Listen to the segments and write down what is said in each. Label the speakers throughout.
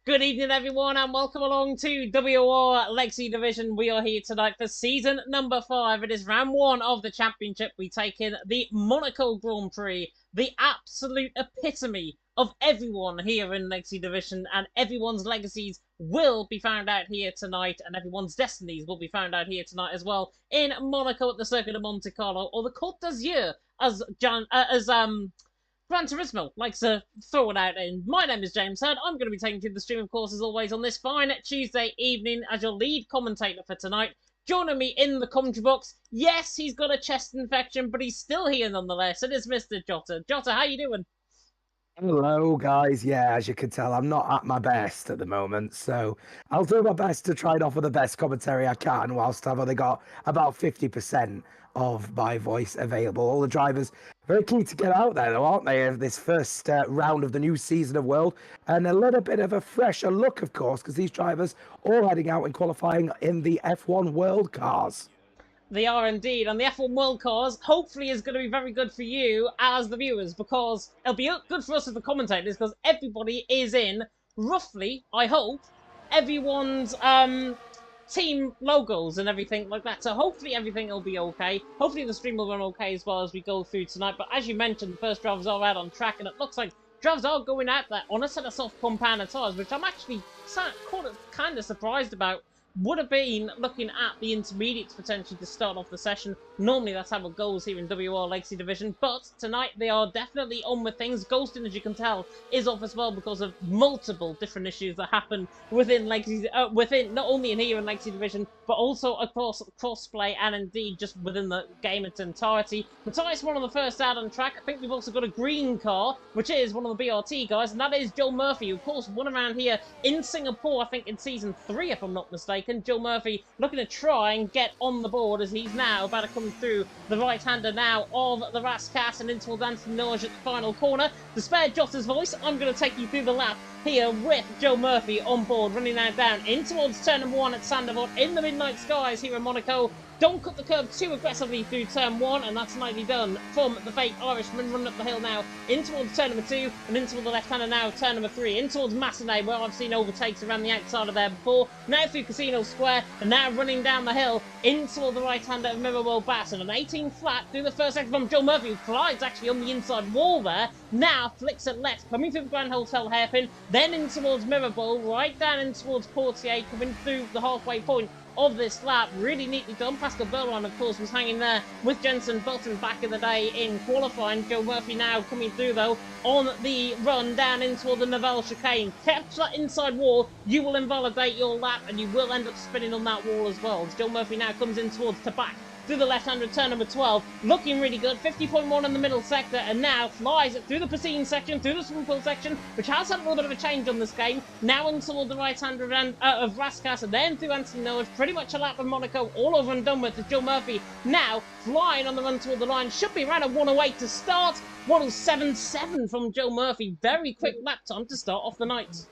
Speaker 1: Good evening, everyone, and welcome along to WOR Legacy Division. We are here tonight for season number 5. It is round 1 of the championship. We take in the Monaco Grand Prix, the absolute epitome of everyone here in Legacy Division, and everyone's legacies will be found out here tonight, and everyone's destinies will be found out here tonight as well in Monaco at the Circuit of Monte Carlo, or the Côte d'Azur, as Gran Turismo likes to throw it out in. My name is James Heard. I'm going to be taking you to the stream, of course, as always, on this fine Tuesday evening as your lead commentator for tonight. Joining me in the commentary box, yes, he's got a chest infection, but he's still here nonetheless. It is Mr. Jota. Jota, how you doing?
Speaker 2: Hello, guys. Yeah, as you can tell, I'm not at my best at the moment, so I'll do my best to try and offer the best commentary I can whilst I've only got about 50% of my voice available. All the drivers very keen to get out there, though, aren't they, of this first round of the new season of World, and a little bit of a fresher look, of course, because these drivers all heading out and qualifying in the F1 World Cars.
Speaker 1: They are indeed, and the F1 World Cars hopefully is going to be very good for you as the viewers, because it'll be good for us as the commentators, because everybody is in, roughly, I hope, everyone's team logos and everything like that, so hopefully everything will be okay. Hopefully the stream will run okay as well as we go through tonight, but as you mentioned, the first drivers are out on track, and it looks like drivers are going out there on a set of soft compound tyres, which I'm actually kind of surprised about. Would have been looking at the intermediates potentially to start off the session. Normally that's how it goes here in WR Legacy Division, but tonight they are definitely on with things. Ghosting, as you can tell, is off as well because of multiple different issues that happen within Legacy, within not only in here in Legacy Division, but also across crossplay and indeed just within the game in its entirety. Matthias one of the first out on track. I think we've also got a green car, which is one of the BRT guys, and that is Joe Murphy, who of course won around here in Singapore, I think in season 3 if I'm not mistaken. Joe Murphy looking to try and get on the board as he's now about to come through the right-hander now of the Rascat and in towards Anthony Norge at the final corner. To spare Jota's voice, I'm going to take you through the lap here with Joe Murphy on board, running now down in towards turn number 1 at Sandoval in the midnight skies here in Monaco. Don't cut the curb too aggressively through turn 1, and that's nicely done from the fake Irishman, running up the hill now in towards turn number 2, and into the left-hander now, turn number 3, in towards Massenet, where I've seen overtakes around the outside of there before, now through Casino Square, and now running down the hill into the right-hander of Mirabel Bass, and an 18 flat through the first sector from Joe Murphy, who collides actually on the inside wall there, now flicks it left, coming through the Grand Hotel hairpin, then in towards Mirabel, right down in towards Portier, coming through the halfway point of this lap. Really neatly done. Pascal Berlon, of course, was hanging there with Jenson Button back in the day in qualifying. Joe Murphy now coming through, though, on the run down in toward the Nivelle chicane. Catch that inside wall, you will invalidate your lap, and you will end up spinning on that wall as well. As Joe Murphy now comes in towards Tabac through the left-hander turn number 12, looking really good, 50.1 in the middle sector, and now flies it through the Piscine section, through the swimming pool section, which has had a little bit of a change on this game, now in toward the right-hander of Raskas, and then through Anthony Norge, pretty much a lap of Monaco, all over and done with, as Joe Murphy now flying on the run toward the line, should be around a 108 to start, 107.7 from Joe Murphy, very quick lap time to start off the night.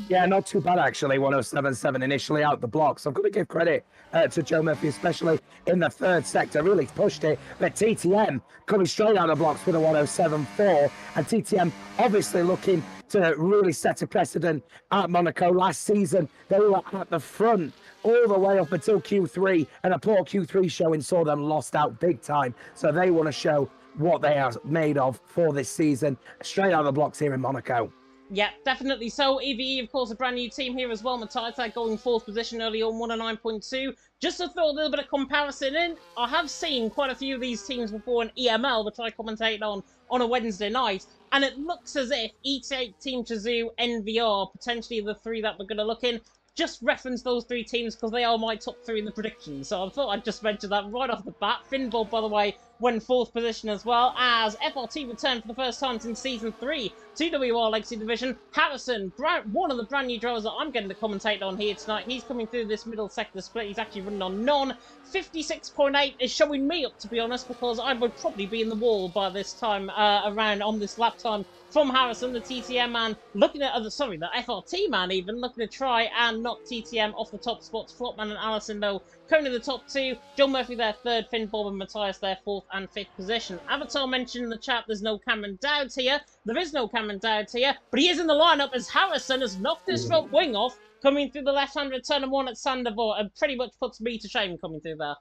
Speaker 2: Yeah, not too bad, actually. 107.7 initially out the blocks. I've got to give credit to Joe Murphy, especially in the third sector. Really pushed it. But TTM coming straight out of the blocks with a 107.4. And TTM obviously looking to really set a precedent at Monaco. Last season, they were at the front all the way up until Q3. And a poor Q3 showing saw them lost out big time. So they want to show what they are made of for this season. Straight out of the blocks here in Monaco.
Speaker 1: Yeah, definitely so. EVE, of course, a brand new team here as well. Matthias going 4th position early on, 109.2. Just to throw a little bit of comparison in, I have seen quite a few of these teams before in EML, which I commentate on a Wednesday night, and it looks as if ET8, Team Chazoo, NVR, potentially the 3 that we're going to look in, just reference those 3 teams because they are my top 3 in the predictions. So I thought I'd just mention that right off the bat. Finball, by the way, went 4th position as well, as FRT returned for the first time since Season 3 to WR Legacy Division. Harrison, one of the brand new drivers that I'm getting to commentate on here tonight, he's coming through this middle sector split. He's actually running on non. 56.8 is showing me up, to be honest, because I would probably be in the wall by this time around on this lap time from Harrison, the TTM man, looking at, the FRT man even, looking to try and knock TTM off the top spots. Flopman and Allison, though, currently the top 2. John Murphy there 3rd, Finn Bob and Matthias there 4th and 5th position. Avatar mentioned in the chat there's no Cameron Dowd here. There is no Cameron Dowd here, but he is in the lineup as Harrison has knocked his front wing off, coming through the left-hand turn and 1 at Sandavor, and pretty much puts me to shame coming through there.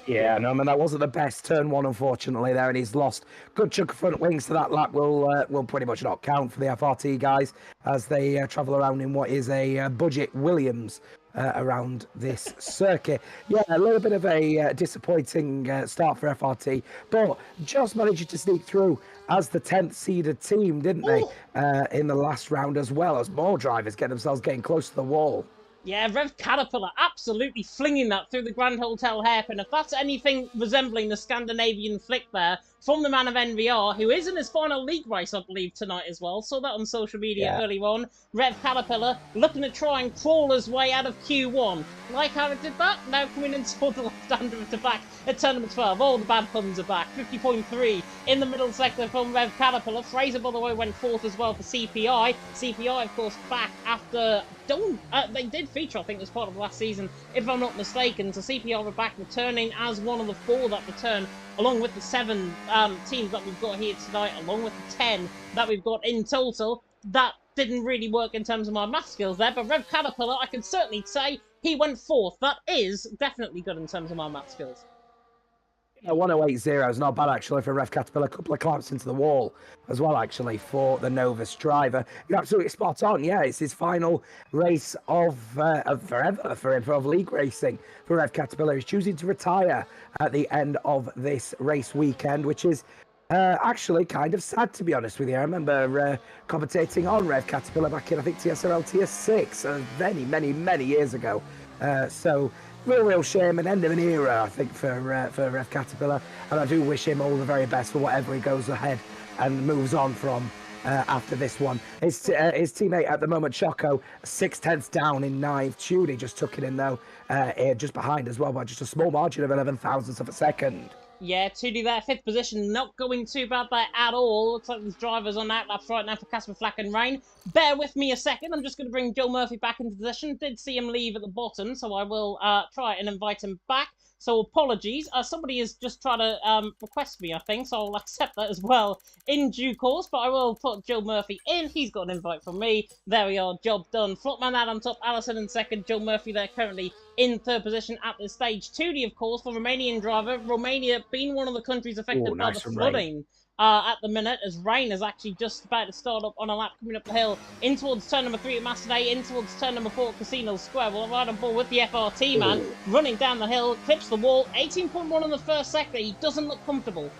Speaker 2: Yeah, no, man, that wasn't the best turn 1, unfortunately, there, and he's lost good chunk of front wings, so that lap will pretty much not count for the FRT guys as they travel around in what is a budget Williams around this circuit. Yeah, a little bit of a disappointing start for FRT, but just managed to sneak through as the 10th seeded team, didn't they, in the last round, as well as more drivers get themselves getting close to the wall.
Speaker 1: Yeah, Rev Caterpillar absolutely flinging that through the Grand Hotel hairpin. If that's anything resembling the Scandinavian flick there from the man of NVR, who is in his final league race, I believe, tonight as well. Saw that on social media earlier on. Rev Caterpillar looking to try and crawl his way out of Q1. Like how it did that, now coming in toward the left-hander at the back at turn number 12. All the bad puns are back. 50.3 in the middle sector from Rev Caterpillar. Fraser, by the way, went 4th as well for CPI. CPI, of course, back after... they did feature, I think, as part of last season, if I'm not mistaken. So CPI were back returning as one of the 4 that return, along with the 7 teams that we've got here tonight, along with the 10 that we've got in total. That didn't really work in terms of my math skills there, but Rev Caterpillar, I can certainly say he went 4th. That is definitely good in terms of my math skills.
Speaker 2: 108.0 is not bad, actually, for Rev Caterpillar. A couple of clamps into the wall as well, actually, for the Novus driver. You're absolutely spot on. Yeah, it's his final race of forever for him, of league racing for Rev Caterpillar. He's choosing to retire at the end of this race weekend, which is actually kind of sad, to be honest with you. I remember commentating on Rev Caterpillar back in, I think, TSRL Tier 6 many years ago. So... real shame, an end of an era, I think, for Rev Caterpillar, and I do wish him all the very best for whatever he goes ahead and moves on from after this one. His teammate at the moment, Choco, 6/10 down in 9th. Judy just took it in, though, just behind as well, by just a small margin of 11 thousandths of a second.
Speaker 1: Yeah, 2D there, 5th position, not going too bad there at all. Looks like there's drivers on outlaps right now for Casper Flack and Rain. Bear with me a second, I'm just going to bring Joe Murphy back into position. Did see him leave at the bottom, so I will try and invite him back. So apologies, somebody has just tried to request me, I think, so I'll accept that as well in due course, but I will put Joe Murphy in. He's got an invite from me. There we are, job done. Flopman out on top, Allison in 2nd, Joe Murphy there currently in 3rd position at this stage. 2D, of course, for Romanian driver. Romania being one of the countries affected by the flooding at the minute, as Rain is actually just about to start up on a lap coming up the hill in towards turn number 3 at Masterday, in towards turn number 4 at Casino Square. Well, right on board with the FRT man, running down the hill, clips the wall, 18.1 in the first sector. He doesn't look comfortable.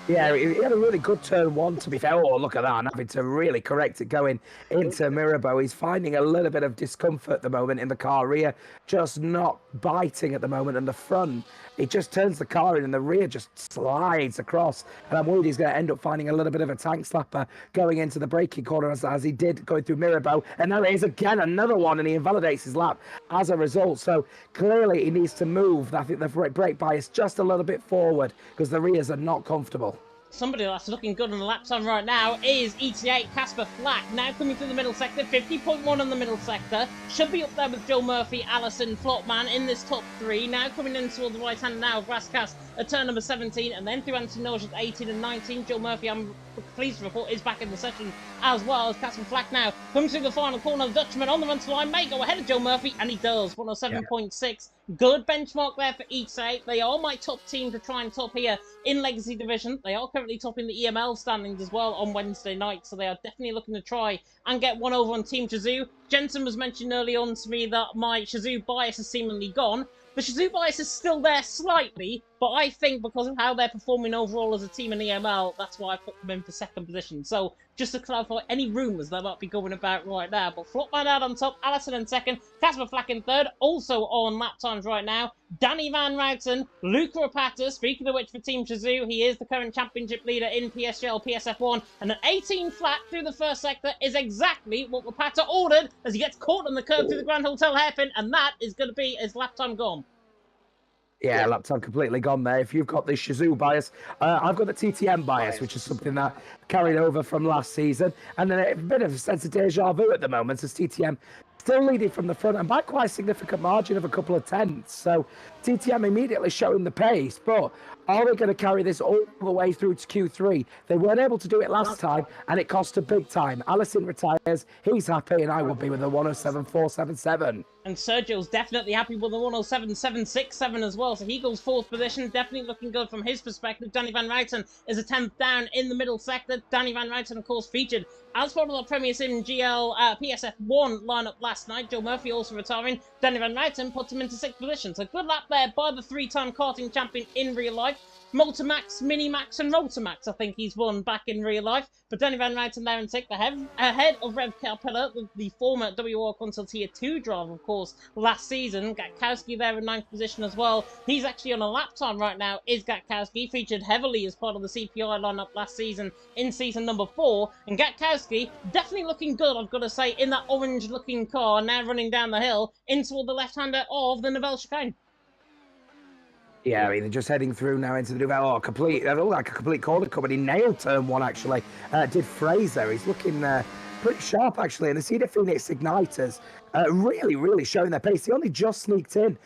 Speaker 1: Yeah,
Speaker 2: he had a really good turn 1, to be fair. Oh, look at that, and having to really correct it going into Mirabeau. He's finding a little bit of discomfort at the moment in the car rear, just not biting at the moment, and the front, it just turns the car in, and the rear just slides across, and I'm worried he's going to end up finding a little bit of a tank slapper going into the braking corner as he did going through Mirabeau, and there it is again, another one, and he invalidates his lap as a result. So clearly he needs to move, I think, the brake bias just a little bit forward, because the rears are not comfortable.
Speaker 1: Somebody that's looking good on the lap time right now is ETA Casper Flack. Now coming through the middle sector, 50.1 in the middle sector. Should be up there with Joe Murphy, Allison, Flopman in this top 3. Now coming in toward the right hand now, Grasscast at turn number 17, and then through Anthony Norge at 18 and 19. Joe Murphy, I'm pleased to report, is back in the session as well as Casper Flack now comes through the final corner. The Dutchman on the run to line may go ahead of Joe Murphy, and he does. 107.6. Good benchmark there for ETA. They are my top team to try and top here in Legacy Division. They are currently topping the EML standings as well on Wednesday night, so they are definitely looking to try and get one over on Team Shazoo. Jensen was mentioned early on to me that my Shazoo bias has seemingly gone. The Shazoo bias is still there slightly, but I think because of how they're performing overall as a team in EML, that's why I put them in for 2nd position. So, just to clarify any rumours that might be going about right now. But Flopman out on top, Allison in 2nd, Casper Flack in 3rd, also on lap times right now. Danny Van Routen, Luca Rapata, speaking of which for Team Shazoo, he is the current championship leader in PSGL PSF1, and an 18 flat through the first sector is exactly what Rapata ordered as he gets caught on the curve through the Grand Hotel hairpin, and that is going to be his lap time gone.
Speaker 2: Yeah, lap time completely gone there. If you've got the Shazoo bias, I've got the TTM bias, which is something that carried over from last season. And then a bit of a sense of deja vu at the moment as TTM still leading from the front and by quite a significant margin of a couple of tenths. So TTM immediately showing the pace, but are they going to carry this all the way through to Q3? They weren't able to do it last time, and it cost a big time. Allison retires, he's happy, and I will be with a 107.477.
Speaker 1: And Sergio's definitely happy with the 107.767 as well, so he goes 4th position, definitely looking good from his perspective. Danny Van Ryten is a 10th down in the middle sector. Danny Van Ryten, of course, featured as part of the Premier Sim GL PSF1 lineup last night. Joe Murphy also retiring. Danny Van Ryten puts him into 6th position, so good lap there by the 3-time karting champion in real life. Motormax, Minimax, and Rotomax, I think he's won back in real life. But Danny Van Ryten there in 6th, ahead of Rev Capella, the former WOR Console Tier 2 driver, of course, last season. Gatkowski there in 9th position as well. He's actually on a lap time right now, is Gatkowski. Featured heavily as part of the CPI lineup last season in season number 4. And Gatkowski, definitely looking good, I've got to say, in that orange-looking car, now running down the hill, in toward the left-hander of the Nivelle chicane.
Speaker 2: Yeah, I mean, they're just heading through now into the Nivelle. That looked like a complete corner cut, he nailed turn 1, actually. Did Fraser. He's looking pretty sharp, actually. And the Cedar Phoenix Igniters really showing their pace. They only just sneaked in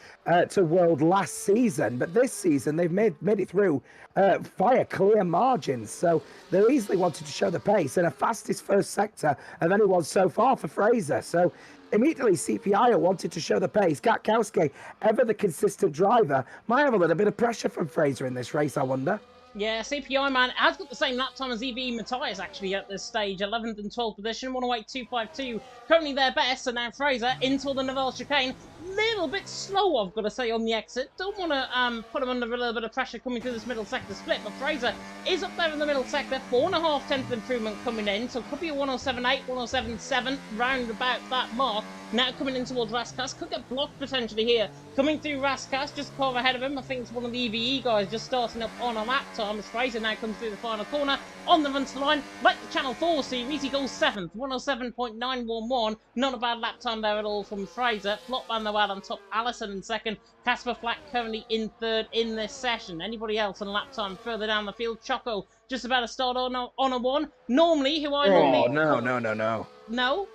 Speaker 2: to World last season, but this season they've made it through via clear margins. So they easily wanted to show the pace and a fastest first sector of anyone so far for Fraser. So immediately, CPI wanted to show the pace. Gatkowski, ever the consistent driver, might have a little bit of pressure from Fraser in this race, I wonder.
Speaker 1: Yeah, CPI, man, has got the same lap time as EVE Matthias, actually, at this stage. 11th and 12th position, 108.252. Currently their best, and now Fraser into the Nivelle chicane. Little bit slow, I've got to say, on the exit. Don't want to put him under a little bit of pressure coming through this middle sector split, but Fraser is up there in the middle sector. 4.5 tenth improvement coming in, so could be a 107.8, 107.7, round about that mark. Now coming in towards Raskas, could get blocked potentially here. Coming through Raskas, just a car ahead of him. I think it's one of the EVE guys just starting up on a lap time as Fraser now comes through the final corner. On the run to line, like the Channel 4 series, he goes 7th, 107.911. Not a bad lap time there at all from Fraser. Flopman though out on top, Allison in 2nd. Casper Flack currently in 3rd in this session. Anybody else on lap time further down the field? Choco just about to start on a 1. Normally, who I normally...
Speaker 2: No.
Speaker 1: No?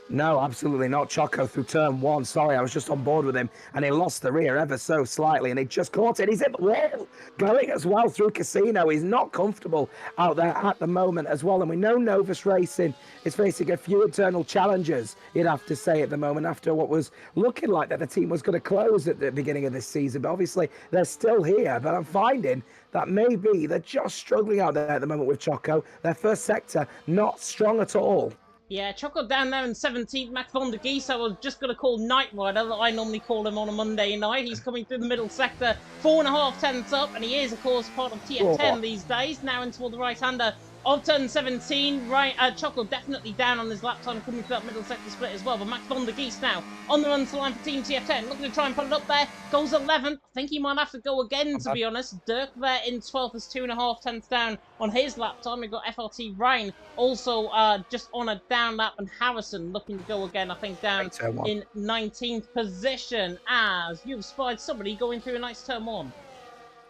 Speaker 2: No, absolutely not. Choco through turn 1. Sorry, I was just on board with him, and he lost the rear ever so slightly, and he just caught it. He's hit the wall, going as well through Casino. He's not comfortable out there at the moment as well, and we know Novus Racing is facing a few internal challenges, you'd have to say, at the moment, after what was looking like that the team was going to close at the beginning of this season. But obviously, they're still here, but I'm finding that maybe they're just struggling out there at the moment with Choco. Their first sector, not strong at all.
Speaker 1: Yeah, Choco down there in 17th. Max von der Gies, I was just going to call Night Rider, that I normally call him on a Monday night. He's coming through the middle sector, 4.5 tenths up, and he is, of course, part of TF10 these days. Now in toward the right-hander of turn 17, Choco definitely down on his lap time coming through that middle sector split as well. But Max von der Gies now on the run to line for Team TF10, looking to try and put it up there. Goes 11th. I think he might have to go again, to be honest. Dirk there in 12th is 2.5 tenths down on his lap time. We've got FRT Rain also just on a down lap, and Harrison looking to go again, I think, down in 19th position as you've spied somebody going through a nice turn 1.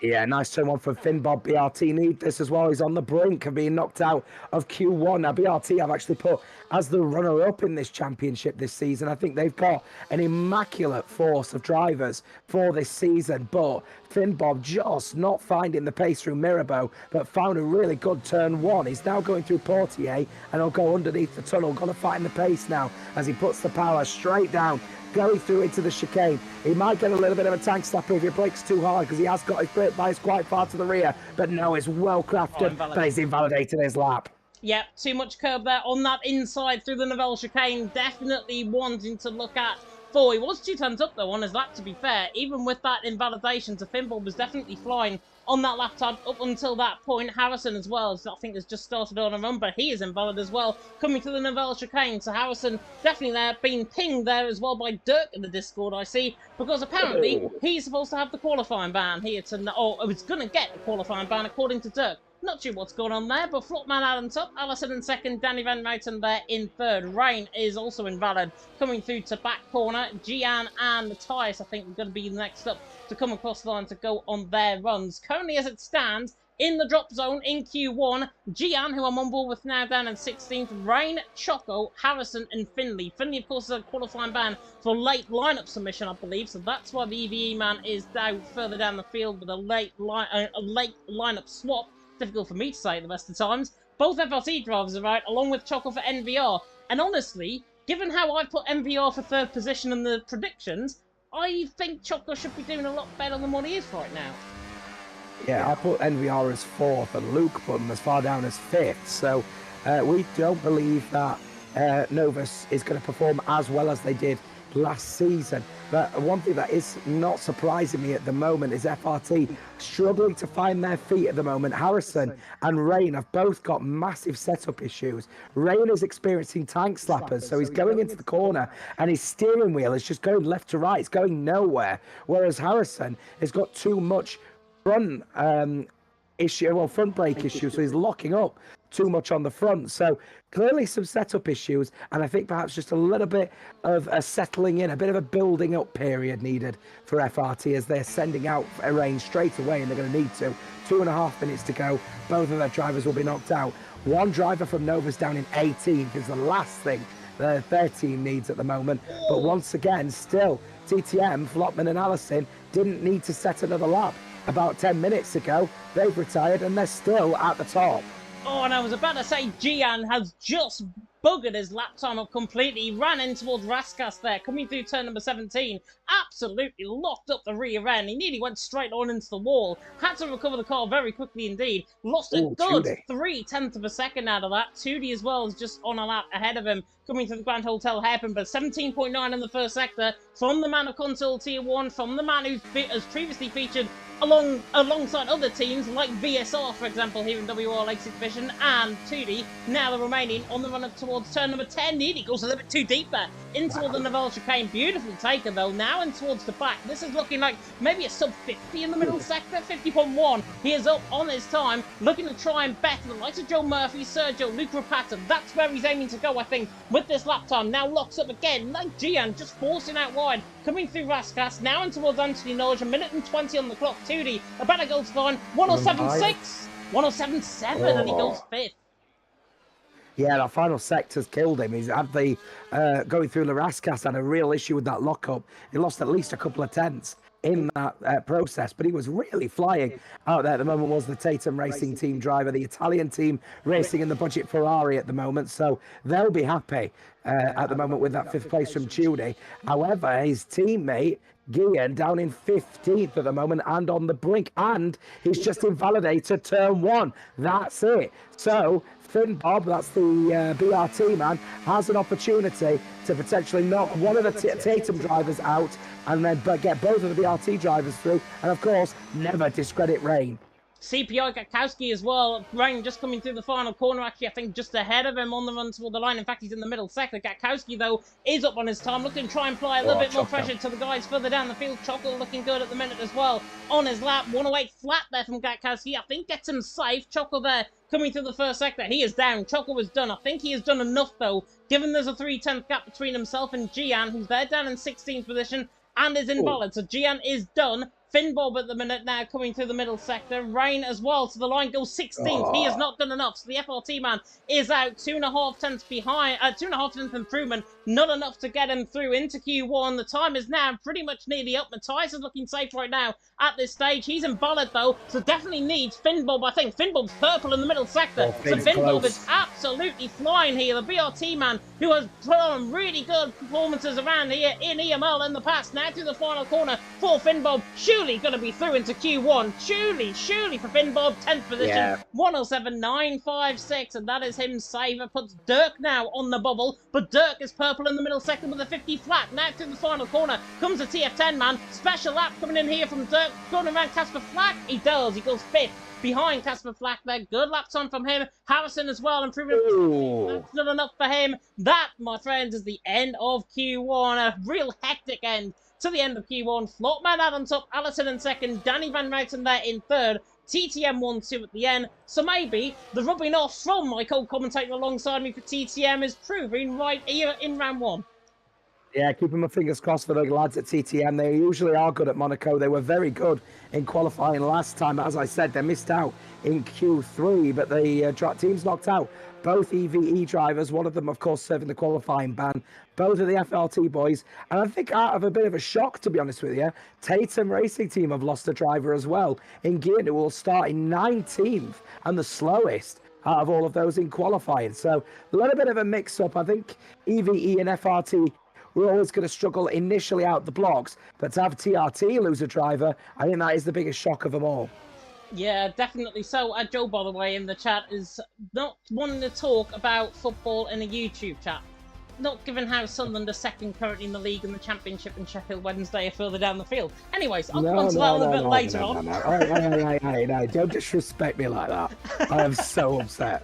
Speaker 2: Yeah, nice turn 1 from Finn Bob. BRT need this as well. He's on the brink of being knocked out of Q1. Now, BRT I've actually put as the runner-up in this championship this season. I think they've got an immaculate force of drivers for this season, but Finn Bob just not finding the pace through Mirabeau, but found a really good turn 1. He's now going through Portier, and he'll go underneath the tunnel. Going to find the pace now as he puts the power straight down, going through into the chicane. He might get a little bit of a tank slapper if he brakes too hard, because he has got his brake bias quite far to the rear, but no, it's well crafted, but he's invalidated his lap.
Speaker 1: Yep, too much curb there on that inside through the Nivelle chicane. Definitely wanting to look at 4. He was 2 turns up though on his lap, to be fair. Even with that invalidation, so Finball was definitely flying on that lap time up until that point. Harrison as well, I think, has just started on a run, but he is invalid as well, coming to the Nivelle chicane. So Harrison definitely there, being pinged there as well by Dirk in the Discord, I see, because apparently he's supposed to have the qualifying ban here to, or was going to get the qualifying ban according to Dirk. Not sure what's going on there, but Flopman Adam top, Allison in second, Danny Van Meuten there in third. Rain is also invalid, coming through to back corner. Gian and Matthias, I think, are going to be next up to come across the line to go on their runs. Currently, as it stands, in the drop zone in Q1, Gian, who I'm on board with now, down in 16th. Rain, Choco, Harrison, and Finley. Finley, of course, is a qualifying ban for late lineup submission, I believe, so that's why the EVE man is down further down the field with a late lineup swap. Difficult for me to say at the best of times. Both FRC drivers are out, along with Choco for NVR. And honestly, given how I put NVR for third position in the predictions, I think Choco should be doing a lot better than what he is right now.
Speaker 2: Yeah, I put NVR as fourth and Luke put him as far down as fifth. So we don't believe that Novus is going to perform as well as they did last season. But one thing that is not surprising me at the moment is FRT struggling to find their feet at the moment. Harrison and Rain have both got massive setup issues. Rain is experiencing tank slappers, so he's going into the corner and his steering wheel is just going left to right. It's going nowhere. Whereas Harrison has got too much front front brake issues, so he's locking up too much on the front. So clearly some setup issues, and I think perhaps just a little bit of a settling in, a bit of a building up period needed for FRT as they're sending out a range straight away, and they're going to need to. 2.5 minutes to go. Both of their drivers will be knocked out. One driver from Nova's down in 18th is the last thing their team needs at the moment. But once again, still, TTM, Flopman and Allison didn't need to set another lap. About 10 minutes ago, they've retired and they're still at the top.
Speaker 1: Oh, and I was about to say Gian has just buggered his lap time up completely. He ran in towards Raskas there, coming through turn number 17. Absolutely locked up the rear end. He nearly went straight on into the wall. Had to recover the car very quickly indeed. Lost a good 0.3 of a second out of that. 2D as well is just on a lap ahead of him, coming to the Grand Hotel hairpin, but 17.9 in the first sector from the man of Console Tier 1, from the man who has previously featured alongside other teams like VSR, for example, here in WOR Lake Division, and 2D. Now the remaining on the run up towards turn number 10. Nearly goes a little bit too deep there into the Naval chicane. Beautiful taker though. Now in towards the back. This is looking like maybe a sub 50 in the middle sector. 50.1. He is up on his time, looking to try and better the likes of Joe Murphy, Sergio, Luke Rapata. That's where he's aiming to go, I think, with this lap time. Now locks up again, like Gian, just forcing out wide, coming through Raskas. Now in towards Anthony Norge. 1:20 on the clock. 2D about to go to line 107.6, 107.7, and he goes fifth.
Speaker 2: Yeah, that final sector's killed him. He's had the going through Raskas had a real issue with that lockup. He lost at least a couple of tenths in that process, but he was really flying out there at the moment. Was the Tatum Racing Team driver, the Italian team racing in the budget Ferrari at the moment, so they'll be happy at the moment with that fifth place from Judy. However, his teammate Gian down in 15th at the moment and on the brink, and he's just invalidated turn 1. That's it. So Finn Bob, that's the BRT man, has an opportunity to potentially knock one of the Tatum drivers out and then get both of the BRT drivers through, and of course never discredit Rain.
Speaker 1: CPI Gatkowski as well. Rain just coming through the final corner, actually, I think just ahead of him on the run toward the line. In fact, he's in the middle sector. Gatkowski, though, is up on his time, looking to try and apply a little bit more pressure to the guys further down the field. Choco looking good at the minute as well. On his lap, 108 flat there from Gatkowski. I think gets him safe. Choco there coming through the first sector. He is down. Choco is done. I think he has done enough, though, given there's a 3/10 gap between himself and Gian, who's there down in 16th position and is invalid. So Gian is done. Finn Bob at the minute now coming through the middle sector. Rain as well, so the line goes 16th. He has not done enough, so the FRT man is out 2.5 tenths behind, 2.5 tenths improvement, not enough to get him through into Q1. The time is now pretty much nearly up. Matthias is looking safe right now at this stage. He's invalid though, so definitely needs Finn Bob, I think. Finn Bob's purple in the middle sector, so Finn Bob is absolutely flying here. The BRT man, who has put on really good performances around here in EML in the past, now through the final corner for Finn Bob. Surely going to be through into Q1. Surely for Finn Bob, 10th position, 107.956, and that is him safe. It puts Dirk now on the bubble, but Dirk is purple in the middle sector with a 50 flat. Now through the final corner comes the TF10 man. Special lap coming in here from Dirk, going around Casper Flack. He does. He goes 5th. Behind Casper Flack there. Good lap time from him. Harrison as well, improving. That's not enough for him. That, my friends, is the end of Q1. A real hectic end to the end of Q1. Flopman out on top, Allison in second, Danny Van Meuten there in third, TTM 1-2 at the end. So maybe the rubbing off from my co-commentator alongside me for TTM is proving right here in round 1.
Speaker 2: Yeah, keeping my fingers crossed for the lads at TTM. They usually are good at Monaco. They were very good in qualifying last time. As I said, they missed out in Q3, but the teams knocked out both EVE drivers. One of them, of course, serving the qualifying ban. Both of the FLT boys. And I think out of a bit of a shock, to be honest with you, Tatum Racing Team have lost a driver as well in Gear, who will start in 19th and the slowest out of all of those in qualifying. So a little bit of a mix-up. I think EVE and FRT, we're always going to struggle initially out the blocks, but to have TRT lose a driver, I think that is the biggest shock of them all.
Speaker 1: Yeah, definitely so. Joe, by the way, in the chat is not wanting to talk about football in a YouTube chat. Not given how Sunderland are second currently in the league and the Championship, and Sheffield Wednesday are further down the field. Anyways, I'll come on to that a little bit later on.
Speaker 2: No, don't disrespect me like that. I am so upset.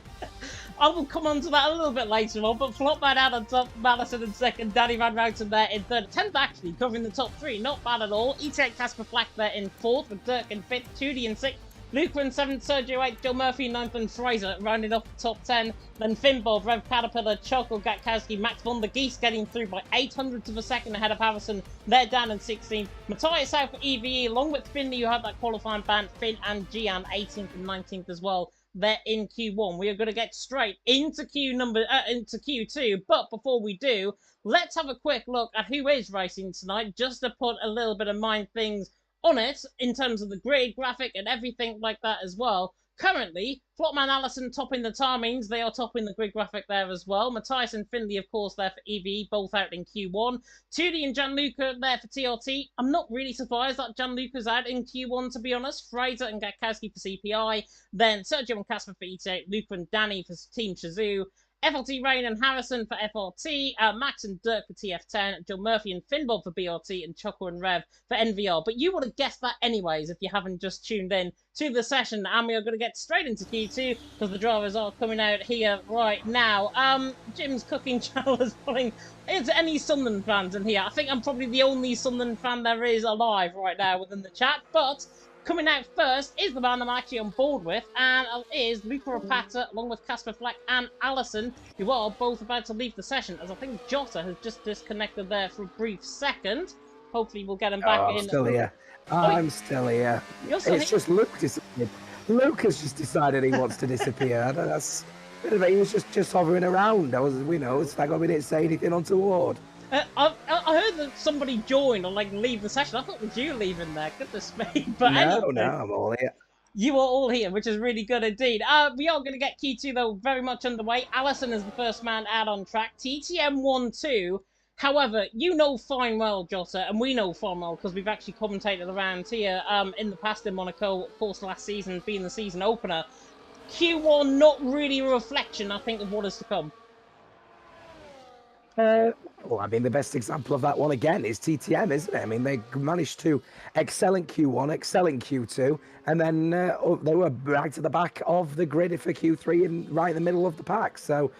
Speaker 1: I will come on to that a little bit later on, but Flopman out on top, Madison in second, Danny Van Routen there in third. 10th actually, covering the top 3, not bad at all. E-Tech Casper Flack there in 4th, with Dirk in 5th, 2D in 6th, Luca in 7th, Sergio 8th, Joe Murphy in 9th, and Fraser rounding off the top 10. Then Finbob, Rev Caterpillar, Choco, Gatkowski, Max von der Geese getting through by 800 of a second ahead of Harrison. They're down in 16th. Matthias out for EVE, along with Finley, who had that qualifying ban, Finn and Gian 18th and 19th as well. They're in Q1. We are going to get straight into Q2, but before we do, let's have a quick look at who is racing tonight, just to put a little bit of mind things on it in terms of the grid, graphic, and everything like that as well. Currently, Flopman Allison topping the timings. They are topping the grid graphic there as well. Matthias and Finley, of course, there for EVE, both out in Q1. Tudi and Gianluca there for TRT. I'm not really surprised that Gianluca's out in Q1, to be honest. Fraser and Gatkowski for CPI. Then Sergio and Casper for ET8. Luca and Danny for Team Shazoo. FLT Rain and Harrison for FRT, Max and Dirk for TF10, Joe Murphy and Finbob for BRT, and Choco and Rev for NVR. But you would have guessed that anyways if you haven't just tuned in to the session. And we are going to get straight into Q2 because the drivers are coming out here right now. Jim's cooking channel is pulling. Is there any Sunderland fans in here? I think I'm probably the only Sunderland fan there is alive right now within the chat, but coming out first is the man I'm actually on board with, and is Luca Rapata, along with Casper Flack and Allison, who are both about to leave the session, as I think Jota has just disconnected there for a brief second. Hopefully we'll get him back in.
Speaker 2: I'm still here. I'm still here. It's just Luke disappeared. Luke has just decided he wants to disappear. That's he was just hovering around. It's like we didn't say anything untoward.
Speaker 1: I heard that somebody joined or leave the session. I thought it was you leaving there. Goodness me. But
Speaker 2: no, I'm all here.
Speaker 1: You are all here, which is really good indeed. We are going to get Q2 though very much underway. Allison is the first man out on track. TTM 1-2. However, you know fine well, Jota, and we know fine well because we've actually commentated around here in the past in Monaco, of course, last season being the season opener. Q1 not really a reflection, I think, of what is to come.
Speaker 2: The best example of that one again is TTM, isn't it? I mean, they managed to excel in Q1, excel in Q2, and then they were right to the back of the grid for Q3 and right in the middle of the pack. So,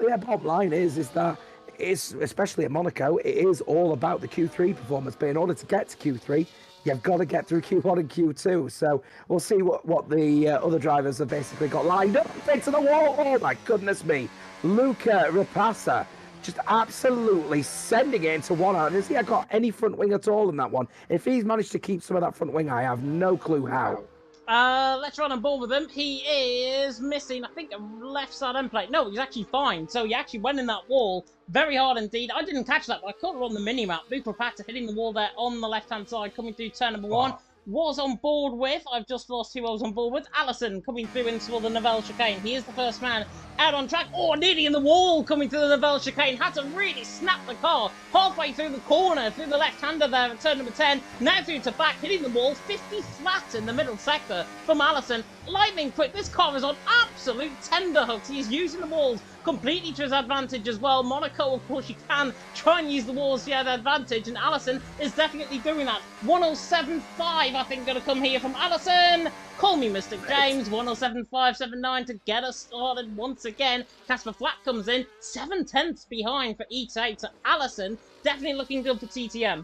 Speaker 2: yeah, bottom line is that it's, especially at Monaco, it is all about the Q3 performance. But in order to get to Q3, you've got to get through Q1 and Q2. So we'll see what the other drivers have basically got lined up into the wall. Oh, my goodness me. Luca Rapasa just absolutely sending it into one out. Has he got any front wing at all in that one? If he's managed to keep some of that front wing, I have no clue how.
Speaker 1: Let's run on board with him. He is missing, I think, a left side end plate. No, he's actually fine. So he actually went in that wall very hard indeed. I didn't catch that, but I caught it on the mini-map. Luke Rapata hitting the wall there on the left-hand side, coming through turn number 1. Was on board with, I've just lost who I was on board with, Allison coming through into the Nivelle chicane. He is the first man out on track. Oh, nearly in the wall coming through the Nivelle chicane. Had to really snap the car halfway through the corner, through the left-hander there at turn number 10. Now through to back, hitting the wall, 50 flat in the middle sector from Allison. Lightning quick, this car is on absolute tenderhooks. He's using the walls completely to his advantage as well. Monaco, of course, you can try and use the walls to your advantage, and Allison is definitely doing that. 107.5, I think, going to come here from Allison. Call me Mr. James. 107.579 to get us started once again. Casper Flack comes in 7/10 behind for E8 to Allison. Definitely looking good for TTM.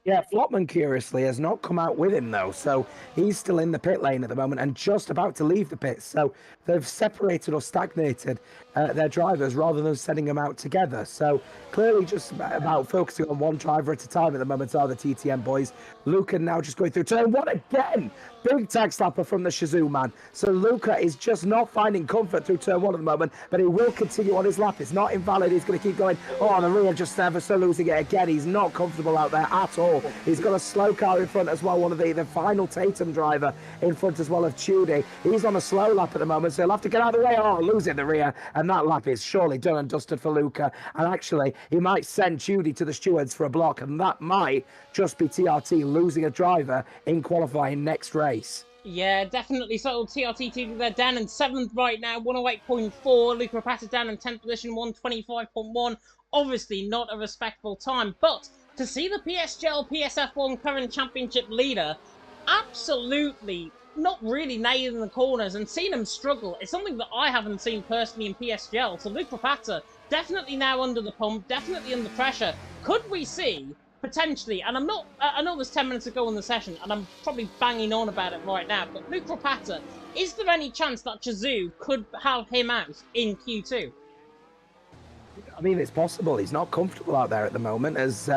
Speaker 2: Yeah, Flopman, curiously, has not come out with him, though. So he's still in the pit lane at the moment and just about to leave the pit. So they've separated or stagnated their drivers rather than sending them out together. So clearly just about focusing on one driver at a time at the moment are the TTM boys. Luca now just going through turn one again. Big tag slapper from the Shazoo man. So Luca is just not finding comfort through turn one at the moment, but he will continue on his lap. It's not invalid. He's going to keep going. Oh, the rear just ever so losing it again. He's not comfortable out there at all. He's got a slow car in front as well. One of the final Tatum driver in front as well of Tudy. He's on a slow lap at the moment, so he'll have to get out of the way. Oh, losing the rear. And that lap is surely done and dusted for Luca. And actually, he might send Tudy to the stewards for a block, and that might just be TRT losing a driver in qualifying next race.
Speaker 1: Yeah, definitely so. TRT2, they're down in 7th right now, 108.4. Luca Rapata down in 10th position, 125.1. Obviously not a respectable time, but to see the PSGL PSF1 current championship leader absolutely not really nailing the corners and seeing him struggle, it's something that I haven't seen personally in PSGL. So Luca Rapata definitely now under the pump, definitely under pressure. Could we see potentially, and I know there's 10 minutes to go in the session, and I'm probably banging on about it right now, but Luke Rapata, is there any chance that Shazoo could have him out in Q2?
Speaker 2: I mean, it's possible. He's not comfortable out there at the moment as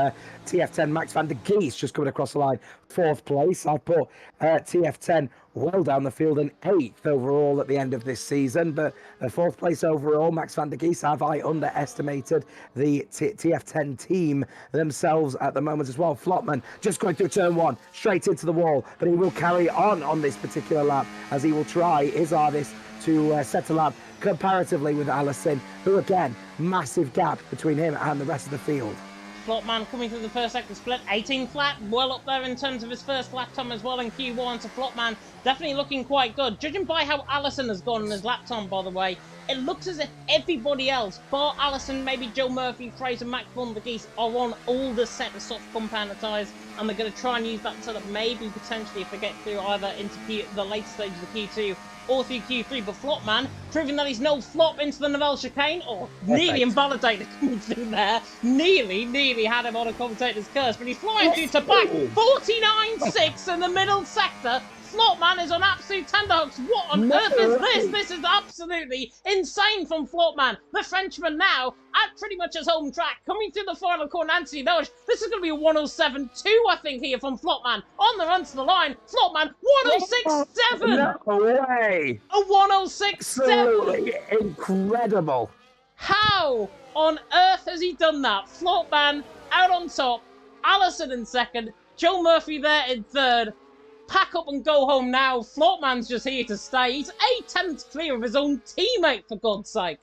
Speaker 2: TF10 Max van der Geest just coming across the line. 4th place. I put TF10 well down the field and 8th overall at the end of this season. But 4th place overall, Max van der Geest, have I underestimated the TF10 team themselves at the moment as well. Flopman just going through turn one, straight into the wall. But he will carry on this particular lap as he will try his hardest to set a lap comparatively with Allison, who again, massive gap between him and the rest of the field.
Speaker 1: Flopman coming through the first sector split, 18 flat, well up there in terms of his first lap time as well in Q1, so Flopman definitely looking quite good. Judging by how Allison has gone in his lap time, by the way, it looks as if everybody else, bar Allison, maybe Joe Murphy, Fraser, Max van der Geest, are on older set of soft compounder tyres, and they're going to try and use that setup maybe potentially if they get through either into the late stage of the Q2 or through Q3, but Flopman, proving that he's no flop into the Novell chicane, or nearly invalidated coming through there, nearly had him on a commentator's curse, but he's flying through to back, 49.6 in the middle sector. Flopman is on absolute tenterhooks. What on earth is this? This is absolutely insane from Flopman. The Frenchman now at pretty much his home track, coming through the final corner. Anthony Doge. This is going to be a 107.2, I think, here from Flopman. On the run to the line, Flopman 106.7.
Speaker 2: No way.
Speaker 1: A 106.7.
Speaker 2: Absolutely incredible.
Speaker 1: How on earth has he done that? Flopman out on top, Allison in second, Joe Murphy there in third. Pack up and go home now. Flopman's just here to stay. He's 8/10 clear of his own teammate, for God's sake.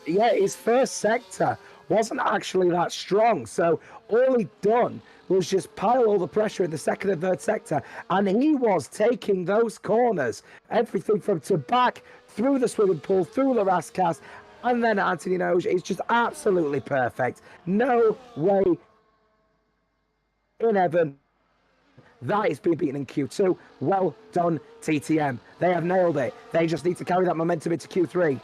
Speaker 2: Yeah, his first sector wasn't actually that strong. So all he'd done was just pile all the pressure in the second and third sector. And he was taking those corners, everything from to back, through the swimming pool, through the Rascas, and then Anthony Noge is just absolutely perfect. No way in heaven that is being beaten in Q2. Well done, TTM. They have nailed it. They just need to carry that momentum into Q3.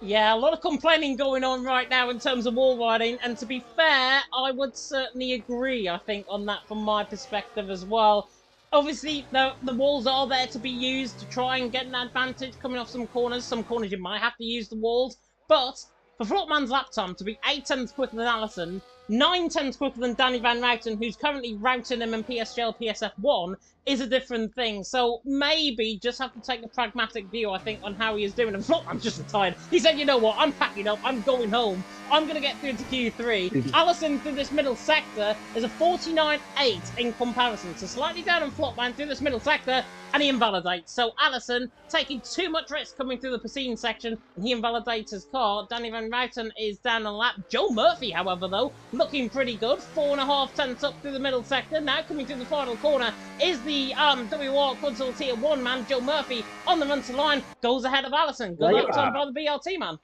Speaker 1: Yeah, a lot of complaining going on right now in terms of wall riding, and to be fair, I would certainly agree, I think, on that from my perspective as well. Obviously, the walls are there to be used to try and get an advantage coming off some corners. Some corners you might have to use the walls, but for Flopman's lap time to be 8/10 quicker than Allison, 9/10 quicker than Danny Van Routen, who's currently routing him in PSGL PSF1, is a different thing. So maybe just have to take a pragmatic view, I think, on how he is doing. And Flopman's just retired. He said, you know what, I'm packing up, I'm going home. I'm going to get through to Q3. Allison through this middle sector is a 49.8 in comparison. So slightly down on Flopman through this middle sector, and he invalidates. So Allison taking too much risk coming through the Pacine section, and he invalidates his car. Danny Van Routen is down a lap. Joe Murphy, however, though, looking pretty good. 4.5 up through the middle sector. Now coming through the final corner is the WOR Console Tier 1 man, Joe Murphy, on the run to line, goes ahead of Allison. Good luck to him by the BLT man.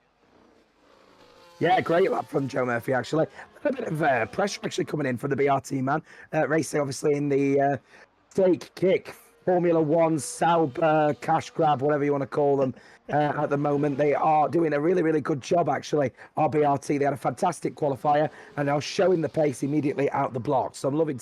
Speaker 2: Yeah, great lap from Joe Murphy, actually. A bit of pressure actually coming in for the BRT man. Racing, obviously, in the stake kick Formula One, Sauber, cash grab, whatever you want to call them. At the moment, they are doing a really, really good job, actually. RBRT, they had a fantastic qualifier, and are showing the pace immediately out the block. So I'm loving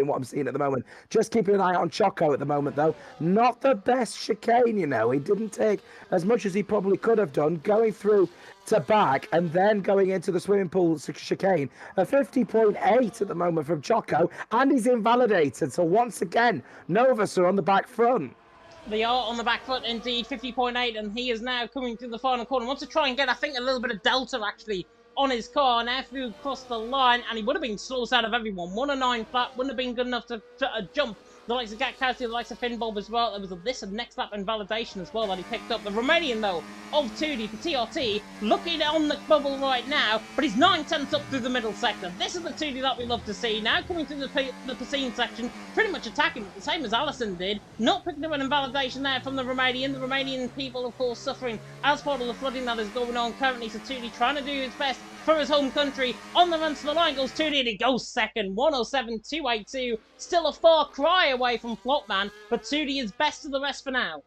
Speaker 2: what I'm seeing at the moment. Just keeping an eye on Choco at the moment, though. Not the best chicane, you know. He didn't take as much as he probably could have done, going through to back and then going into the swimming pool chicane. A 50.8 at the moment from Choco, and he's invalidated. So once again, Novus are on the back front.
Speaker 1: They are on the back foot indeed, 50.8, and he is now coming through the final corner. Wants to try and get, I think, a little bit of delta, actually, on his car. Now through across the line, and he would have been slowest out of everyone. 109 flat, wouldn't have been good enough to jump the likes of Gatkowski, the likes of Finbob as well. There was this and next lap invalidation as well that he picked up. The Romanian, though, of 2D for TRT, looking on the bubble right now, but he's 9/10 up through the middle sector. This is the 2D that we love to see. Now coming through the Piscine section, pretty much attacking it the same as Allison did. Not picking up an invalidation there from the Romanian. The Romanian people, of course, suffering as part of the flooding that is going on currently. So 2D trying to do his best for his home country. On the run to the line goes 2D, and he goes second. 107.282. Still a far cry away from Flopman, but 2D is best of the rest for now.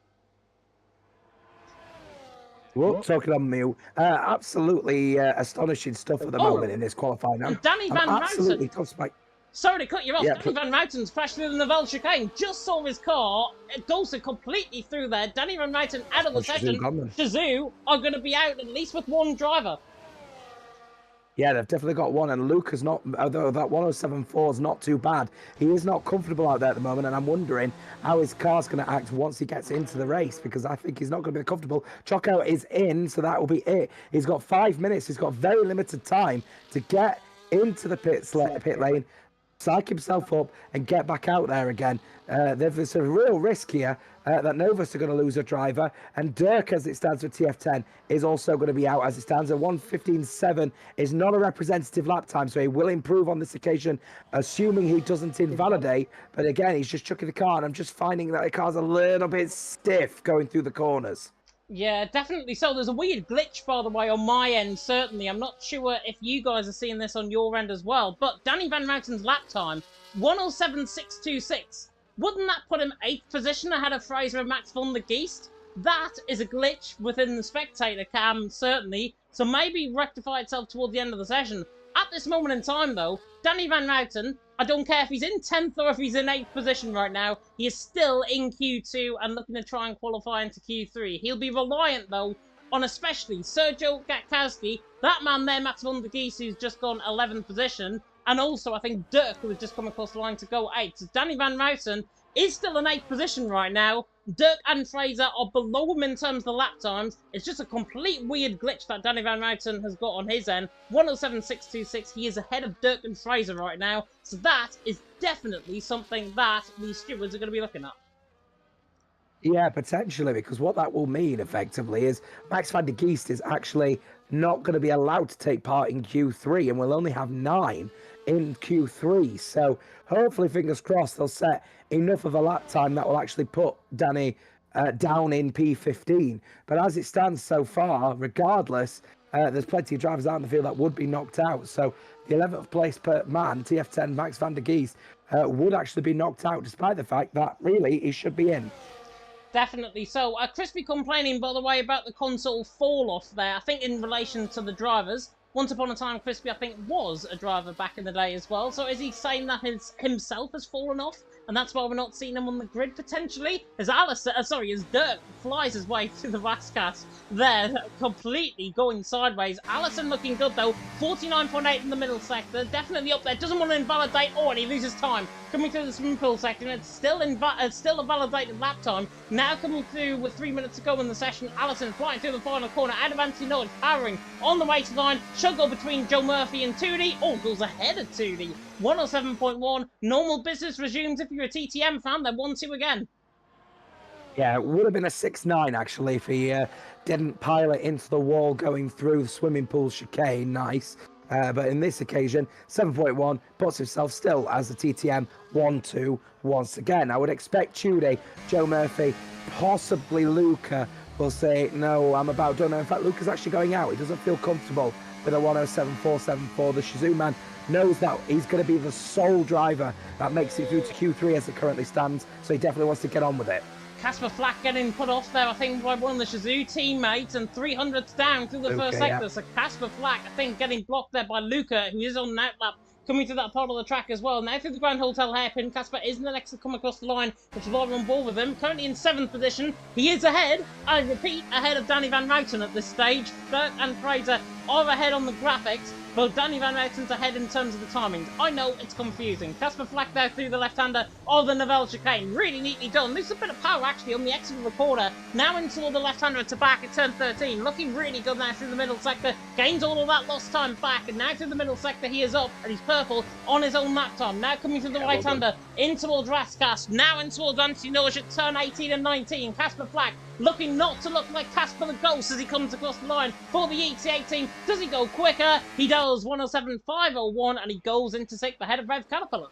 Speaker 2: Well, talking on mute. Absolutely astonishing stuff at the moment in this qualifying.
Speaker 1: And Danny Van
Speaker 2: absolutely
Speaker 1: Routen. Sorry to cut you off. Danny Van Routen's crashed through the Nivelle chicane. Just saw his car. It goes completely through there. Danny Van Routen out of the session. Shazoo are going to be out at least with one driver.
Speaker 2: Yeah, they've definitely got one, and Luke is not, although that 107.4 is not too bad. He is not comfortable out there at the moment, and I'm wondering how his car's going to act once he gets into the race, because I think he's not going to be comfortable. Choco is in, so that will be it. He's got 5 minutes. He's got very limited time to get into the pit lane, psych himself up, and get back out there again. There's a real risk here that Novus are going to lose a driver, and Dirk, as it stands for TF10, is also going to be out as it stands. A 1:15.7 is not a representative lap time, so he will improve on this occasion, assuming he doesn't invalidate. But again, he's just chucking the car, and I'm just finding that the car's a little bit stiff going through the corners.
Speaker 1: Yeah, definitely so. There's a weird glitch, by the way, on my end, certainly. I'm not sure if you guys are seeing this on your end as well, but Danny Van Routen's lap time, 1:07.626. Wouldn't that put him 8th position ahead of Fraser and Max von der Geest? That is a glitch within the spectator cam, certainly, so maybe rectify itself toward the end of the session. At this moment in time, though, Danny Van Routen, I don't care if he's in 10th or if he's in 8th position right now, he is still in Q2 and looking to try and qualify into Q3. He'll be reliant, though, on especially Sergio Gatkowski, that man there, Max von der Geest, who's just gone 11th position, and also, I think, Dirk, who has just come across the line to go 8th. So Danny Van Routen is still in 8th position right now. Dirk and Fraser are below him in terms of the lap times. It's just a complete weird glitch that Danny Van Routen has got on his end. 1:07.626. He is ahead of Dirk and Fraser right now. So that is definitely something that the stewards are going to be looking at.
Speaker 2: Yeah, potentially, because what that will mean effectively is Max van der Geest is actually not going to be allowed to take part in Q3, and we'll only have 9 in Q3. So hopefully, fingers crossed, they'll set enough of a lap time that will actually put Danny down in P15. But as it stands so far, regardless, there's plenty of drivers out in the field that would be knocked out. So the 11th place per man, TF10 Max van der Geest, would actually be knocked out, despite the fact that really he should be in.
Speaker 1: Definitely so. Crispy complaining, by the way, about the console fall-off there. I think in relation to the drivers. Once upon a time, Crispy, I think, was a driver back in the day as well. So is he saying that himself has fallen off? And that's why we're not seeing him on the grid, potentially? As Dirk flies his way through the Rascas there, completely going sideways. Allison looking good, though. 49.8 in the middle sector. Definitely up there. Doesn't want to invalidate. Oh, and he loses time. Coming through the swimming pool sector. And it's still a validated lap time. Now coming through with 3 minutes to go in the session. Allison flying through the final corner. Out of anti-nod, powering on the way to the line. Should go between Joe Murphy and 2D. Oh, goes ahead of 2D. 107.1. Normal business resumes. If you're a TTM fan, they're 1-2 again.
Speaker 2: Yeah, it would have been a 6-9 actually if he didn't pilot into the wall going through the swimming pool chicane. Nice. But in this occasion, 7.1 puts himself still as the TTM 1-2 once again. I would expect Tudy, Joe Murphy, possibly Luca will say, no, I'm about done. In fact, Luca's actually going out. He doesn't feel comfortable with a 107.474. The Shazoo man knows that he's going to be the sole driver that makes it through to Q3 as it currently stands, so he definitely wants to get on with it.
Speaker 1: Casper Flack getting put off there, I think, by one of the Shazoo teammates, and 300s down through the first sector. So Casper Flack, I think, getting blocked there by Luca, who is on an outlap, coming to that part of the track as well. Now through the Grand Hotel hairpin, Casper isn't the next to come across the line, which is why we're on board with him. Currently in 7th position, he is ahead, I repeat, ahead of Danny Van Routen at this stage. Dirk and Fraser are ahead on the graphics, but Danny Van Routen's ahead in terms of the timings. I know it's confusing. Casper Flack there through the left-hander of the Novell chicane. Really neatly done. There's a bit of power actually on the exit recorder. Now into the left-hander to back at turn 13. Looking really good now through the middle sector. Gains all of that lost time back. And now through the middle sector he is up and he's purple on his own lap time. Now coming through the right-hander in towards Raskas. Now in towards Antinoj at turn 18 and 19. Casper Flack looking not to look like Casper the Ghost as he comes across the line for the ETA team. Does he go quicker? He does. 107.501 and he goes into 6th ahead of Rev Caterpillar.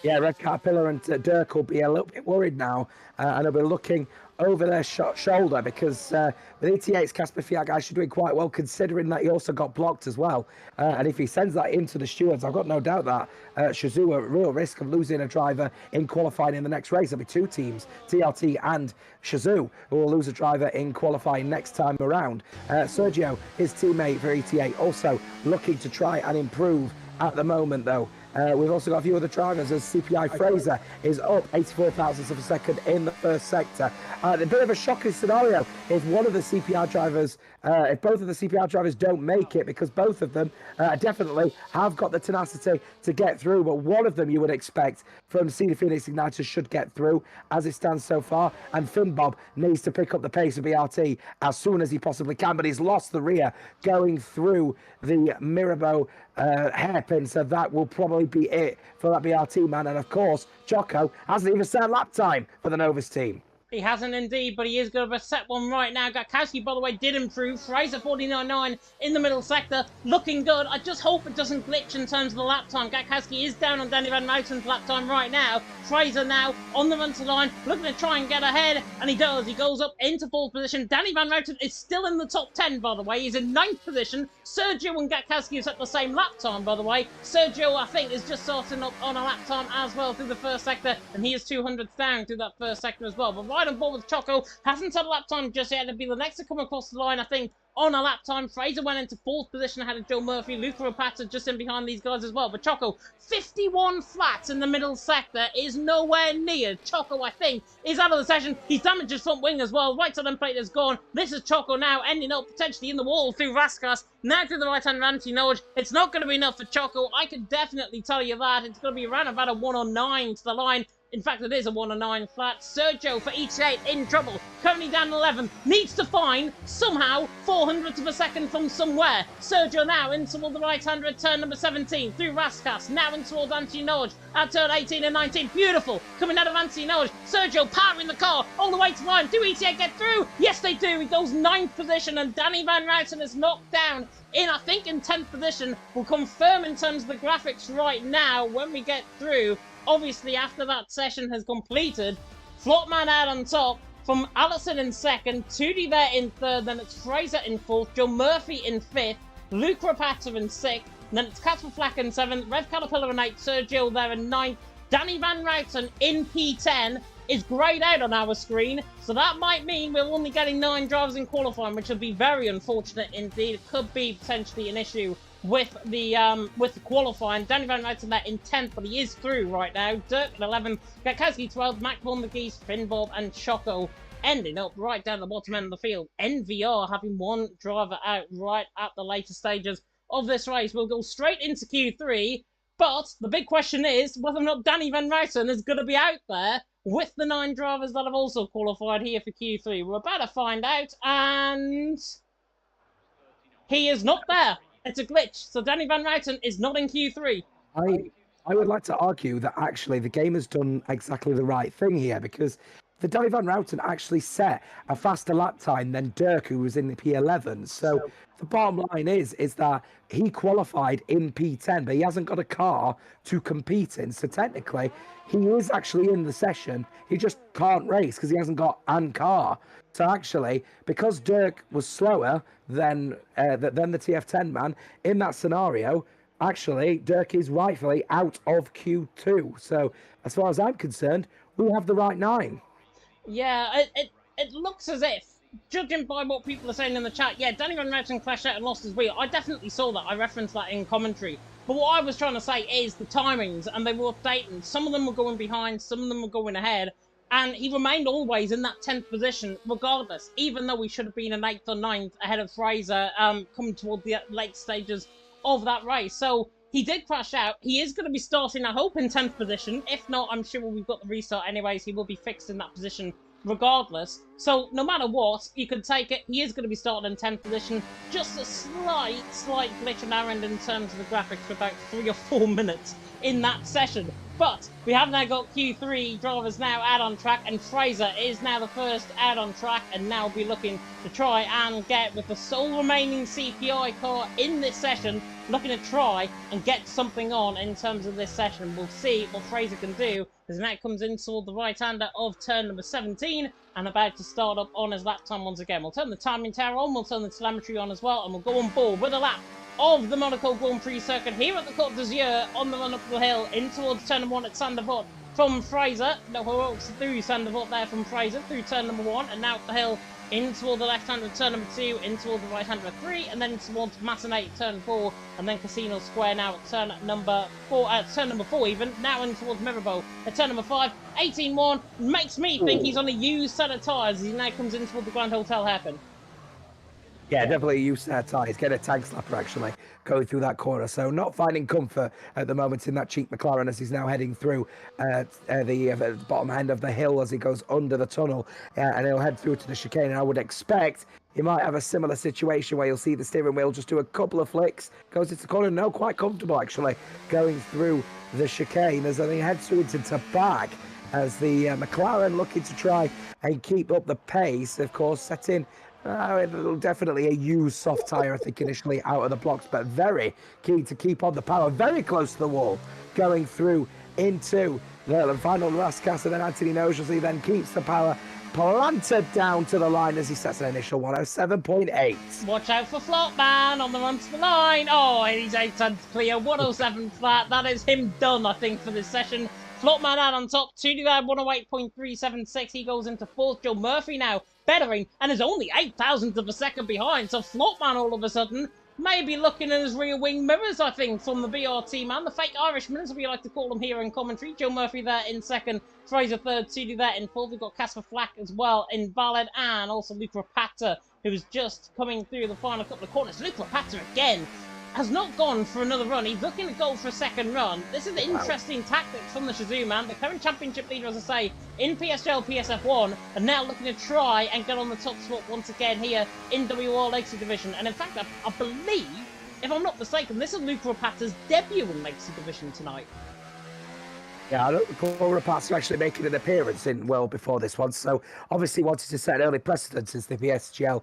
Speaker 2: Yeah, Red Caterpillar and Dirk will be a little bit worried now, and they'll be looking over their shoulder because with ET8's Casper Fiat actually doing quite well considering that he also got blocked as well. And if he sends that into the stewards, I've got no doubt that Shazoo are at real risk of losing a driver in qualifying in the next race. There'll be 2 teams, TRT and Shazoo, who will lose a driver in qualifying next time around. Sergio, his teammate for ET8, also looking to try and improve at the moment though. We've also got a few other drivers as CPI Fraser is up 84 thousandths of a second in the first sector. A bit of a shocking scenario if one of the CPR drivers, if both of the CPR drivers don't make it, because both of them definitely have got the tenacity to get through, but one of them you would expect from Cedar Phoenix Igniters should get through as it stands so far, and Finn Bob needs to pick up the pace of BRT as soon as he possibly can, but he's lost the rear going through the Mirabeau hairpin, so that will probably be it for that BRT man. And of course, Choco hasn't even set lap time for the Novus team.
Speaker 1: He hasn't indeed, but he is going to set one right now. Gatkowski, by the way, did improve. Fraser 49.9 in the middle sector, looking good. I just hope it doesn't glitch in terms of the lap time. Gatkowski is down on Danny Van Routen's lap time right now. Fraser now on the run to line, looking to try and get ahead, and he does. He goes up into 4th position. Danny Van Routen is still in the top 10, by the way. He's in 9th position. Sergio and Gatkowski are at the same lap time, by the way. Sergio, I think, is just starting up on a lap time as well through the first sector, and he is 200ths down through that first sector as well. But right on board with Choco, hasn't had a lap time just yet. It'll be the next to come across the line, I think, on a lap time. Fraser went into 4th position ahead of Joe Murphy. Luca Rapata just in behind these guys as well. But Choco, 51 flats in the middle sector is nowhere near. Choco, I think, is out of the session. He's damaged his front wing as well. Right side end plate is gone. This is Choco now ending up potentially in the wall through Raskas. Now through the right-hand Ranty Noj. It's not going to be enough for Choco. I can definitely tell you that. It's going to be around about a 109 to the line. In fact, it is a 109 flat. Sergio for ET8 in trouble. Currently down 11. Needs to find, somehow, 400ths of a second from somewhere. Sergio now in toward the right-hander at turn number 17. Through Raskas. Now in toward Antinoj at turn 18 and 19. Beautiful. Coming out of Antinoj. Sergio powering the car all the way to line. Do ET8 get through? Yes, they do. He goes 9th position and Danny Van Routen is knocked down in, I think, in 10th position. We'll confirm in terms of the graphics right now when we get through. Obviously, after that session has completed, Flopman out on top, from Allison in 2nd, 2D there in 3rd, then it's Fraser in 4th, Joe Murphy in 5th, Luke Rapata in 6th, then it's Casper Flack in 7th, Rev Caterpillar in 8th, Sergio there in 9th, Danny Van Routen in P10 is greyed out on our screen, so that might mean we're only getting 9 drivers in qualifying, which would be very unfortunate indeed. It could be potentially an issue with the qualifying. Danny Van Routen there in 10th, but he is through right now. Dirk at 11th, Gatkowski 12th, Mac Von McGee's, Finn Bob and Choco ending up right down the bottom end of the field. NVR having 1 driver out right at the later stages of this race. We'll go straight into Q3, but the big question is whether or not Danny Van Routen is going to be out there with the 9 drivers that have also qualified here for Q3. We're about to find out, and he is not there. It's a glitch, so Danny Van Routen is not in Q3.
Speaker 2: I would like to argue that actually the game has done exactly the right thing here, because the Danny Van Routen actually set a faster lap time than Dirk, who was in the P11. So the bottom line is that he qualified in P10, but he hasn't got a car to compete in. So technically, he is actually in the session. He just can't race because he hasn't got an car. So actually, because Dirk was slower than the TF10 man in that scenario, actually, Dirk is rightfully out of Q2. So as far as I'm concerned, we have the right 9.
Speaker 1: Yeah, it looks as if, judging by what people are saying in the chat, yeah, Danny Van Routen crashed out and lost his wheel. I definitely saw that. I referenced that in commentary. But what I was trying to say is the timings, and they were updating. Some of them were going behind, some of them were going ahead. And he remained always in that 10th position, regardless, even though he should have been an 8th or 9th ahead of Fraser coming toward the late stages of that race. So he did crash out. He is going to be starting, I hope, in 10th position. If not, I'm sure we've got the restart anyways. He will be fixed in that position regardless. So no matter what, you can take it. He is going to be starting in 10th position. Just a slight glitch on our end in terms of the graphics for about 3 or 4 minutes in that session. But we have now got Q3 drivers now out on track, and Fraser is now the first out on track, and now be looking to try and get, with the sole remaining CPI car in this session, looking to try and get something on in terms of this session. We'll see what Fraser can do, as now comes in toward the right-hander of turn number 17, and about to start up on his lap time once again. We'll turn the timing tower on, we'll turn the telemetry on as well, and we'll go on board with a lap of the Monaco Grand Prix circuit here at the Côte d'Azur on the run up the hill in towards turn number 1 at Sandervoort from Fraser. No, we're walks through Sandervoort there from Fraser through turn number 1 and now up the hill in toward the left hand of turn number 2, in toward the right hand of 3, and then towards Massenet turn 4, and then Casino Square now at turn number 4, turn number 4 even, now in towards Mirabeau at turn number 5, 18-1, makes me think he's on a used set of tyres as he now comes in toward the Grand Hotel hairpin.
Speaker 2: Yeah, definitely use tyres. Get a tag slapper, actually, going through that corner. So not finding comfort at the moment in that cheap McLaren as he's now heading through the bottom end of the hill as he goes under the tunnel. And he'll head through to the chicane. And I would expect he might have a similar situation where you'll see the steering wheel just do a couple of flicks. Goes into the corner. No, quite comfortable, actually, going through the chicane as he heads through into back as the McLaren looking to try and keep up the pace, of course, setting definitely a used soft tyre, I think, initially out of the blocks, but very keen to keep on the power, very close to the wall, going through into the final last cast, and then Anthony knows as he then keeps the power planted down to the line as he sets an initial 107.8.
Speaker 1: Watch out for Flopman on the run to the line. Oh, and he's 8 tenths clear, 107 flat. That is him done, I think, for this session. Flopman out on top, 108.376. He goes into 4th. Joe Murphy now bettering and is only 8 thousandths of a second behind. So Flopman all of a sudden may be looking in his rear wing mirrors, I think, from the BRT man. The fake Irishman, as we like to call him here in commentary. Joe Murphy there in 2nd. Fraser 3rd. Tootie there in 4th. We've got Casper Flack as well in Valid, and also Luke Rapata, who is just coming through the final couple of corners. Luke Rapata again has not gone for another run. He's looking to go for a second run. This is interesting tactics from the Shazoo man. The current championship leader, as I say, in PSL, PSF1, and now looking to try and get on the top spot once again here in WOR Legacy Division. And in fact, I believe, if I'm not mistaken, this is Luke Rapata's debut in Legacy Division tonight.
Speaker 2: Yeah, I don't recall Rapazzo actually making an appearance in well before this one, so obviously wanted to set early precedence as the PSGL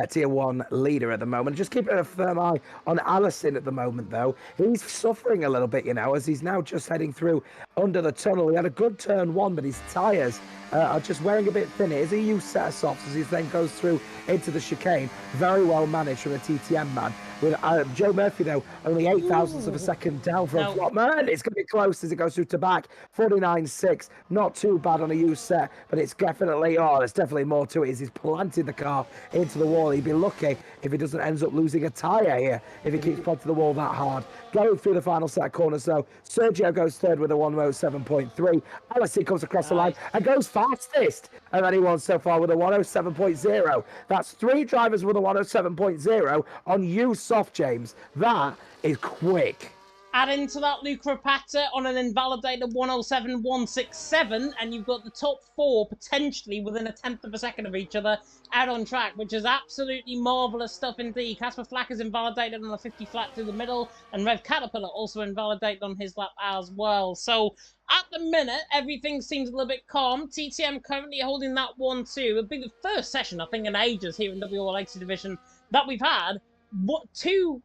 Speaker 2: Tier 1 leader at the moment. Just keeping a firm eye on Allison at the moment, though. He's suffering a little bit, you know, as he's now just heading through under the tunnel. He had a good turn 1, but his tyres are just wearing a bit thinner. Is he used set of softs as he then goes through into the chicane? Very well managed from a TTM man. With Joe Murphy, though, only 8 thousandths of a second down from Flopman. It's going to be close as it goes through to back. 49.6. Not too bad on a used set, but it's definitely, there's definitely more to it as he's planted the car into the wall. He'd be lucky if he doesn't end up losing a tyre here, if he keeps planting the wall that hard. Going through the final set of corners, though, Sergio goes 3rd with a 107.3. Allison comes across the line and goes fastest of anyone so far with a 107.0. That's 3 drivers with a 107.0 on used soft, James. That is quick.
Speaker 1: Add into that Luca Rapata on an invalidated 107.167, and you've got the top 4 potentially within a tenth of a second of each other out on track, which is absolutely marvellous stuff indeed. Casper Flack is invalidated on a 50 flat through the middle, and Rev Caterpillar also invalidated on his lap as well. So at the minute, everything seems a little bit calm. TTM currently holding that 1-2. It'll be the first session, I think, in ages here in WOR Legacy Division that we've had two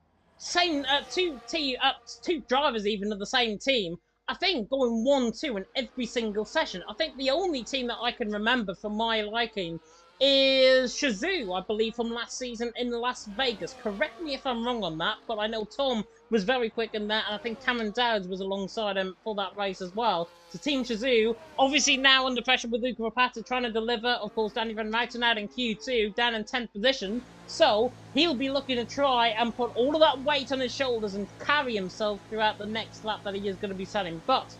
Speaker 1: drivers even of the same team, I think, going 1-2 in every single session. I think the only team that I can remember for my liking is Shazoo, I believe, from last season in Las Vegas. Correct me if I'm wrong on that, but I know Tom was very quick in that, and I think Cameron Dowds was alongside him for that race as well. So Team Shazoo, obviously now under pressure with Luca Rapata trying to deliver. Of course, Danny Van Ruiten out in Q2, down in 10th position. So he'll be looking to try and put all of that weight on his shoulders and carry himself throughout the next lap that he is going to be setting. But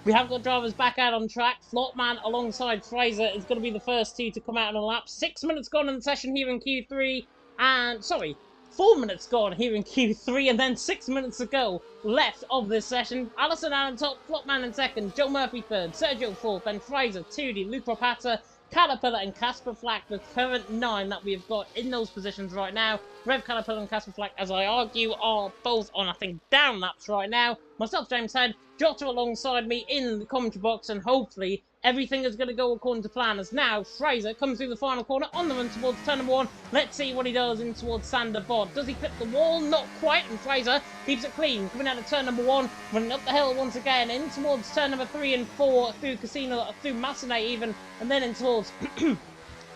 Speaker 1: we have got drivers back out on track. Flopman alongside Fraser is going to be the first two to come out on a lap. 6 minutes gone in the session here in Q3. And, sorry, 4 minutes gone here in Q3. And then 6 minutes to go left of this session. Allison out on top, Flopman in second, Joe Murphy third, Sergio fourth, then Fraser, 2D, Luke Rapata, Caterpillar and Casper Flack, the current 9 that we've got in those positions right now. Rev Caterpillar and Casper Flack, as I argue, are both on, I think, down laps right now. Myself, James Head, Jota alongside me in the commentary box, and hopefully everything is going to go according to plan, as now Fraser comes through the final corner on the run towards turn number 1. Let's see what he does in towards Sander Bod. Does he clip the wall? Not quite, and Fraser keeps it clean. Coming out of turn number 1, running up the hill once again, in towards turn number 3 and 4, through Casino, through Massenet even, and then in towards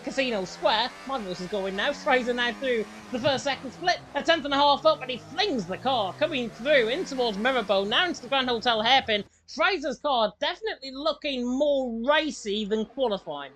Speaker 1: Casino Square. My voice is going now. Fraser now through the first second split, a tenth and a half up, and he flings the car coming through in towards Mirabeau, now into the Grand Hotel hairpin. Fraser's car definitely looking more racy than qualifying.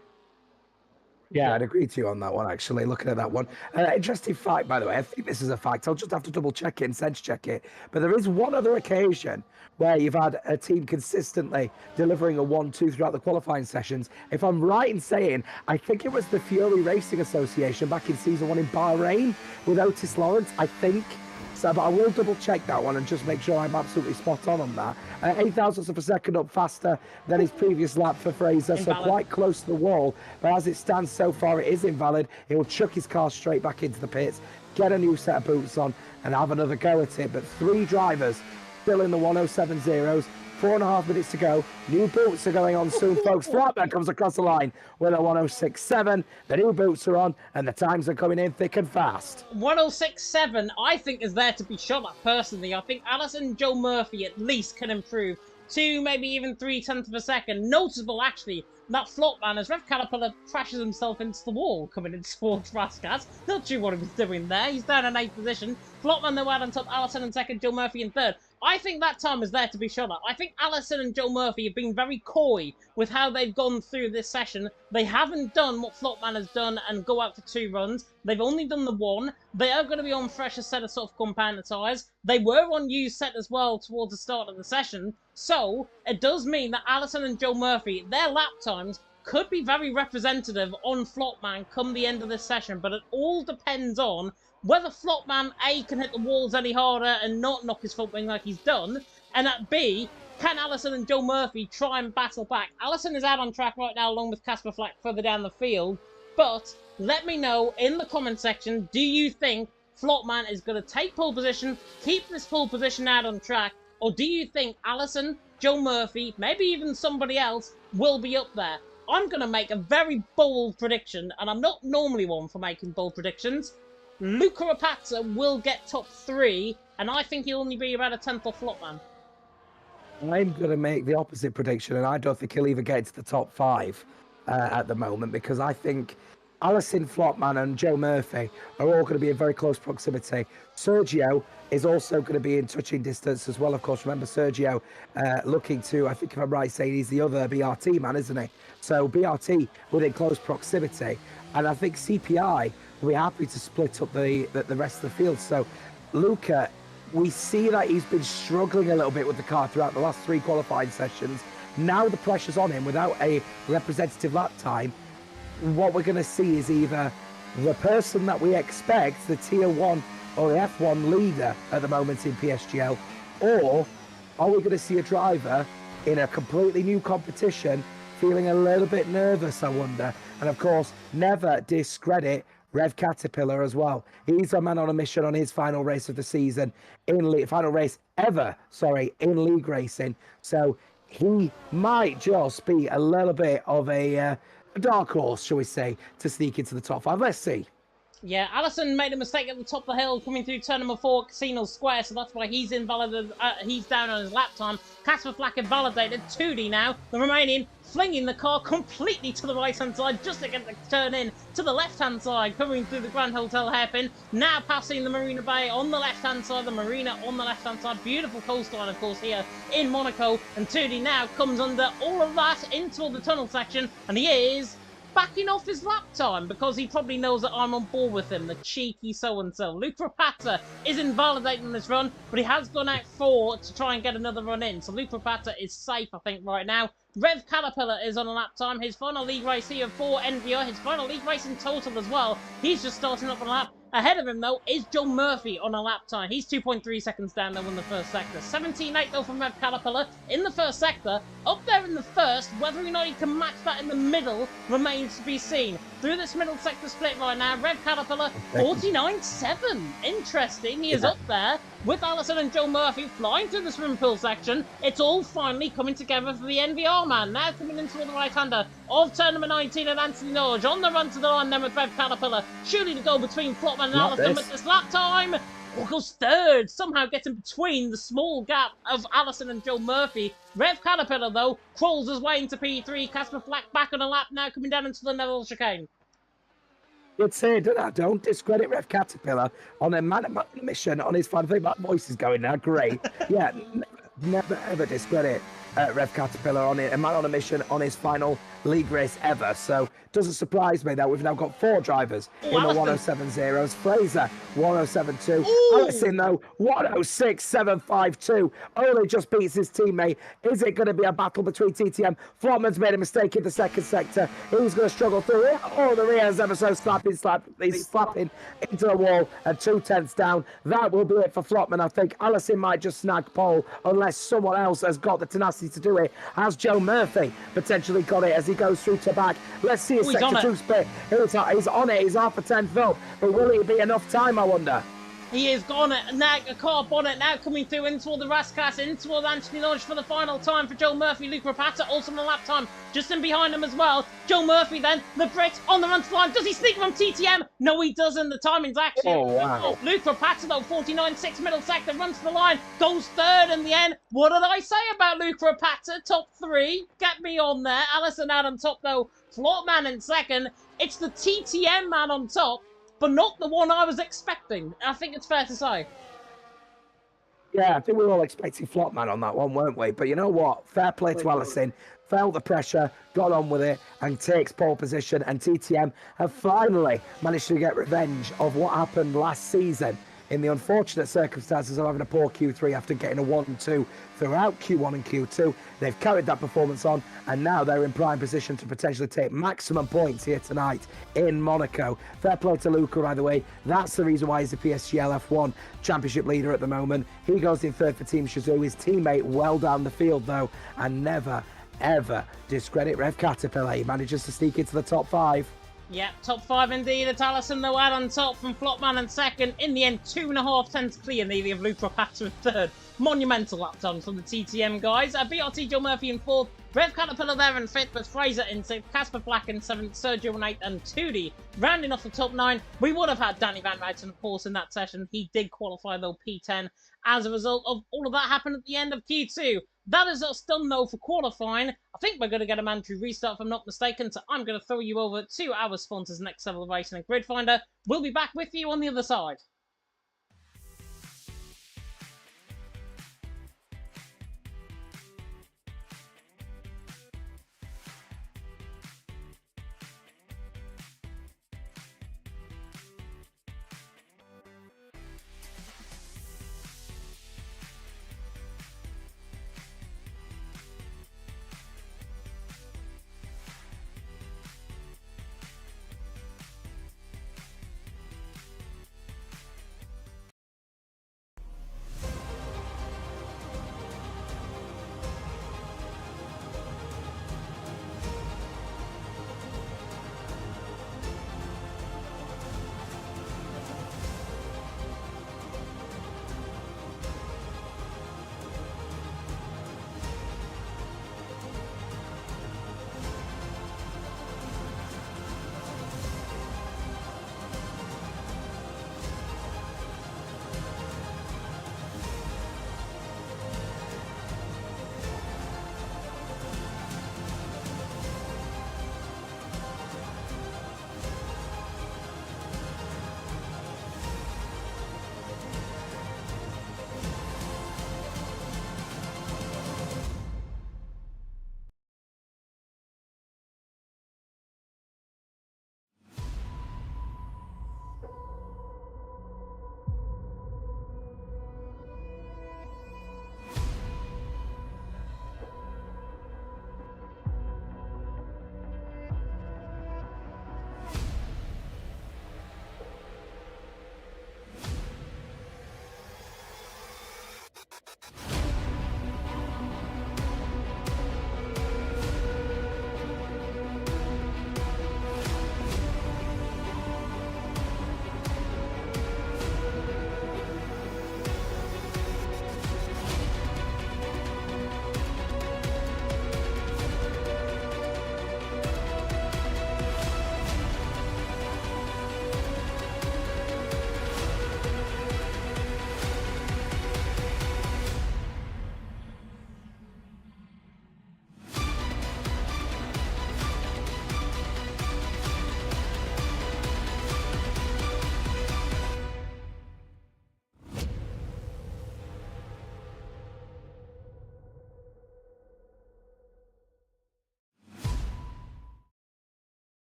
Speaker 2: Yeah, I'd agree to you on that one, actually, looking at that one. Interesting fact, by the way. I think this is a fact. I'll just have to double check it and sense check it. But there is one other occasion where you've had a team consistently delivering a 1-2 throughout the qualifying sessions. If I'm right in saying, I think it was the Fury Racing Association back in season 1 in Bahrain with Otis Lawrence, I think. So, but I will double check that one and just make sure I'm absolutely spot on that. 8 thousandths of a second up faster than his previous lap for Fraser, invalid. So quite close to the wall. But as it stands so far, it is invalid. He'll chuck his car straight back into the pits, get a new set of boots on, and have another go at it. But 3 drivers still in the 107.0s. 4.5 minutes to go. New boots are going on soon, folks. Flatman comes across the line with a 106.7. The new boots are on, and the times are coming in thick and fast.
Speaker 1: 106.7, I think, is there to be shot at, personally. I think Allison and Joe Murphy at least can improve 2, maybe even 3 tenths of a second. Noticeable, actually, that Flopman as Rev Caterpillar crashes himself into the wall coming in towards Rascas. Not sure what he was doing there. He's down in 8th position. Flopman, though, out on top. Allison in second. Joe Murphy in third. I think that time is there to be shot at. I think Allison and Joe Murphy have been very coy with how they've gone through this session. They haven't done what Flopman has done and go out for 2 runs. They've only done the 1. They are going to be on fresher set of soft compounder tyres. They were on used set as well towards the start of the session. So it does mean that Allison and Joe Murphy, their lap times could be very representative on Flopman come the end of this session. But it all depends on whether Flopman, A, can hit the walls any harder and not knock his front wing like he's done, and at B, can Allison and Joe Murphy try and battle back? Allison is out on track right now along with Casper Flack further down the field, but let me know in the comment section, do you think Flopman is going to take pole position, keep this pole position out on track, or do you think Allison, Joe Murphy, maybe even somebody else will be up there? I'm going to make a very bold prediction, and I'm not normally one for making bold predictions. Luca Rapata will get top 3, and I think he'll only be about a 10th off Flopman.
Speaker 2: I'm going to make the opposite prediction, and I don't think he'll even get into the top 5 at the moment, because I think Allison, Flopman and Joe Murphy are all going to be in very close proximity. Sergio is also going to be in touching distance as well, of course. Remember, Sergio looking to, I think if I'm right saying, he's the other BRT man, isn't he? So BRT within close proximity. And I think CPI will be happy to split up the rest of the field. So Luca, we see that he's been struggling a little bit with the car throughout the last 3 qualifying sessions. Now the pressure's on him without a representative lap time. What we're going to see is either the person that we expect, the Tier 1 or the F1 leader at the moment in PSGL, or are we going to see a driver in a completely new competition feeling a little bit nervous, I wonder? And of course, never discredit Rev Caterpillar as well. He's a man on a mission on his final race of the season, final race ever, in league racing. So he might just be a little bit of a dark horse, shall we say, to sneak into the top 5. Let's see.
Speaker 1: Yeah, Allison made a mistake at the top of the hill coming through turn number 4, Casino Square, so that's why he's invalidated. He's down on his lap time. Casper Flack invalidated. 2D now. The remaining flinging the car completely to the right-hand side just to get the turn in to the left-hand side, coming through the Grand Hotel hairpin. Now passing the Marina Bay on the left-hand side, the Marina on the left-hand side. Beautiful coastline, of course, here in Monaco. And 2D now comes under all of that into the tunnel section, and he is backing off his lap time because he probably knows that I'm on board with him, the cheeky so-and-so. Luke Rapata is invalidating this run, but he has gone out 4 to try and get another run in. So Luke Rapata is safe, I think, right now. Rev Caterpillar is on a lap time. His final league race here for NVR, his final league race in total as well. He's just starting up on a lap. Ahead of him, though, is Joe Murphy on a lap time. He's 2.3 seconds down, though, in the first sector. 17.8, though, from Rev Caterpillar in the first sector. Up there in the first, whether or not he can match that in the middle remains to be seen. Through this middle sector split right now, Rev Caterpillar, 49.7. Interesting. He is up there with Allison and Joe Murphy flying through the swimming pool section. It's all finally coming together for the NVR man. Now coming into the right-hander of turn number 19 and Anthony Norge on the run to the line then with Rev Caterpillar. Shooting to go between Flopman and Allison with this lap time. Goes third, somehow getting between the small gap of Allison and Joe Murphy. Rev Caterpillar, though, crawls his way into P3. Casper Flack back on a lap now, coming down into the Neville chicane.
Speaker 2: You'd say, don't discredit Rev Caterpillar on a man mission on his final thing. That voice is going now, great. Yeah, never ever discredit Rev Caterpillar on it, a man on a mission on his final league race ever. So doesn't surprise me that we've now got 4 drivers in the 107.0s. Fraser 107.2, Allison though 106.752. Only just beats his teammate. Is it going to be a battle between TTM? Flotman's made a mistake in the second sector. Who's going to struggle through it? Oh, the rear is ever so slapping. He's slapping into the wall and 2/10 down. That will be it for Flotman. I think Allison might just snag pole unless someone else has got the tenacity to do it. Has Joe Murphy potentially got it as he goes through to back? Let's see his sector 2 split. He's on it. He's half a 10th up. But will it be enough time, I wonder?
Speaker 1: He is gone. Now a car bonnet now coming through in toward the Rascas, in toward Anthony Norge for the final time for Joe Murphy. Luke Rapata also on the lap time, just in behind him as well. Joe Murphy then, the Brit on the run to the line. Does he sneak from TTM? No, he doesn't. The timing's actually...
Speaker 2: Oh, wow.
Speaker 1: Luke Rapata though, 49.6 middle sector, runs to the line, goes third in the end. What did I say about Luke Rapata? Top 3. Get me on there. Allison out on top though. Flotman in second. It's the TTM man on top, but not the one I was expecting. I think it's fair to say.
Speaker 2: Yeah, I think we were all expecting Flopman on that one, weren't we? But you know what? Fair play to Allison. Felt the pressure, got on with it, and takes pole position. And TTM have finally managed to get revenge of what happened last season in the unfortunate circumstances of having a poor Q3 after getting a 1-2 throughout Q1 and Q2. They've carried that performance on, and now they're in prime position to potentially take maximum points here tonight in Monaco. Fair play to Luca, by the way. That's the reason why he's the PSGL F1 championship leader at the moment. He goes in third for Team Shazoo. His teammate well down the field, though, and never, ever discredit Rev Caterpillar. He manages to sneak into the top 5.
Speaker 1: Yep, top 5 indeed. It's Allison though out on top from Flopman in second. In the end, 2.5 tenths clear nearly of Luke Rapata in third. Monumental lap times from the TTM guys. BRT Joe Murphy in fourth. Rev Caterpillar there in fifth, but Fraser in sixth. Casper Black in seventh. Sergio in eighth, and 2D rounding off the top 9. We would have had Danny Van Rijten, of course, in that session. He did qualify though P10 as a result of all of that happened at the end of Q2. That is us done though for qualifying. I think we're going to get a mandatory restart if I'm not mistaken, so I'm going to throw you over to our sponsors, Next Level Racing and Grid Finder. We'll be back with you on the other side.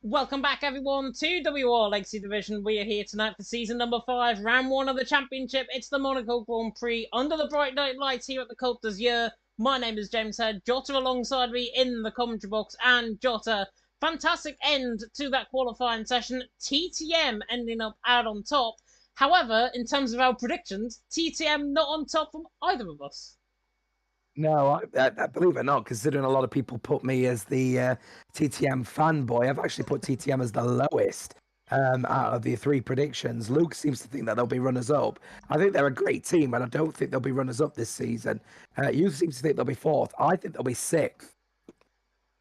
Speaker 1: Welcome back, everyone, to WOR Legacy Division. We are here tonight for season number 5, round 1 of the championship. It's the Monaco Grand Prix under the bright night lights here at the Côte d'Azur. My name is James Head. Jota alongside me in the commentary box, and Jota, fantastic end to that qualifying session. TTM ending up out on top. However, in terms of our predictions, TTM not on top from either of us.
Speaker 2: No, I believe it or not, considering a lot of people put me as the TTM fanboy, I've actually put TTM as the lowest out of the 3 predictions. Luke seems to think that they'll be runners-up. I think they're a great team, and I don't think they'll be runners-up this season. You seem to think they'll be 4th. I think they'll be 6th.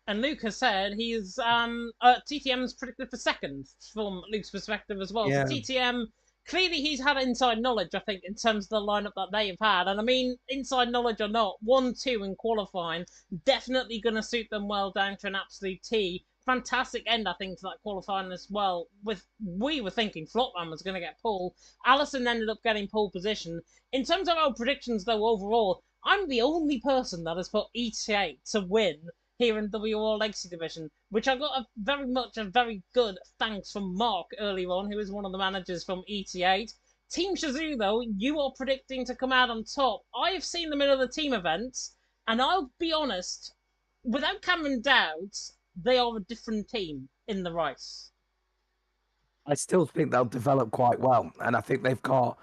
Speaker 1: And Luke has said he's TTM's predicted for 2nd from Luke's perspective as well. Yeah. So TTM, clearly he's had inside knowledge, I think, in terms of the lineup that they have had. And I mean, inside knowledge or not, 1-2 in qualifying, definitely going to suit them well down to an absolute T. Fantastic end, I think, to that qualifying as well. We were thinking Flopman was going to get pole. Allison ended up getting pole position. In terms of our predictions, though, overall, I'm the only person that has put ETA to win here in WOR Legacy Division, which I got a very good thanks from Mark earlier on, who is one of the managers from ET8. Team Shazoo, though, you are predicting to come out on top. I have seen them in other team events, and I'll be honest, without Cameron Dowds, they are a different team in the race.
Speaker 2: I still think they'll develop quite well, and I think they've got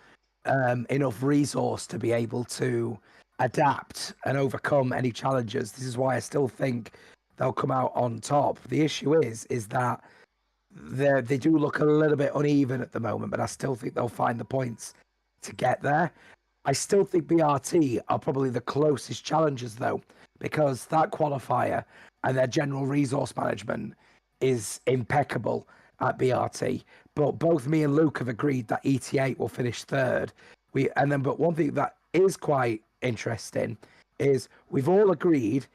Speaker 2: enough resource to be able to adapt and overcome any challenges. This is why I still think they'll come out on top. The issue is that they do look a little bit uneven at the moment, but I still think they'll find the points to get there. I still think BRT are probably the closest challengers, though, because that qualifier and their general resource management is impeccable at BRT. But both me and Luke have agreed that ET8 will finish 3rd. But one thing that is quite interesting is we've all agreed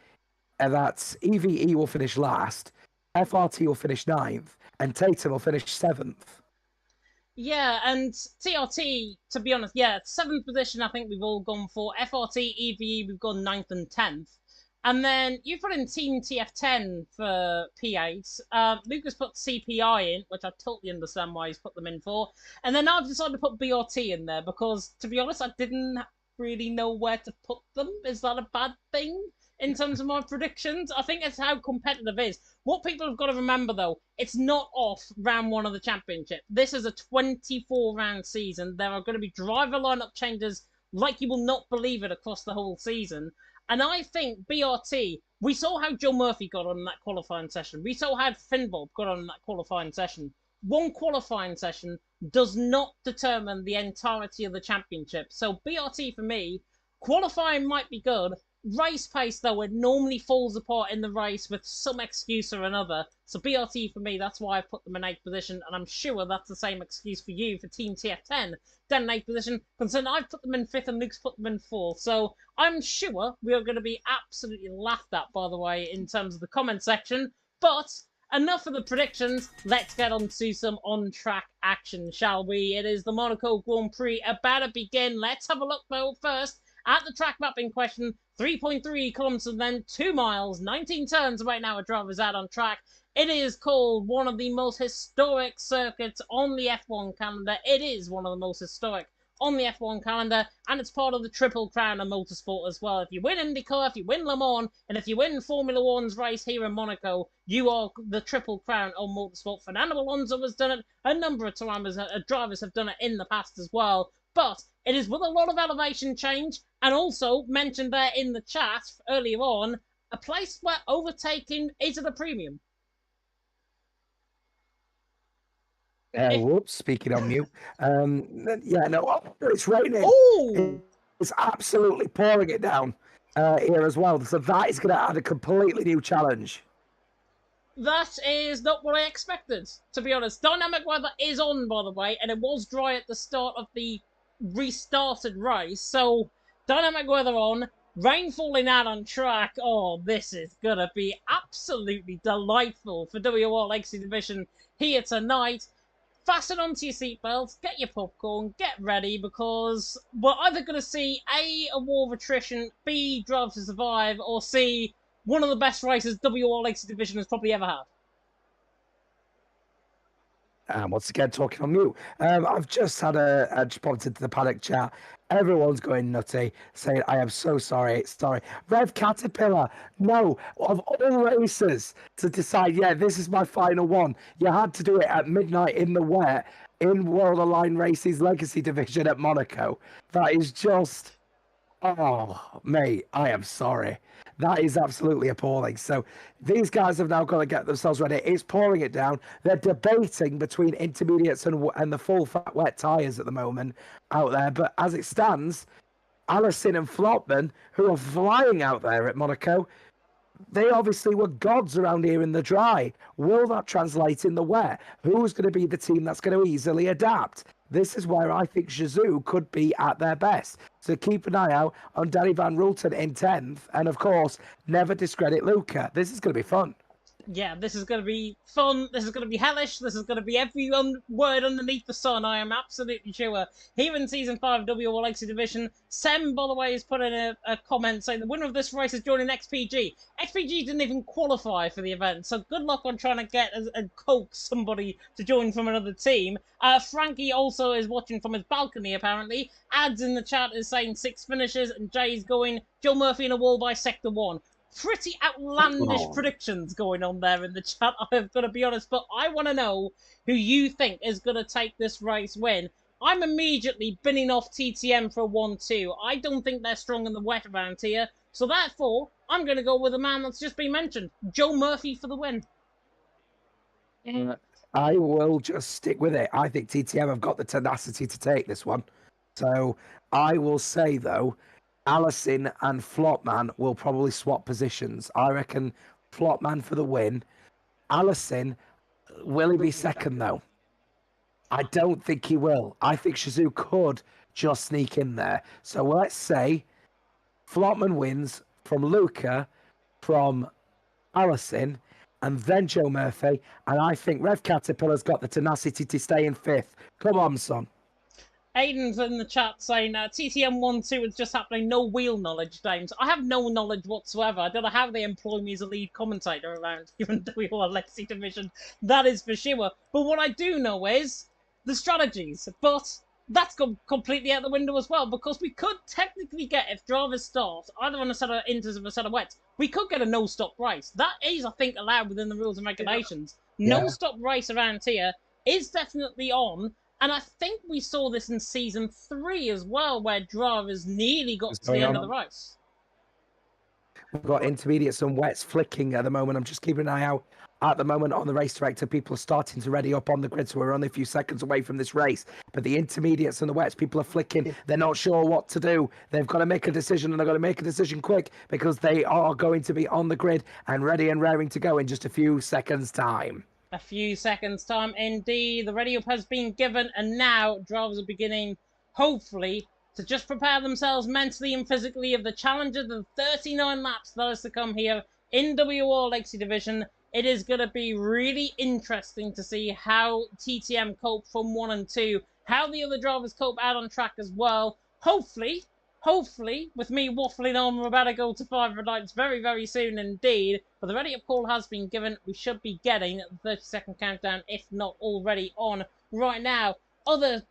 Speaker 2: that EVE will finish last, FRT will finish 9th, and Tatum will finish 7th.
Speaker 1: Yeah, and TRT, to be honest, 7th position I think we've all gone for. FRT, EVE, we've gone 9th and 10th. And then you've put in Team TF10 for P8. Lucas put CPI in, which I totally understand why he's put them in for. And then I've decided to put BRT in there because, to be honest, I didn't really know where to put them. Is that a bad thing in terms of my predictions? I think it's how competitive it is. What people have got to remember, though, it's not off round 1 of the championship. This is a 24-round season. There are going to be driver lineup changes like you will not believe it across the whole season. And I think BRT, we saw how Joe Murphy got on in that qualifying session. We saw how Finn Bob got on in that qualifying session. One qualifying session does not determine the entirety of the championship. So BRT for me, qualifying might be good. Race pace, though, it normally falls apart in the race with some excuse or another. So BRT for me, that's why I've put them in 8th position, and I'm sure that's the same excuse for you for Team TF10. Then in 8th position, concerned I've put them in 5th and Luke's put them in 4th. So I'm sure we are going to be absolutely laughed at, by the way, in terms of the comment section. But enough of the predictions. Let's get on to some on-track action, shall we? It is the Monaco Grand Prix about to begin. Let's have a look, though, first at the track map in question. 3.3 kilometers and then 2 miles, 19 turns right now a driver's out on track. It is called one of the most historic circuits on the F1 calendar. It is one of the most historic on the F1 calendar, and it's part of the Triple Crown of motorsport as well. If you win IndyCar, if you win Le Mans, and if you win Formula One's race here in Monaco, you are the Triple Crown of motorsport. Fernando Alonso has done it. A number of times drivers have done it in the past as well. But it is with a lot of elevation change, and also mentioned there in the chat earlier on, a place where overtaking is at a premium.
Speaker 2: Whoops, speaking on mute. It's raining.
Speaker 1: Ooh.
Speaker 2: It's absolutely pouring it down here as well. So that is going to add a completely new challenge.
Speaker 1: That is not what I expected, to be honest. Dynamic weather is on, by the way, and it was dry at the start of the restarted race. So, dynamic weather on, rain falling out on track. Oh, this is going to be absolutely delightful for WOR Legacy Division here tonight. Fasten onto your seatbelts, get your popcorn, get ready, because we're either going to see A, a war of attrition, B, Drive to Survive, or C, one of the best races WOR Legacy Division has probably ever had.
Speaker 2: Once again, talking on mute. I've just had I just popped into the paddock chat. Everyone's going nutty, saying, I am so sorry. Sorry. Rev Caterpillar, no, of all races to decide, yeah, this is my final one. You had to do it at midnight in the wet in World Align Races Legacy Division at Monaco. That is just, oh, mate, I am sorry. That is absolutely appalling. So these guys have now got to get themselves ready. It's pouring it down. They're debating between intermediates and the full fat wet tyres at the moment out there. But as it stands, Allison and Flopman, who are flying out there at Monaco, they obviously were gods around here in the dry. Will that translate in the wet? Who's going to be the team that's going to easily adapt? This is where I think Shazoo could be at their best. So keep an eye out on Danny Van Rulten in 10th. And of course, never discredit Luca. This is going to be fun.
Speaker 1: Yeah, this is going to be fun. This is going to be hellish. This is going to be every word underneath the sun. I am absolutely sure. Here in Season 5 of WOR Legacy Division, Sem, by the way, has put in a comment saying the winner of this race is joining XPG. XPG didn't even qualify for the event, so good luck on trying to get and coax somebody to join from another team. Frankie also is watching from his balcony, apparently. Ads in the chat is saying 6 finishes, and Jay's going Joe Murphy in a wall by Sector 1. Pretty outlandish predictions going on there in the chat, I've got to be honest, but I want to know who you think is going to take this race win. I'm immediately binning off TTM for a 1-2. I don't think they're strong in the wet around here, so therefore, I'm going to go with a man that's just been mentioned, Joe Murphy for the win.
Speaker 2: I will just stick with it. I think TTM have got the tenacity to take this one. So I will say, though, Allison and Flopman will probably swap positions. I reckon Flopman for the win. Allison, will he be second, though? I don't think he will. I think Shazoo could just sneak in there. So let's say Flopman wins from Luca, from Allison, and then Joe Murphy. And I think Rev Caterpillar's got the tenacity to stay in 5th. Come on, son.
Speaker 1: Aiden's in the chat saying TTM 1-2 is just happening, no wheel knowledge, James. I have no knowledge whatsoever. I don't know how they employ me as a lead commentator around even though we are Legacy Division. That is for sure. But what I do know is the strategies. But that's gone completely out the window as well, because we could technically get, if drivers start either on a set of inters or a set of wets, we could get a no-stop race. That is, I think, allowed within the rules and regulations. Yeah. No-stop race around here is definitely on. And I think we saw this in Season 3 as well, where drivers nearly got to the end of the race.
Speaker 2: We've got intermediates and wets flicking at the moment. I'm just keeping an eye out at the moment on the race director. People are starting to ready up on the grid, so we're only a few seconds away from this race. But the intermediates and the wets, people are flicking. They're not sure what to do. They've got to make a decision, and they've got to make a decision quick, because they are going to be on the grid and ready and raring to go in just a few seconds' time.
Speaker 1: A few seconds' time, indeed. The ready-up has been given, and now drivers are beginning, hopefully, to just prepare themselves mentally and physically of the challenge of the 39 laps that is to come here in WOR Legacy Division. It is going to be really interesting to see how TTM cope from 1 and 2, how the other drivers cope out on track as well. Hopefully, with me waffling on, we're about to go to 5 red lights very, very soon indeed. But the ready-up call has been given. We should be getting the 30-second countdown, if not already on right now. Other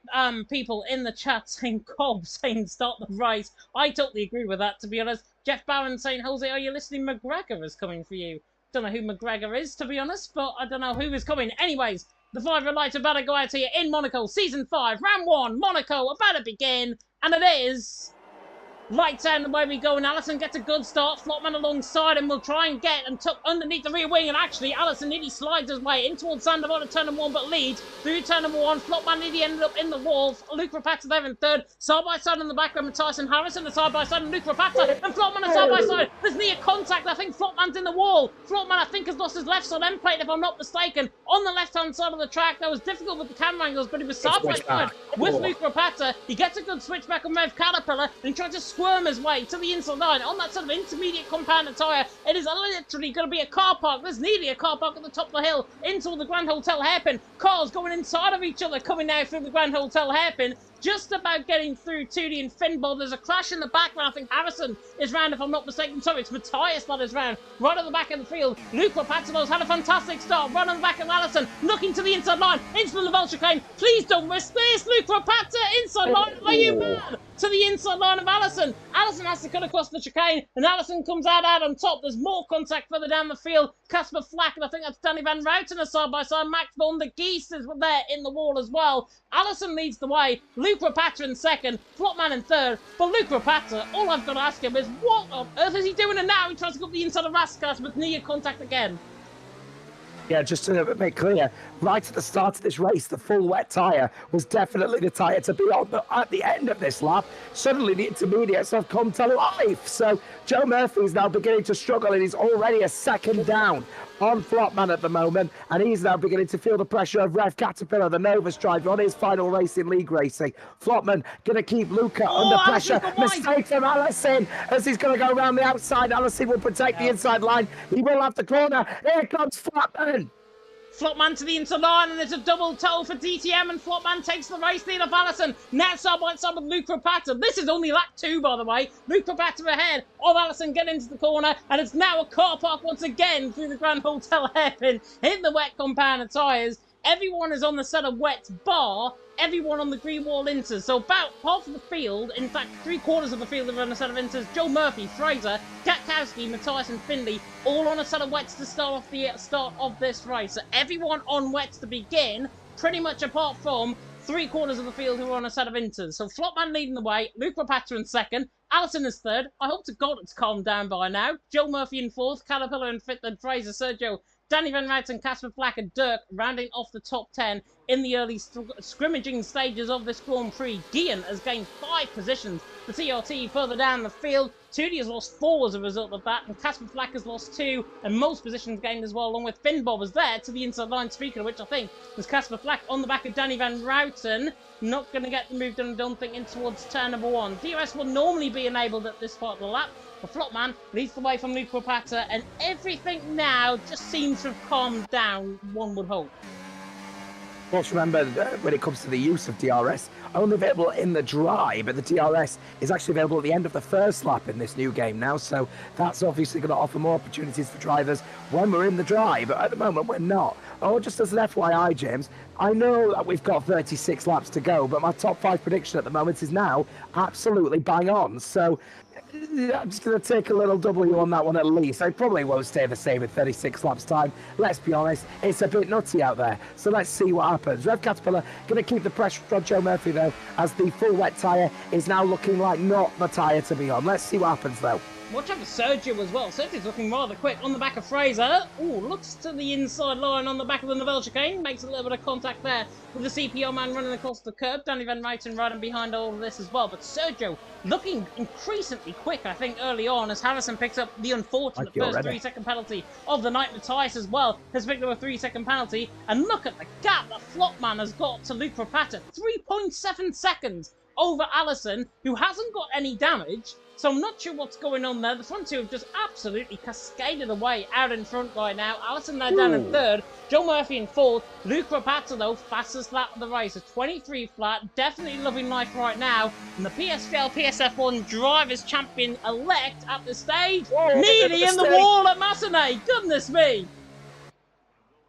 Speaker 1: people in the chat saying Cobb, saying start the race. I totally agree with that, to be honest. Jeff Barron saying, Jose, are you listening? McGregor is coming for you. Don't know who McGregor is, to be honest, but I don't know who is coming. Anyways, the 5 red lights are about to go out here in Monaco. Season 5, round 1, Monaco, about to begin. And it is... lights out and away we go, and Allison gets a good start. Flopman alongside him will try and get and tuck underneath the rear wing, and actually Allison nearly slides his way in towards Sandoval at turn number 1, but leads through turn number 1. Flopman nearly ended up in the wall. Luke Rapata there in 3rd. Side by side in the background with Tyson Harrison, a side by side, and Luke Rapata and Flopman are side by side. There's near contact. I think Flopman's in the wall. Flopman, I think, has lost his left side end plate, if I'm not mistaken, on the left hand side of the track. That was difficult with the camera angles, but he was side by side with Luke Rapata. He gets a good switch back on Rev Caterpillar and tries to squirm his way to the inside line on that sort of intermediate compound tyre. It is literally going to be a car park. There's nearly a car park at the top of the hill into the Grand Hotel hairpin. Cars going inside of each other coming now through the Grand Hotel hairpin. just about getting through 2D and Finball. There's a crash in the background. I think Harrison is round, if I'm not mistaken. Sorry, it's Matthias that is round. Right at the back of the field. Luke Rapatolo's had a fantastic start. Right on the back of Allison. Looking to the inside line. Into the Lavelle chicane. Please don't risk this. Luke Rapata, inside line. Are you mad? To the inside line of Allison. Allison has to cut across the chicane, and Allison comes out on top. There's more contact further down the field. Casper Flack, and I think that's Danny Van Routen side by side. Max Von de Geest is there in the wall as well. Allison leads the way. Luke Rapata in second. Flopman in third. But Luke Rapata, all I've got to ask him is, what on earth is he doing? And now he tries to go up the inside of Raskas with knee contact again.
Speaker 2: Yeah, just to make clear, right at the start of this race, the full wet tyre was definitely the tyre to be on. But at the end of this lap, suddenly the intermediates have come to life. So Joe Murphy is now beginning to struggle, and he's already a second down on Flopman at the moment, and he's now beginning to feel the pressure of Rev Caterpillar, the Novus driver, on his final race in league racing. Flopman going to keep Luca under pressure. Mistake from Allison as he's going to go around the outside. Allison will protect the inside line. He will have the corner. Here comes Flopman.
Speaker 1: Flopman to the inside line, and there's a double toe for DTM, and Flopman takes the race lead of Allison. Now side by side with Luke Rapata. This is only lap 2, by the way. Luke Rapata ahead of Allison, getting into the corner, and it's now a car park once again through the Grand Hotel hairpin in the wet compound of tyres. Everyone is on the set of wets, bar everyone on the green wall inters. So about half of the field, in fact 3/4 of the field are on a set of inters. Joe Murphy, Fraser, Gatkowski, Matthias and Finley all on a set of wets to start off this race. So everyone on wets to begin, pretty much apart from 3/4 of the field who are on a set of inters. So Flopman leading the way, Luke Rapata in second, Allison is third. I hope to God it's calmed down by now. Joe Murphy in fourth, Caterpillar in fifth, and Fraser, Sergio, Danny Van Routen, Casper Flack and Dirk rounding off the top 10 in the early scrimmaging stages of this Grand Prix. Guillen has gained 5 positions. The TRT further down the field. Tootie has lost 4 as a result of that, and Casper Flack has lost 2, and most positions gained as well, along with Finn Bob was there to the inside line, speaking of which I think was Casper Flack on the back of Danny Van Routen. Not going to get the move done, I don't think, in towards turn number 1. DRS will normally be enabled at this part of the lap. The Flopman leads the way from Luke Rapata, and everything now just seems to have calmed down, one would hope.
Speaker 2: Of course, remember, when it comes to the use of DRS, only available in the dry, but the DRS is actually available at the end of the first lap in this new game now, so that's obviously going to offer more opportunities for drivers when we're in the dry, but at the moment we're not. Oh, just as an FYI, James, I know that we've got 36 laps to go, but my top 5 prediction at the moment is now absolutely bang on, so I'm just going to take a little W on that one at least. I probably won't stay the same in 36 laps time. Let's be honest, it's a bit nutty out there. So let's see what happens. Rev Caterpillar going to keep the pressure on Joe Murphy though, as the full wet tyre is now looking like not the tyre to be on. Let's see what happens though.
Speaker 1: Watch out for Sergio as well. Sergio's looking rather quick on the back of Fraser. Ooh, looks to the inside line on the back of the Novelle chicane. Makes a little bit of contact there with the CPO man running across the curb. Danny Van Routen riding behind all of this as well. But Sergio looking increasingly quick, I think, early on as Harrison picks up the unfortunate first 3-second penalty of the night. Matthias as well has picked up a 3-second penalty. And look at the gap that Flopman has got to Luke Rapata. 3.7 seconds over Allison, who hasn't got any damage. So I'm not sure what's going on there. The front two have just absolutely cascaded away out in front right now. Allison there down in third. Joe Murphy in fourth. Luke Rapata, though, fastest lap of the race. A 23 flat. Definitely loving life right now. And the PSVL PSF1 Drivers Champion-elect at the stage. Nearly in the wall at Massenet. Goodness me.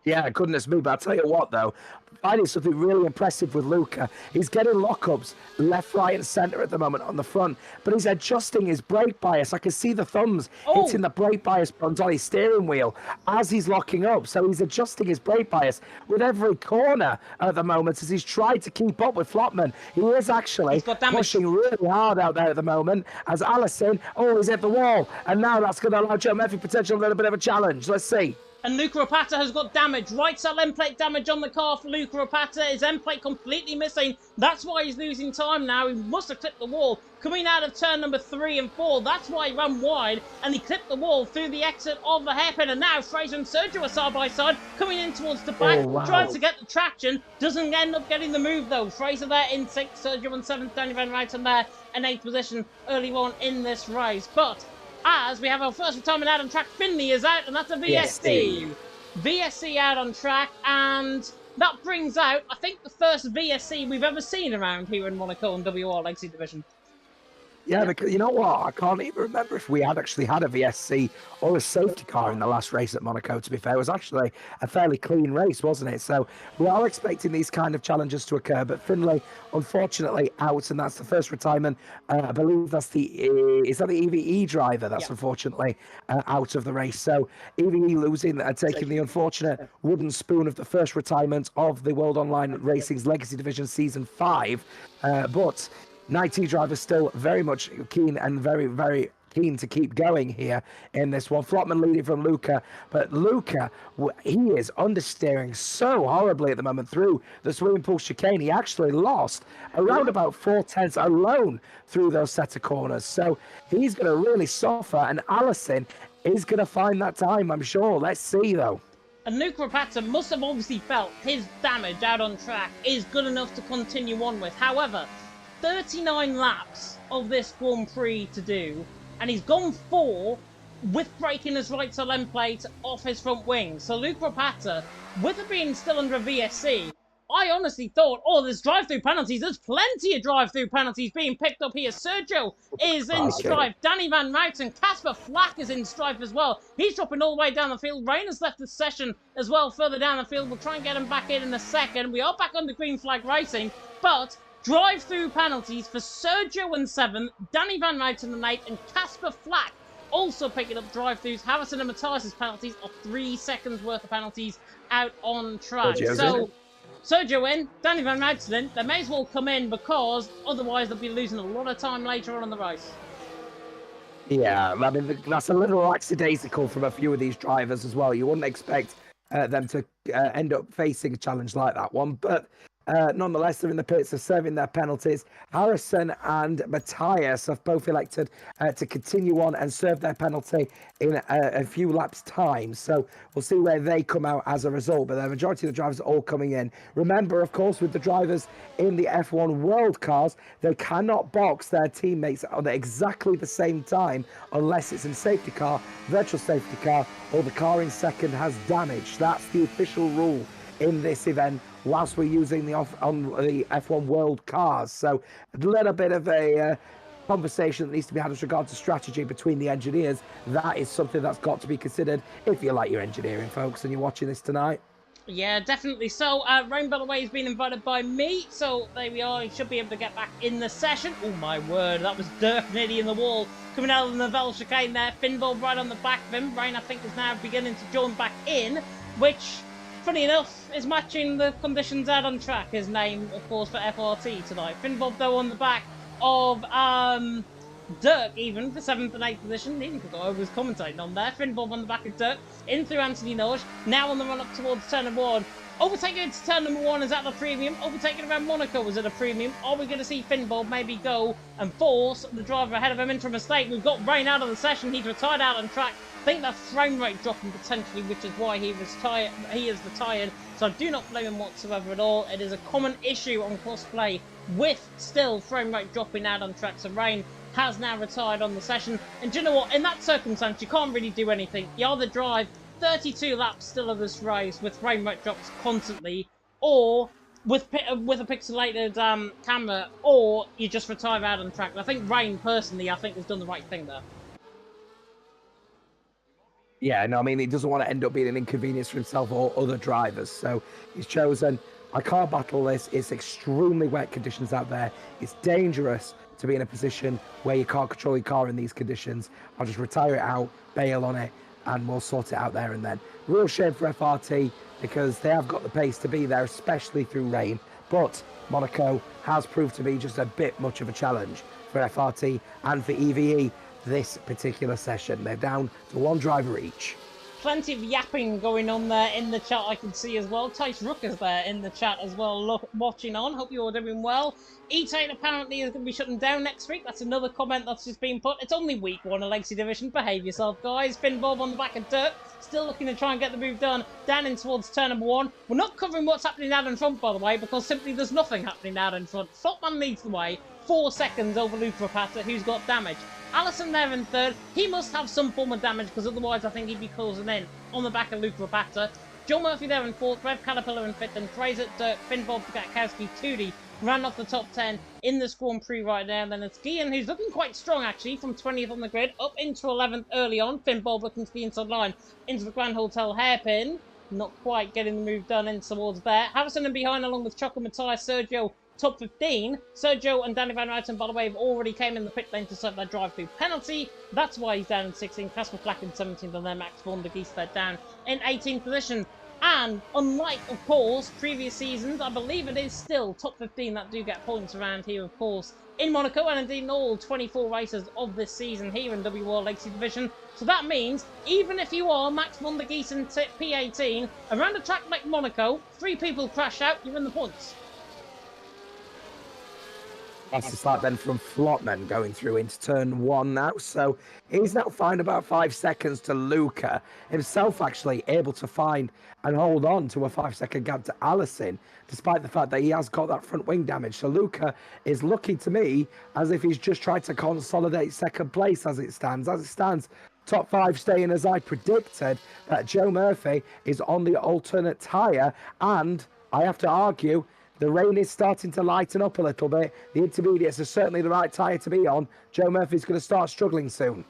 Speaker 2: Yeah, goodness me. But I'll tell you what, though. Finding something really impressive with Luca. He's getting lockups left, right, and centre at the moment on the front, but he's adjusting his brake bias. I can see the thumbs hitting the brake bias buttons on his steering wheel as he's locking up. So he's adjusting his brake bias with every corner at the moment as he's tried to keep up with Flopman. He is actually pushing really hard out there at the moment as Allison, he's hit the wall. And now that's going to allow Joe Murphy potential a little bit of a challenge. Let's see.
Speaker 1: And Luke Rapata has got damage. Right side end plate damage on the car for Luke Rapata. His end plate completely missing. That's why he's losing time now. He must have clipped the wall. Coming out of turn number 3 and 4. That's why he ran wide. And he clipped the wall through the exit of the hairpin. And now Fraser and Sergio are side by side. Coming in towards the back. Trying to get the traction. Doesn't end up getting the move though. Fraser there in 6th. Sergio in 7th. Danny Van Routen there in 8th position early on in this race. But as we have our first retirement out on track, Finley is out, and that's a VSC. VSC out on track, and that brings out, I think, the first VSC we've ever seen around here in Monaco and WR Legacy Division.
Speaker 2: Yeah, because you know what? I can't even remember if we had actually had a VSC or a safety car in the last race at Monaco, to be fair. It was actually a fairly clean race, wasn't it? So we are expecting these kind of challenges to occur, but Finlay, unfortunately, out, and that's the first retirement. I believe that's is that the EVE driver that's unfortunately out of the race. So EVE losing, taking the unfortunate wooden spoon of the first retirement of the World Online Racing's Legacy Division Season 5. But 90 drivers still very much keen and very, very keen to keep going here in this one. Flotman leading from Luca, but Luca, he is understeering so horribly at the moment through the swimming pool chicane. He actually lost around about 4/10 alone through those set of corners. So he's going to really suffer, and Allison is going to find that time, I'm sure. Let's see, though.
Speaker 1: And Luca Rapata must have obviously felt his damage out on track is good enough to continue on with. However, 39 laps of this Grand Prix to do, and he's gone 4 with breaking his right side end plate off his front wing. So Luke Rapata, with it being still under a VSC, I honestly thought, oh, there's drive-through penalties. There's plenty of drive-through penalties being picked up here. Sergio is in strife. Danny Van Mouten, Casper Flack is in strife as well. He's dropping all the way down the field. Rain has left the session as well further down the field. We'll try and get him back in a second. We are back under green flag racing, but drive-through penalties for Sergio and 7, Danny Van Mouten and 8, and Casper Flack also picking up drive-throughs. Harrison and Matthias' penalties are 3 seconds worth of penalties out on track. So Sergio in, Danny Van Mouten in. They may as well come in because otherwise they'll be losing a lot of time later on in the race. Yeah,
Speaker 2: I mean, that's a little lackadaisical from a few of these drivers as well. You wouldn't expect them to end up facing a challenge like that one, but nonetheless, they're in the pits, they're serving their penalties. Harrison and Matthias have both elected to continue on and serve their penalty in a few laps' time. So we'll see where they come out as a result. But the majority of the drivers are all coming in. Remember, of course, with the drivers in the F1 World Cars, they cannot box their teammates at exactly the same time unless it's in safety car, virtual safety car, or the car in second has damage. That's the official rule in this event whilst we're using the F1 World Cars. So a little bit of a conversation that needs to be had as regards to strategy between the engineers. That is something that's got to be considered if you like your engineering, folks, and you're watching this tonight.
Speaker 1: Yeah, definitely. So, Rain, by the way, has been invited by me, so there we are. He should be able to get back in the session. Oh, my word, that was dirt nearly in the wall. Coming out of the Novell chicane there. Finball right on the back of him. Rain, I think, is now beginning to join back in, which, funny enough, is matching the conditions out on track. His name, of course, for FRT tonight. Finbob, though, on the back of Dirk, even, for 7th and 8th position. Nearly forgot I was commentating on there. Finbob on the back of Dirk, in through Anthony Norge, now on the run up towards turn number 1. Overtaking into turn number 1 is at the premium. Overtaking around Monaco is at a premium. Are we going to see Finbob maybe go and force the driver ahead of him into a mistake? We've got Rain out of the session. He's retired out on track. I think that frame rate dropping potentially, which is why he is retired. So I do not blame him whatsoever at all. It is a common issue on crossplay with still frame rate dropping out on track. So Rain has now retired on the session. And do you know what? In that circumstance, you can't really do anything. You either drive 32 laps still of this race with frame rate drops constantly, or with a pixelated camera, or you just retire out on track. And I think Rain, personally, I think has done the right thing there.
Speaker 2: Yeah, no, I mean, he doesn't want to end up being an inconvenience for himself or other drivers. So he's chosen, I can't battle this. It's extremely wet conditions out there. It's dangerous to be in a position where you can't control your car in these conditions. I'll just retire it out, bail on it, and we'll sort it out there and then. Real shame for FRT because they have got the pace to be there, especially through rain. But Monaco has proved to be just a bit much of a challenge for FRT and for EVE this particular session. They're down to 1 driver each.
Speaker 1: Plenty of yapping going on there in the chat, I can see as well. Tice Rook is there in the chat as well, watching on. Hope you're all doing well. E-Tain apparently is going to be shutting down next week. That's another comment that's just been put. It's only week 1 of Legacy Division. Behave yourself, guys. Finbob on the back of Dirt. Still looking to try and get the move done. Down in towards turn number 1. We're not covering what's happening out in front, by the way, because simply there's nothing happening out in front. Flopman leads the way. 4 seconds over Luke Rapata, who's got damage. Allison there in 3rd. He must have some form of damage because otherwise I think he'd be closing in on the back of Luke Rapata. Joe Murphy there in 4th, Rev Caterpillar in 5th, and Fraser, Dirk, Finn Bob, Gatkowski, Tootie ran off the top 10 in the Grand Prix right now. And then it's Gian, who's looking quite strong actually, from 20th on the grid, up into 11th early on. Finn Bob looking to the inside line, into the Grand Hotel hairpin. Not quite getting the move done in towards there. Harrison and behind along with Choco Matthias, Sergio, top 15. Sergio and Danny Van Ruiten, by the way, have already came in the pit lane to serve their drive-through penalty. That's why he's down in 16th. Casper Flack in 17th, and then Max von der Geest they're down in 18th position. And unlike, of course, previous seasons, I believe it is still top 15 that do get points around here, of course, in Monaco, and indeed in all 24 races of this season here in WOR Legacy Division. So that means, even if you are Max von der Geest in P18, around a track like Monaco, 3 people crash out, you're in the points.
Speaker 2: That's the start then from Flotman going through into turn 1 now. So he's now fined about 5 seconds to Luca. Himself actually able to find and hold on to a 5-second gap to Allison, despite the fact that he has got that front wing damage. So Luca is looking to me as if he's just tried to consolidate second place as it stands. As it stands, top 5 staying as I predicted, that Joe Murphy is on the alternate tyre. And I have to argue, the rain is starting to lighten up a little bit. The intermediates are certainly the right tyre to be on. Joe Murphy's going to start struggling soon.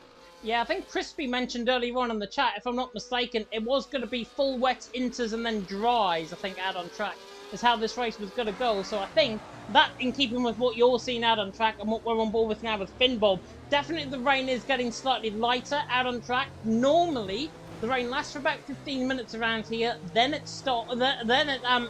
Speaker 1: Yeah, I think Crispy mentioned earlier on in the chat, if I'm not mistaken, it was going to be full wet inters and then dries, I think, out on track, is how this race was going to go. So I think that, in keeping with what you're seeing out on track and what we're on board with now with Finn Bob, definitely the rain is getting slightly lighter out on track. Normally, the rain lasts for about 15 minutes around here, then it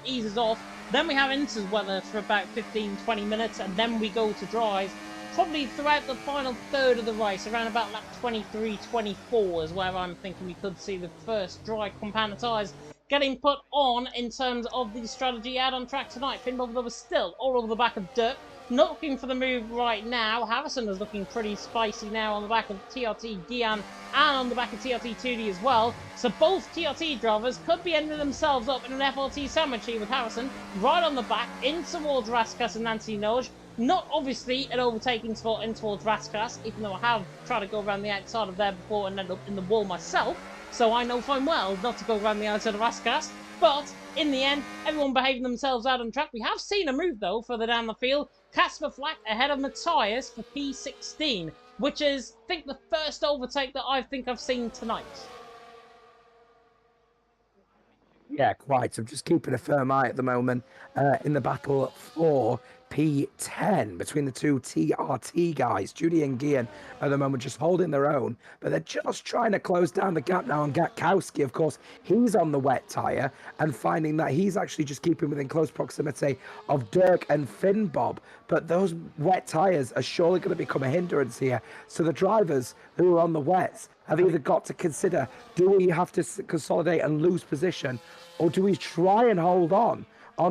Speaker 1: eases off. Then we have inters weather for about 15-20 minutes, and then we go to dries. Probably throughout the final third of the race, around about lap 23-24 is where I'm thinking we could see the first dry compound tyres getting put on in terms of the strategy out on track tonight. Finn Bob was still all over the back of Dirk. Not looking for the move right now. Harrison is looking pretty spicy now on the back of TRT Gian and on the back of TRT 2D as well. So both TRT drivers could be ending themselves up in an FRT sandwich here with Harrison right on the back in towards Raskas and Nancy Noj. Not obviously an overtaking spot in towards Raskas, even though I have tried to go around the outside of there before and end up in the wall myself. So I know fine well not to go around the outside of Raskas. But in the end, everyone behaving themselves out on track. We have seen a move though further down the field. Casper Flack ahead of Matthias for P16, which is, I think, the first overtake that I think I've seen tonight.
Speaker 2: Yeah, quite. I'm just keeping a firm eye at the moment in the battle for P10 between the two TRT guys. Judy and Gian at the moment just holding their own, but they're just trying to close down the gap now on Gatkowski. Of course, he's on the wet tyre and finding that he's actually just keeping within close proximity of Dirk and Finn Bob. But those wet tyres are surely going to become a hindrance here. So the drivers who are on the wets have either got to consider, do we have to consolidate and lose position, or do we try and hold on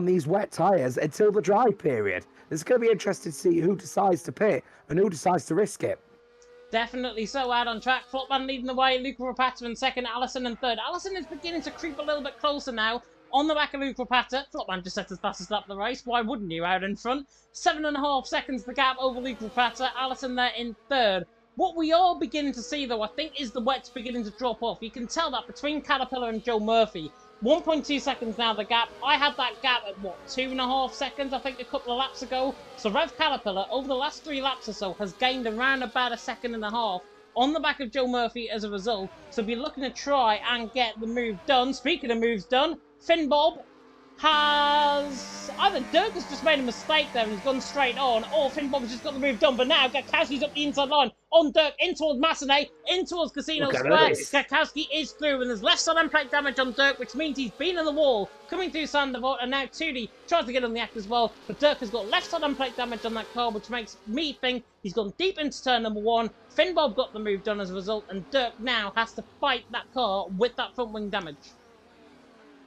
Speaker 2: these wet tyres until the dry period? It's going to be interesting to see who decides to pit and who decides to risk it.
Speaker 1: Definitely so out on track. Flopman leading the way, Luca Rapata in second, Allison in third. Allison is beginning to creep a little bit closer now on the back of Luca Rapata. Flopman just set his fastest lap of the race. Why wouldn't you out in front? 7.5 seconds the gap over Luca Rapata. Allison there in third. What we are beginning to see, though, I think, is the wets beginning to drop off. You can tell that between Caterpillar and Joe Murphy. 1.2 seconds now the gap. I had that gap at, what, 2.5 seconds, I think, a couple of laps ago. So Rev Caterpillar, over the last 3 laps or so, has gained around about 1.5 seconds on the back of Joe Murphy as a result. So be looking to try and get the move done. Speaking of moves done, Finn Bob has... either Dirk has just made a mistake there and has gone straight on, or Finn Bob has just got the move done. But now Gatkowski's up the inside line on Dirk, in towards Massenet, in towards Casino Square. Gatkowski is through, and there's left side end plate damage on Dirk, which means he's been in the wall, coming through Sandoval, and now Tootie tries to get on the act as well. But Dirk has got left side end plate damage on that car, which makes me think he's gone deep into turn number 1. Finn Bob got the move done as a result, and Dirk now has to fight that car with that front wing damage.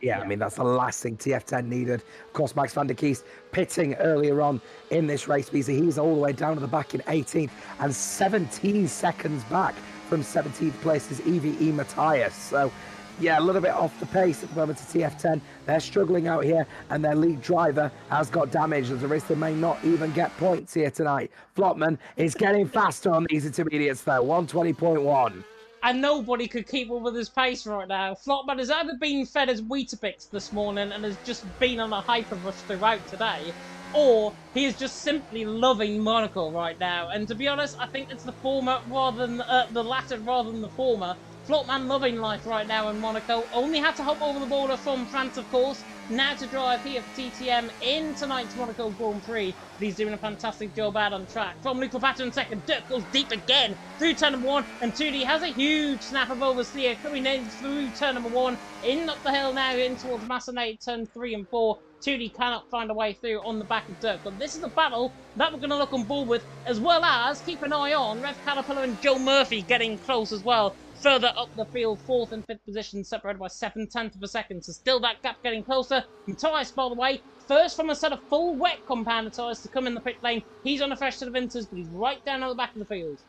Speaker 2: Yeah, I mean, that's the last thing TF10 needed. Of course, Max van der Geest pitting earlier on in this race because he's all the way down to the back in 18th and 17 seconds back from 17th place is EVE Matthias. So, yeah, a little bit off the pace at the moment to TF10. They're struggling out here, and their lead driver has got damage. There's a risk they may not even get points here tonight. Flopman is getting faster on these intermediates, though. 120.1.
Speaker 1: and nobody could keep up with his pace right now. Flopman has either been fed his Weetabix this morning and has just been on a hyper rush throughout today, or he is just simply loving Monaco right now. And to be honest, I think it's the former rather than the latter rather than the former. Flopman loving life right now in Monaco. Only had to hop over the border from France, of course. Now to drive here for TTM in tonight's Monaco Grand Prix. He's doing a fantastic job out on track. From Luke Lopato in second, Dirk goes deep again through turn number 1, and 2D has a huge snap of oversteer coming in through turn number 1, in up the hill now in towards Massenate, turn 3 and 4. 2D cannot find a way through on the back of Dirk, but this is a battle that we're going to look on board with, as well as keep an eye on Rev Caterpillar and Joe Murphy getting close as well. Further up the field, 4th and 5th position, separated by 7/10 of a second. So still that gap getting closer. And Tyres, by the way, first from a set of full wet compounder tyres to come in the pit lane. He's on a fresh set of inters, but he's right down at the back of the field.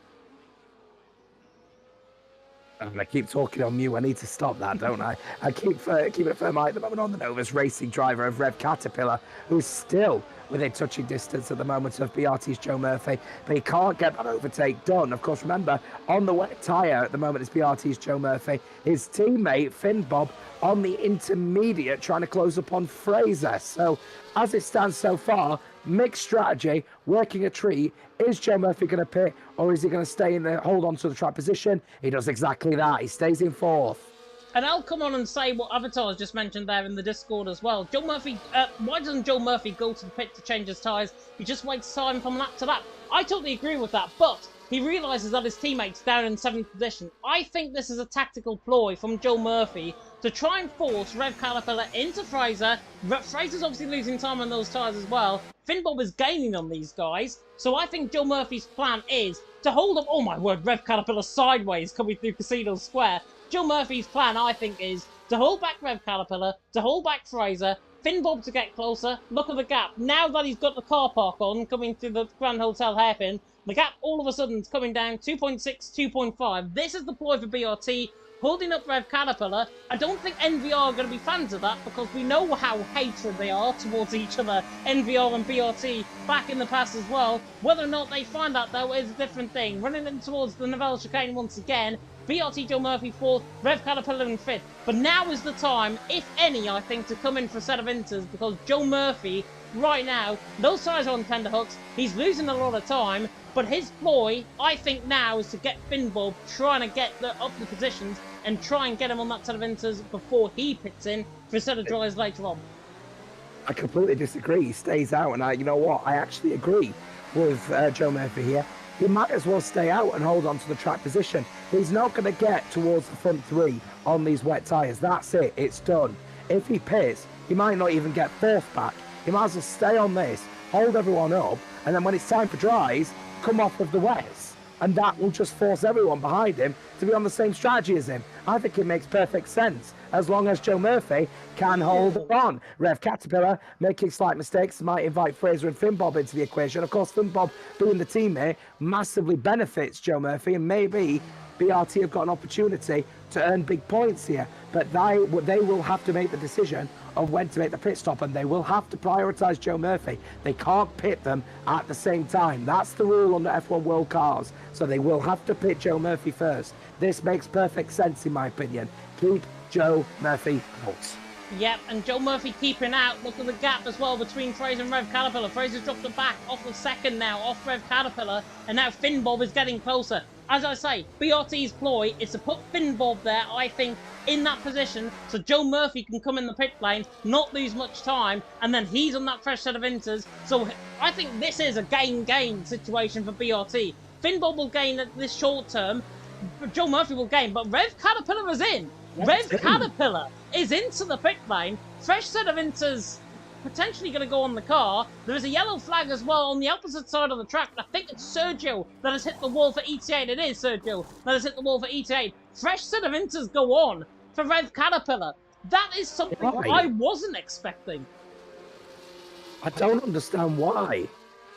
Speaker 2: And I keep talking on mute. I need to stop that, don't I? I keep keeping a firm eye at the moment on the Novus racing driver of Rev Caterpillar, who's still within touching distance at the moment of BRT's Joe Murphy, but he can't get that overtake done. Of course, remember, on the wet tyre at the moment is BRT's Joe Murphy. His teammate, Finn Bob, on the intermediate, trying to close upon Fraser. So, as it stands so far, mixed strategy, working a treat. Is Joe Murphy going to pit, or is he going to stay in the hold on to the track position? He does exactly that. He stays in 4th.
Speaker 1: And I'll come on and say what Avatar's just mentioned there in the Discord as well. Joe Murphy, why doesn't Joe Murphy go to the pit to change his tyres? He just waits time from lap to lap. I totally agree with that, but he realises that his teammate's down in 7th position. I think this is a tactical ploy from Joe Murphy to try and force Rev Caterpillar into Fraser. Fraser's obviously losing time on those tyres as well. Finn Bob is gaining on these guys. So I think Joe Murphy's plan is to hold up, oh my word, Rev Caterpillar sideways coming through Casino Square. Joe Murphy's plan, I think, is to hold back Rev Caterpillar, to hold back Fraser, Finn Bob to get closer. Look at the gap. Now that he's got the car park on, coming through the Grand Hotel hairpin, the gap all of a sudden is coming down 2.6, 2.5. This is the ploy for BRT, holding up Rev Caterpillar. I don't think NVR are going to be fans of that, because we know how hatred they are towards each other, NVR and BRT, back in the past as well. Whether or not they find that, though, is a different thing. Running in towards the Novella chicane once again. BRT Joe Murphy 4th, Rev Caterpillar in 5th. But now is the time, if any, I think, to come in for a set of inters, because Joe Murphy, right now, those tyres are on tender hooks. He's losing a lot of time, but his ploy, I think now, is to get Finn Bob trying to get up the positions and try and get him on that set of inters before he pits in for a set of dries later on.
Speaker 2: I completely disagree. He stays out, and you know what? I actually agree with Joe Murphy here. He might as well stay out and hold on to the track position. He's not going to get towards the front 3 on these wet tyres. That's it. It's done. If he pits, he might not even get 4th back. He might as well stay on this, hold everyone up, and then when it's time for dries, come off of the wets. And that will just force everyone behind him to be on the same strategy as him. I think it makes perfect sense, as long as Joe Murphy can hold on. Rev Caterpillar making slight mistakes might invite Fraser and Finn Bob into the equation. Of course, Finn Bob, being the teammate, massively benefits Joe Murphy, and maybe BRT have got an opportunity to earn big points here. But they will have to make the decision of when to make the pit stop, and they will have to prioritise Joe Murphy. They can't pit them at the same time. That's the rule under F1 World Cars. So they will have to pit Joe Murphy first. This makes perfect sense in my opinion. Keep Joe Murphy out.
Speaker 1: Yep, and Joe Murphy keeping out. Look at the gap as well between Fraser and Rev Caterpillar. Fraser's dropped it back off the second now, off Rev Caterpillar, and now Finn Bob is getting closer. As I say, BRT's ploy is to put Finn Bob there, I think, in that position, so Joe Murphy can come in the pit lane, not lose much time, and then he's on that fresh set of inters. So I think this is a gain-gain situation for BRT. Finn Bob will gain at this short term, Joe Murphy will gain, but Rev Caterpillar is in. Rev Caterpillar is into the pit lane. Fresh set of inters potentially going to go on the car. There is a yellow flag as well on the opposite side of the track. I think it's Sergio that has hit the wall for ET8. It is Sergio that has hit the wall for ET8. Fresh set of inters go on for Rev Caterpillar. That is something I wasn't expecting.
Speaker 2: I don't understand why.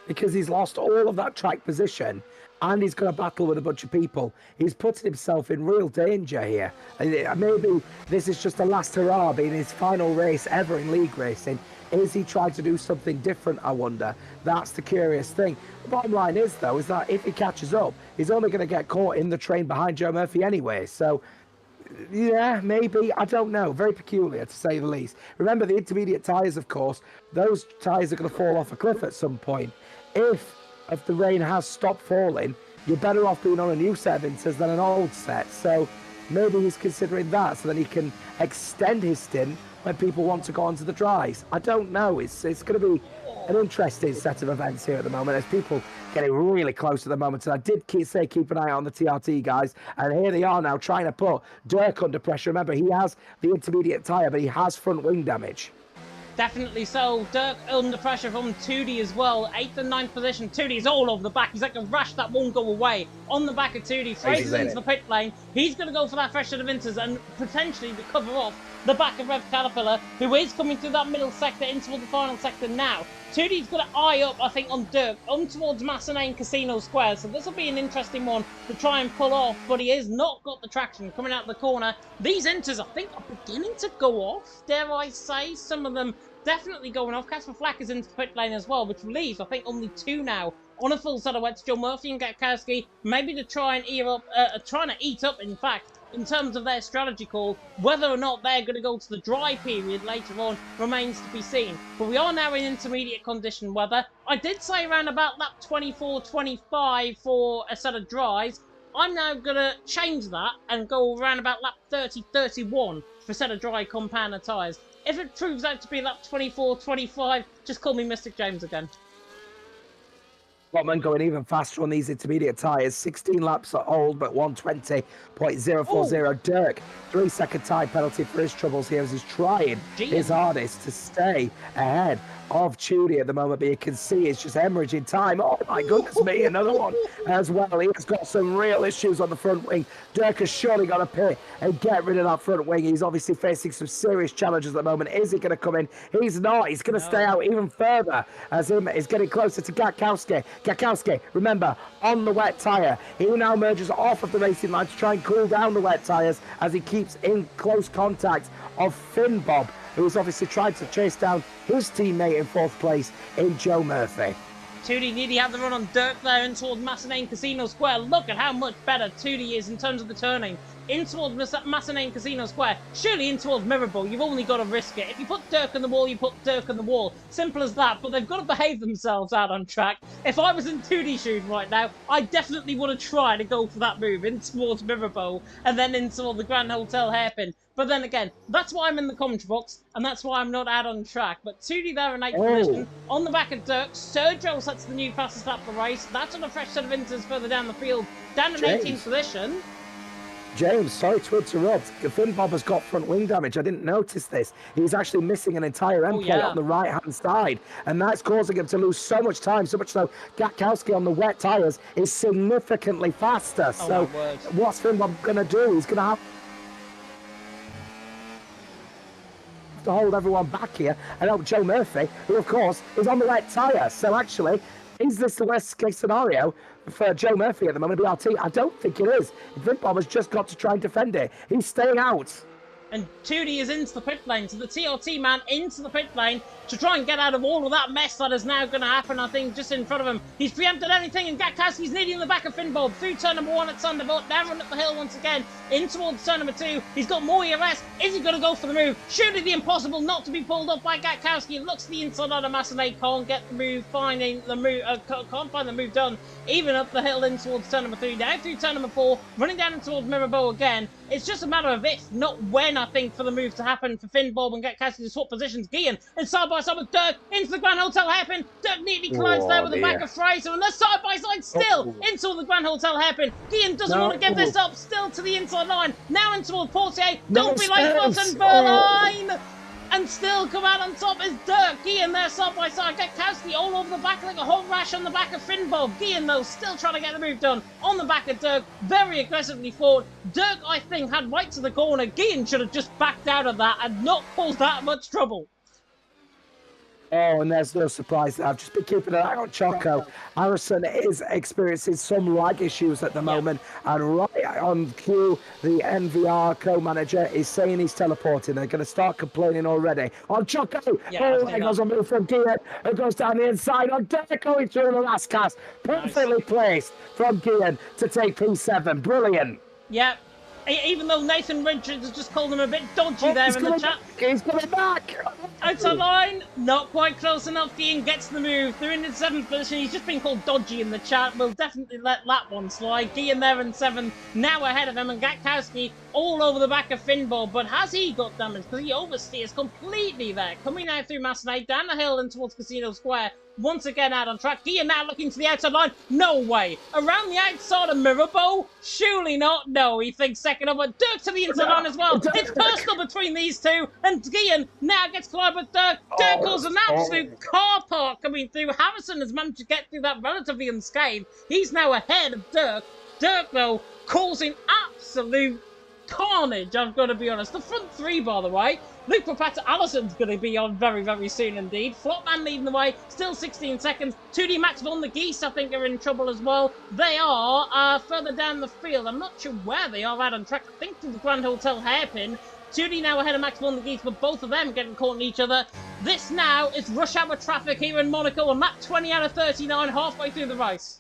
Speaker 2: Because he's lost all of that track position, and he's going to battle with a bunch of people. He's putting himself in real danger here. Maybe this is just a last hurrah, being his final race ever in league racing. Is he trying to do something different, I wonder? That's the curious thing. The bottom line is, though, is that if he catches up, he's only going to get caught in the train behind Joe Murphy anyway. So, yeah, maybe. I don't know. Very peculiar, to say the least. Remember, the intermediate tyres, of course, those tyres are going to fall off a cliff at some point. If the rain has stopped falling, you're better off being on a new set of inters than an old set. So maybe he's considering that so that he can extend his stint when people want to go onto the dries. I don't know. It's going to be an interesting set of events here at the moment. There's people getting really close at the moment. And I did say keep an eye on the TRT guys. And here they are now trying to put Dirk under pressure. Remember, he has the intermediate tyre, but he has front wing damage.
Speaker 1: Definitely so. Dirk under pressure from 2D as well. 8th and 9th position. 2D is all over the back. He's like a rash that won't go away. On the back of 2D. Fraser's into the pit lane. He's going to go for that fresh set of inters and potentially recover off the back of Rev Caterpillar, who is coming through that middle sector into the final sector now. 2D's going to eye up, I think, on Dirk, on towards Massanane Casino Square. So this will be an interesting one to try and pull off, but he has not got the traction coming out the corner. These inters, I think, are beginning to go off, dare I say. Some of them definitely going off. Casper Flack is into the pit lane as well, which leaves, I think, only 2 now on a full set of wets. Joe Murphy and Gatkowski, maybe to try and eat up, in fact, in terms of their strategy call. Whether or not they're going to go to the dry period later on remains to be seen. But we are now in intermediate condition weather. I did say around about lap 24-25 for a set of dries. I'm now going to change that and go around about lap 30-31 for a set of dry compounder tyres. If it proves out to be lap 24-25, just call me Mystic James again.
Speaker 2: Botman going even faster on these intermediate tyres. 16 laps are old, but 120.040. Dirk, 3-second tyre penalty for his troubles here as he's trying his hardest to stay ahead of Chudy at the moment, but you can see it's just hemorrhaging time. Oh my goodness me, another one as well. He has got some real issues on the front wing. Dirk has surely got to pit and get rid of that front wing. He's obviously facing some serious challenges at the moment. Is he going to come in? He's not. He's going to stay out even further as him is getting closer to Gatkowski. Gatkowski, remember, on the wet tyre. He now merges off of the racing line to try and cool down the wet tyres as he keeps in close contact of Finn Bob, who's obviously tried to chase down his teammate in 4th place in Joe Murphy.
Speaker 1: 2D nearly had the run on Dirk there in towards Massanane Casino Square. Look at how much better 2D is in terms of the turning. In towards Massanane Casino Square. Surely in towards Mirabel, you've only got to risk it. If you put Dirk on the wall, you put Dirk on the wall. Simple as that, but they've got to behave themselves out on track. If I was in 2D shoes right now, I definitely would have tried to go for that move in towards Mirabel and then in towards the Grand Hotel hairpin. But then again, that's why I'm in the commentary box, and that's why I'm not out on track. But 2D there in 8th position, on the back of Dirk. Sergio sets the new fastest lap of the race. That's on a fresh set of inters further down the field, down in 18th position.
Speaker 2: James, sorry to interrupt. Finn Bob has got front wing damage. I didn't notice this. He's actually missing an entire end plate on the right-hand side, and that's causing him to lose so much time, so much so Gatkowski on the wet tyres is significantly faster. So what's Finn Bob going to do? He's going to have to hold everyone back here and help Joe Murphy, who of course is on the wet tyre. So actually, is this the worst case scenario for Joe Murphy at the moment, BRT? I don't think it is. Finn Bob has just got to try and defend it. He's staying out.
Speaker 1: And 2D is into the pit lane, so the TRT man into the pit lane to try and get out of all of that mess that is now going to happen, I think, just in front of him. He's preempted anything, and Gatkowski's nearly in the back of Finn Bob through turn number 1 at Thunderbolt, now run up the hill once again, in towards turn number 2. He's got more ERS. Is he going to go for the move? Surely the impossible not to be pulled up by Gatkowski. Looks to the inside on Massanane, can't get the move, can't find the move done, even up the hill in towards turn number 3, now through turn number 4, running down in towards Mirabel again. It's just a matter of if, not when, I think, for the move to happen for Finn Bob and Gatkowski to swap positions. Gian and side by side with Dirk into the Grand Hotel hairpin. Dirk neatly collides there with the back of Fraser, and they're side by side still into the Grand Hotel hairpin. Gian doesn't want to give this up, still to the inside line. Now into the Portier. Don't be like Button Berline! And still come out on top is Dirk. Gian there side by side. Gatkowski all over the back like a hot rash on the back of Finn Bob. Gian though still trying to get the move done on the back of Dirk. Very aggressively forward. Dirk, I think, had right to the corner. Gian should have just backed out of that and not caused that much trouble.
Speaker 2: Oh, and there's no surprise there. I've just been keeping an eye on Choco. Harrison is experiencing some lag issues at the moment, and right on cue, the NVR co-manager is saying he's teleporting. They're going to start complaining already. On Choco, there goes a move from Gian, who goes down the inside on Derek going through the last cast. Perfectly placed from Gian to take P7. Brilliant.
Speaker 1: Yep. Even though Nathan Richards has just called him a bit dodgy there in the chat.
Speaker 2: He's coming back.
Speaker 1: Outside line, not quite close enough. Gian gets the move. They're in the 7th position. He's just been called dodgy in the chat. We'll definitely let that one slide. Gian there in 7th, now ahead of him, and Gatkowski all over the back of Finball. But has he got damage? Because he oversteers completely there. Coming out through Massenate, down the hill and towards Casino Square. Once again out on track. Gian now looking to the outside line. No way. Around the outside of Mirabeau? Surely not. No, he thinks second up. But Dirk to the inside line as well. It's personal between these two. And Gian now gets collided with Dirk. Dirk calls an absolute car park coming through. Harrison has managed to get through that relatively unscathed. He's now ahead of Dirk. Dirk, though, causing absolute carnage, I've got to be honest. The front three, by the way. Luke Rapata Allison's going to be on very, very soon indeed. Flopman leading the way, still 16 seconds. 2D Max Von the Geese, I think, are in trouble as well. They are further down the field. I'm not sure where they are out on track. I think to the Grand Hotel Hairpin. 2D now ahead of Max Von the Geese, but both of them getting caught in each other. This now is rush hour traffic here in Monaco on lap 20 out of 39, halfway through the race.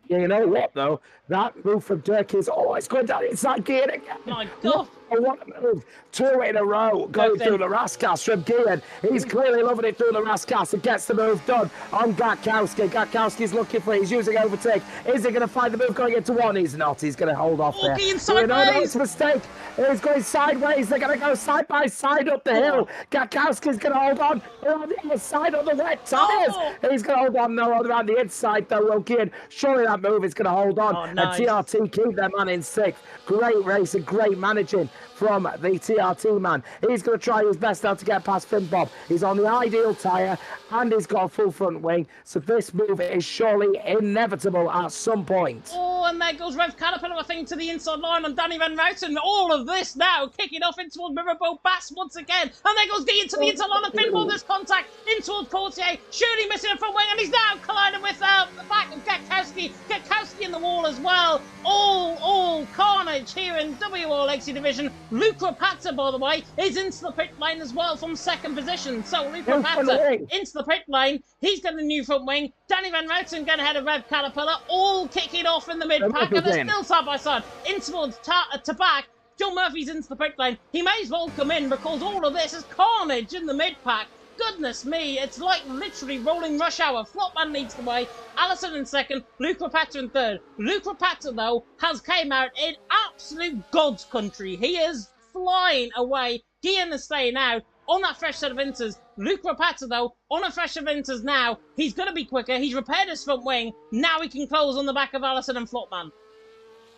Speaker 2: Yeah, you know what, though? That move from Dirk is, it's going down inside Gian again.
Speaker 1: My God.
Speaker 2: What a move. 2 in a row going through the Raskas from Gian. He's clearly loving it through the Raskas and gets the move done on Gatkowski. Gatkowski's looking for it. He's using overtake. Is he going to find the move going into one? He's not. He's going to hold off there.
Speaker 1: Gian sideways.
Speaker 2: No, it's a mistake. He's going sideways. They're going to go side by side up the hill. Gatkowski's going to hold on. They're on the other side of the wet tyres. He's going to hold on. No, around the inside, though, will Gian. Surely that move is going to hold on.
Speaker 1: Nice.
Speaker 2: And TRT keep their man in 6th. Great racing, great managing from the TRT man. He's going to try his best now to get past Finn Bob. He's on the ideal tyre and he's got a full front wing. So this move is surely inevitable at some point.
Speaker 1: Oh, and there goes Rev Caterpillar, I think, to the inside line on Danny Van Routen. All of this now kicking off in towards Mirabeau Bass once again. And there goes Gian to the inside line of Finn Bob. This contact in towards Portier. Surely missing a front wing and he's now colliding with the back of Gatkowski. Gatkowski in the wall as well. All carnage here in WOR Legacy Division. Luke Rapata, by the way, is into the pit lane as well from 2nd position. So Luke Rapata into the pit lane. He's got a new front wing. Danny Van Routen going ahead of Rev Caterpillar. All kicking off in the mid-pack. And they're still side by side. In towards Tabac. Joe Murphy's into the pit lane. He may as well come in because all of this is carnage in the mid-pack. Goodness me, it's like literally rolling rush hour. Flopman leads the way. Allison in 2nd, Luke Rapata in 3rd. Luke Rapata, though, has came out in absolute God's country. He is flying away. Gian is staying out on that fresh set of inters. Luke Rapata, though, on a fresh set of inters now. He's going to be quicker. He's repaired his front wing. Now he can close on the back of Allison and Flopman.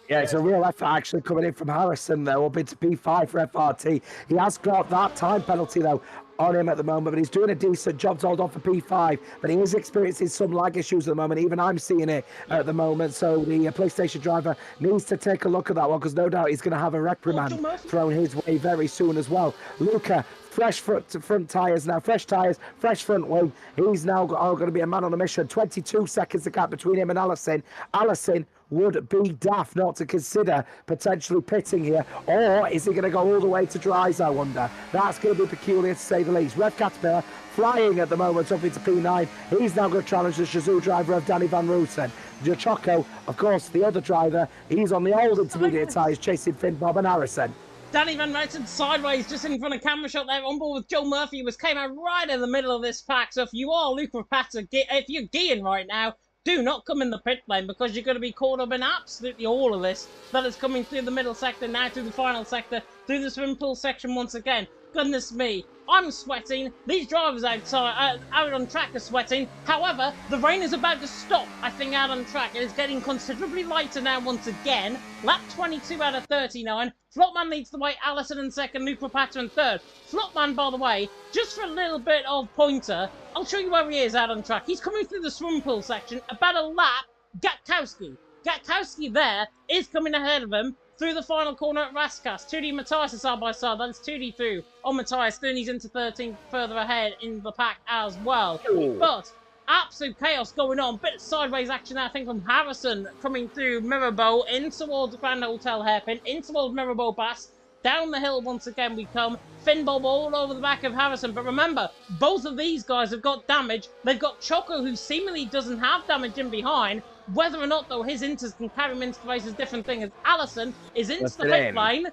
Speaker 2: Yeah, it's a real effort actually coming in from Harrison there, up into P5 for FRT. He has got that time penalty, though, on him at the moment, but he's doing a decent job to hold on for P5, but he is experiencing some lag issues at the moment. Even I'm seeing it at the moment, so the PlayStation driver needs to take a look at that one, because no doubt he's going to have a reprimand thrown his way very soon as well. Luca, fresh front tyres now, fresh tyres, fresh front wing. He's now going to be a man on a mission. 22 seconds the gap between him and Allison. Allison would be daft not to consider potentially pitting here, or is he going to go all the way to dries, I wonder? That's going to be peculiar to say the least. Rev Caterpillar flying at the moment up into P9. He's now going to challenge the Shazoo driver of Danny Van Routen. Choco, of course, the other driver, he's on the old intermediate tyres chasing Finn Bob and Harrison.
Speaker 1: Danny Van Routen sideways just in front of camera shot there on board with Joe Murphy, was came out right in the middle of this pack. So if you are Luke Rapata, if you're Gian right now, do not come in the pit lane, because you're going to be caught up in absolutely all of this that is coming through the middle sector, now through the final sector, through the swim pool section once again. Goodness me, I'm sweating. These drivers outside, out on track are sweating. However, the rain is about to stop, I think, out on track. It is getting considerably lighter now once again. Lap 22 out of 39. Flopman leads the way, Allison in 2nd, Luke Rapata in 3rd. Flopman, by the way, just for a little bit of pointer, I'll show you where he is out on track. He's coming through the swim pool section, about a lap, Gatkowski. Gatkowski there is coming ahead of him. through the final corner at Raskas. 2D Matthias is side by side. That's 2D through on Matthias. Then he's into 13 further ahead in the pack as well.
Speaker 2: Ooh.
Speaker 1: But absolute chaos going on. Bit of sideways action there, I think, from Harrison coming through Mirabeau in towards Grand Hotel Hairpin, in towards Mirabeau Bass. Down the hill once again we come. Finbob all over the back of Harrison. But remember, both of these guys have got damage. They've got Choco, who seemingly doesn't have damage in behind. Whether or not, though, his inters can carry him into the race is a different thing. As Allison is into the pit lane.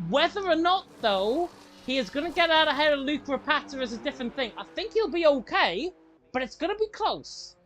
Speaker 1: Whether or not, though, he is going to get out ahead of Luke Rapata is a different thing. I think he'll be okay, but it's going to be close.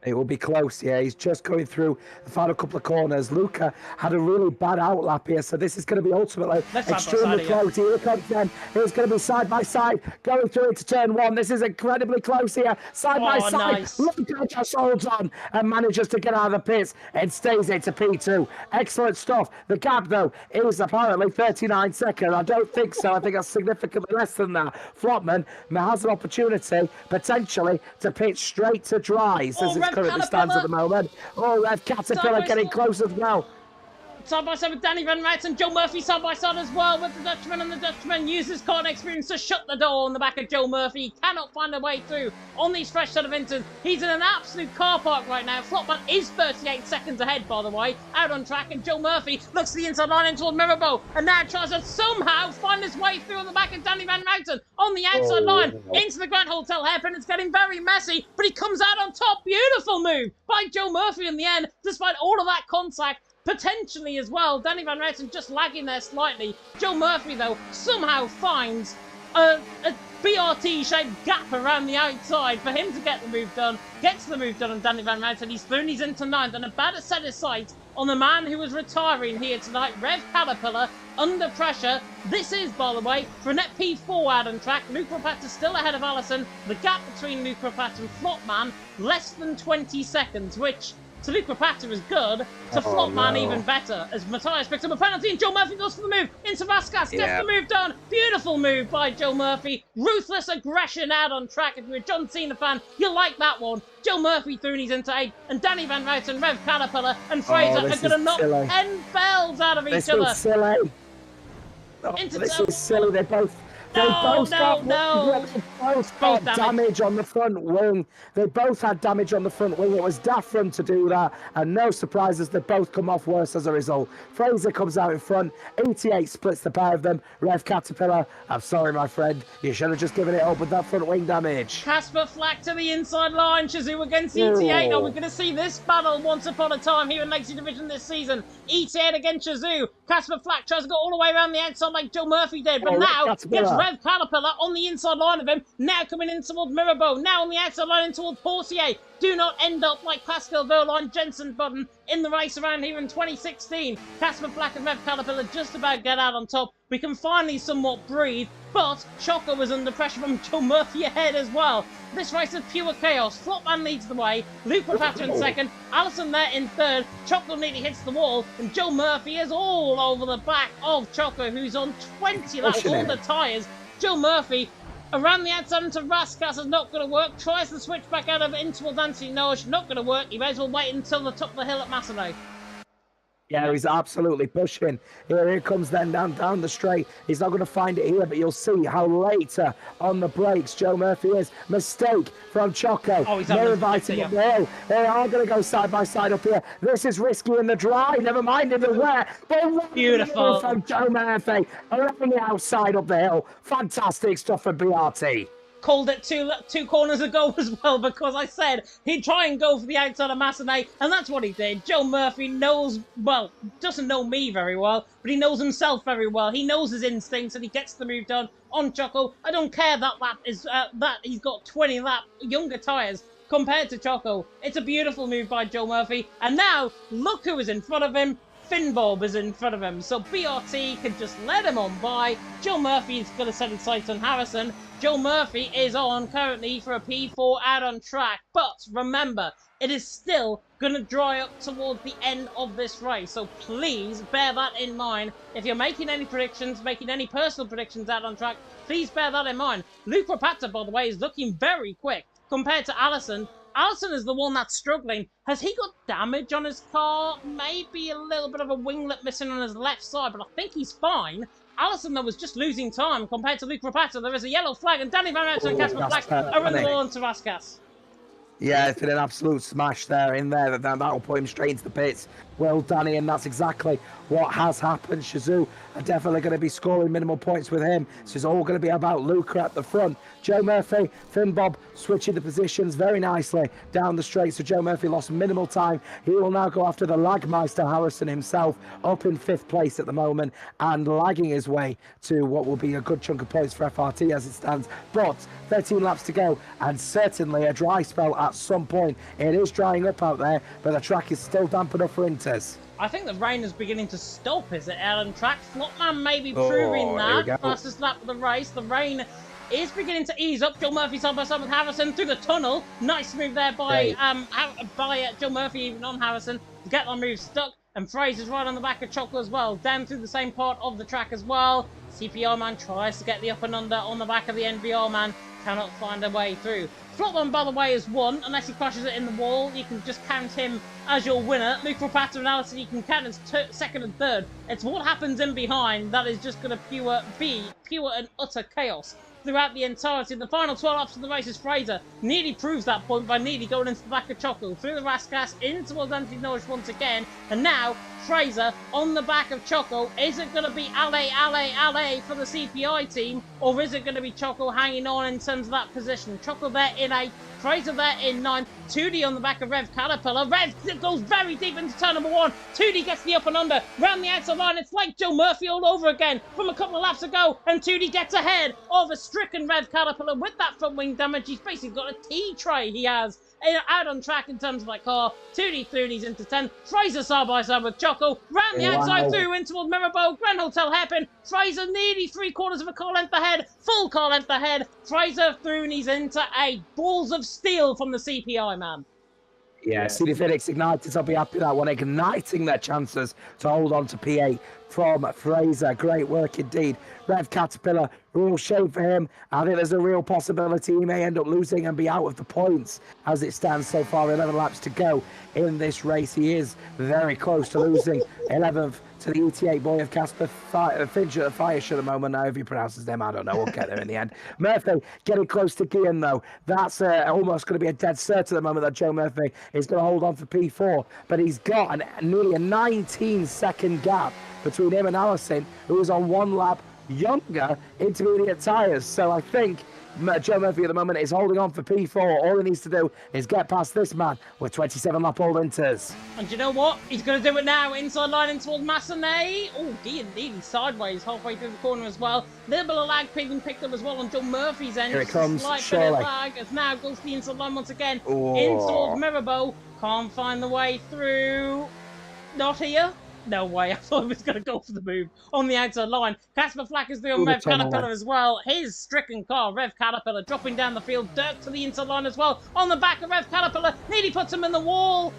Speaker 2: It will be close, yeah. He's just going through the final couple of corners. Luca had a really bad outlap here, so this is going to be ultimately extremely close. Here it comes then. It's going to be side by side, going through into turn one. This is incredibly close here. Side by side.
Speaker 1: Nice.
Speaker 2: Luca just holds on and manages to get out of the pits and stays into P2. Excellent stuff. The gap, though, is apparently 39 seconds. I don't think so. I think that's significantly less than that. Flopman has an opportunity, potentially, to pitch straight to dries. As it's currently stands at the moment. Oh, Rev Caterpillar getting close as well.
Speaker 1: Side by side with Danny Van Rijts and Joe Murphy side by side as well with the Dutchman, and the Dutchman uses corner experience to shut the door on the back of Joe Murphy. He cannot find a way through on these fresh set of inters. He's in an absolute car park right now. Flopman is 38 seconds ahead, by the way, out on track, and Joe Murphy looks to the inside line in toward Mirabeau and now tries to somehow find his way through on the back of Danny Van Rijten on the outside line into the Grand Hotel Hairpin. It's getting very messy, but he comes out on top. Beautiful move by Joe Murphy in the end, despite all of that contact. Potentially as well, Danny Van Rijten just lagging there slightly. Joe Murphy, though, somehow finds a BRT-shaped gap around the outside for him to get the move done. Gets the move done on Danny Van Rijten. He's through, he's into 9th, and about to set his sights on the man who was retiring here tonight, Rev Caterpillar, under pressure. This is, by the way, for a net P4 out on track. Luke Rapata still ahead of Allison. The gap between Luke Rapata and Flopman, less than 20 seconds, which to Luke Rapata is good, to Flopman even better, as Matthias picks up a penalty and Joe Murphy goes for the move into Vasquez, gets the move done. Beautiful move by Joe Murphy. Ruthless aggression out on track. If you're a John Cena fan, you'll like that one. Joe Murphy through and he's into 8, and Danny Van Rijten, Rev Caterpillar and Fraser are going to knock 10 bells out of each other.
Speaker 2: This is silly. This is silly. They both got damage on the front wing. They both had damage on the front wing. It was daft for them to do that, and no surprises, they both come off worse as a result. Fraser comes out in front. 88 splits the pair of them. Rev Caterpillar, I'm sorry, my friend. You should have just given it up with that front wing damage.
Speaker 1: Casper Flack to the inside line. Shazoo against ET8. Are we going to see this battle once upon a time here in Legacy Division this season? ET8 against Shazoo. Casper Flack tries to go all the way around the outside like Joe Murphy did, but now gets Rev Caterpillar on the inside line of him. Now coming in towards Mirabeau. Now on the outside line in towards Portier. Do not end up like Pascal Verline, Jensen Button in the race around here in 2016. Casper Flack and Rev Caterpillar just about get out on top. We can finally somewhat breathe, but Choco was under pressure from Joe Murphy ahead as well. This race is pure chaos. Flopman leads the way. Luke Rapata in second. Allison there in third. Choco nearly hits the wall, and Joe Murphy is all over the back of Choco, who's on 20 laps, all the tyres. Joe Murphy around the outside into Raskas is not going to work. Tries to switch back out of it into Anthony Nosh. Not going to work. He may as well wait until the top of the hill at Massenet.
Speaker 2: Yeah, he's absolutely pushing. Here he comes then down the straight. He's not going to find it here, but you'll see how later on the brakes Joe Murphy is. Mistake from Choco.
Speaker 1: Oh, he's
Speaker 2: inviting up the hill. They are going to go side by side up here. This is risky in the dry. Never mind in the wet.
Speaker 1: Beautiful
Speaker 2: from Joe Murphy around the outside up the hill. Fantastic stuff for BRT.
Speaker 1: Called it two corners ago as well, because I said he'd try and go for the outside of Massenet, and that's what he did. Joe Murphy knows, well, doesn't know me very well, but he knows himself very well. He knows his instincts, and he gets the move done on Choco. I don't care that lap is that he's got 20 lap younger tyres compared to Choco. It's a beautiful move by Joe Murphy, and now look who is in front of him. Finbob is in front of him, so BRT can just let him on by. Joe Murphy is going to set his sights on Harrison. Joe Murphy is on currently for a P4 out on track, but remember, it is still going to dry up towards the end of this race, so please bear that in mind. If you're making any predictions, making any personal predictions out on track, please bear that in mind. Luke Rapata, by the way, is looking very quick compared to Allison. Allison is the one that's struggling. Has he got damage on his car? Maybe a little bit of a winglet missing on his left side, but I think he's fine. Allison, though, was just losing time compared to Luke Rapato. There is a yellow flag, and Danny Van Rijthoven and Casper Black are in the wall onto Vasquez.
Speaker 2: Yeah, it's been an absolute smash there in there. That'll put him straight into the pits. Well, Danny, and that's exactly what has happened. Shazoo are definitely going to be scoring minimal points with him. So it's all going to be about Luca at the front. Joe Murphy, Finn Bob switching the positions very nicely down the straight. So Joe Murphy lost minimal time. He will now go after the Lagmeister Harrison himself, up in 5th place at the moment and lagging his way to what will be a good chunk of points for FRT as it stands. But 13 laps to go and certainly a dry spell at some point. It is drying up out there, but the track is still damp enough for Inters.
Speaker 1: I think the rain is beginning to stop, is it, Ellen Track? Flopman may be proving that. Fastest lap of the race. The rain is beginning to ease up. Joe Murphy side by side with Harrison through the tunnel. Nice move there by Joe Murphy, even on Harrison, to get that move stuck. And Fraser's right on the back of Choco as well, down through the same part of the track as well. CPR man tries to get the up and under on the back of the NVR man, cannot find a way through. Flopman, by the way, is one. Unless he crashes it in the wall, you can just count him as your winner. Luke Rapato and Allison, you can count as second and third. It's what happens in behind that is just going to be pure and utter chaos throughout the entirety. The final 12 laps of the race is Fraser. Nearly proves that point by nearly going into the back of Choco, through the Raskas, in towards Anthony Norris once again. And now, Fraser on the back of Choco. Is it going to be alley for the CPI team? Or is it going to be Choco hanging on in terms of that position? Choco there in 8th, Fraser there in 9th. 2D on the back of Rev Caterpillar. Rev goes very deep into turn number 1. 2D gets the up and under. Round the outside line, it's like Joe Murphy all over again from a couple of laps ago. And 2D gets ahead of a stricken Rev Caterpillar with that front wing damage. He's basically got a T-tray he has out on track in terms of that car. 2D 30s into 10. Fraser side by side with Choco. Round the outside through in towards Mirabeau. Grand Hotel hairpin. Fraser nearly 3/4 of a car length ahead. Full car length ahead. Fraser through and he's into 8. Balls of steel from the CPI man.
Speaker 2: Yeah, CD Phoenix Ignited, I'll be happy with that one, igniting their chances to hold on to P8 from Fraser. Great work indeed. Rev Caterpillar, real shame for him. I think there's a real possibility he may end up losing and be out of the points as it stands so far. 11 laps to go in this race. He is very close to losing 11th to the ETA boy of Casper Fincher Fires at the moment. Now, if he pronounces them, I don't know. We'll get there in the end. Murphy getting close to Guillen, though. That's almost going to be a dead cert at the moment that Joe Murphy is going to hold on for P4. But he's got nearly a 19-second gap between him and Allison, who is on 1 lap younger intermediate tyres. So I think Joe Murphy at the moment is holding on for P4. All he needs to do is get past this man with 27-lap-old Inters.
Speaker 1: And you know what? He's going to do it now. Inside line in towards Massenet. Oh, Guillen nearly sideways halfway through the corner as well. Little bit of lag being picked up as well on Joe Murphy's end.
Speaker 2: Here it comes,
Speaker 1: Slight bit of lag as now goes to the inside line once again. In towards Mirabeau. Can't find the way through. Not here. No way, I thought he was going to go for the move on the outside line. Casper Flack is doing Rev Caterpillar as well. His stricken car, Rev Caterpillar, dropping down the field. Dirk to the inside line as well. On the back of Rev Caterpillar, nearly puts him in the wall.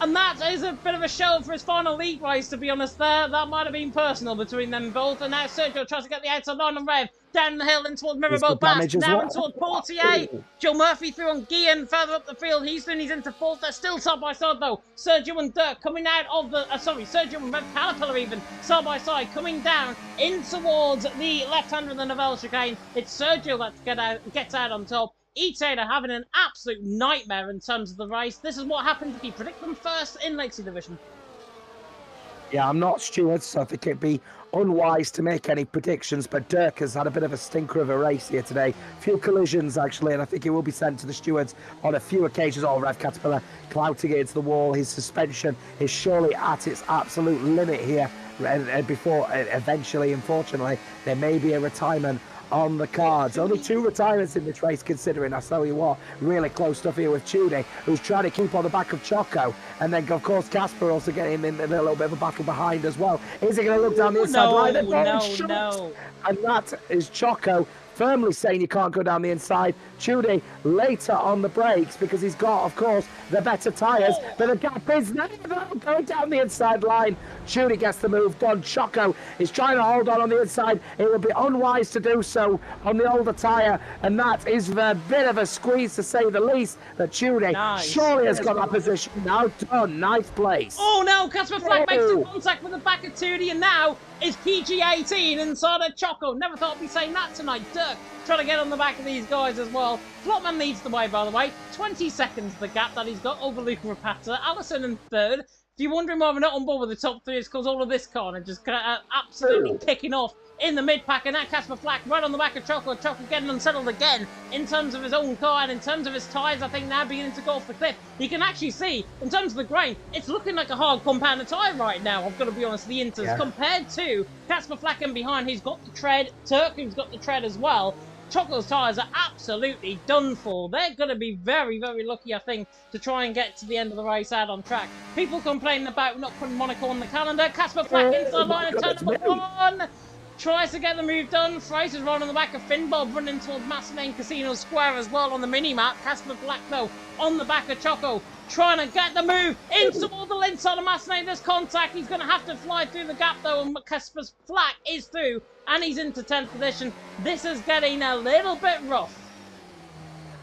Speaker 1: And that is a bit of a show for his final league race, to be honest there. That might have been personal between them both. And now Sergio tries to get the outside line on Rev. Down the hill in towards Mirabeau Bass. Now in towards Portier. Joe Murphy through on Guillen. Further up the field. He's into 4th. They're still side by side though. Sergio and Dirk coming out of the... Sergio and Rev Caterpillar even. Side by side. Coming down in towards the left-hander of the Novell chicane. It's Sergio that gets out on top. E-Taylor having an absolute nightmare in terms of the race. This is what happened if you predict them first in Lakeside Division.
Speaker 2: Yeah, I'm not Stuart, so I think it'd be unwise to make any predictions, but Dirk has had a bit of a stinker of a race here today. A few collisions, actually, and I think he will be sent to the stewards on a few occasions. Oh, Rev Caterpillar clouting it into the wall. His suspension is surely at its absolute limit here. And before, eventually, unfortunately, there may be a retirement on the cards. Only 2 retirements in this race, considering. I tell you what, really close stuff here with Tudy, who's trying to keep on the back of Choco, and then of course Casper also getting in a little bit of a battle behind as well. Is he going to look down the inside line?
Speaker 1: No.
Speaker 2: And that is Choco firmly saying you can't go down the inside. Judy later on the brakes because he's got, of course, the better tyres, but the gap is there going down the inside line. Judy gets the move done. Choco is trying to hold on the inside. It would be unwise to do so on the older tyre, and that is a bit of a squeeze to say the least. But Judy surely has got that position now done. Nice place.
Speaker 1: Oh no, Casper Flack makes the contact with the back of Tootie, and now it's PG18 inside of Choco. Never thought I'd be saying that tonight. Dirk trying to get on the back of these guys as well. Flopman leads the way, by the way. 20 seconds the gap that he's got over Luca Rapata. Allison in third. If you're wondering why we're not on board with the top three, it's because all of this carnage is absolutely kicking off in the mid-pack, and that Casper Flack right on the back of Choco. Choco getting unsettled again in terms of his own car, and in terms of his tyres, I think now beginning to go off the cliff. You can actually see, in terms of the grain, it's looking like a hard compounded tyre right now, I've got to be honest, the Inters, compared to Casper Flack in behind, who's got the tread, Turk, who's got the tread as well. Choco's tyres are absolutely done for. They're going to be very, very lucky, I think, to try and get to the end of the race out on track. People complaining about not putting Monaco on the calendar. Casper Flack into the line of turn number 1. Tries to get the move done. Fraser's right on the back of Finn Bob, running towards Massillane Casino Square as well on the mini-map. Casper Flack, though, on the back of Choco, trying to get the move into all the inside of Massillane. There's contact. He's going to have to fly through the gap, though, and Casper Flack is through, and he's into 10th position. This is getting a little bit rough.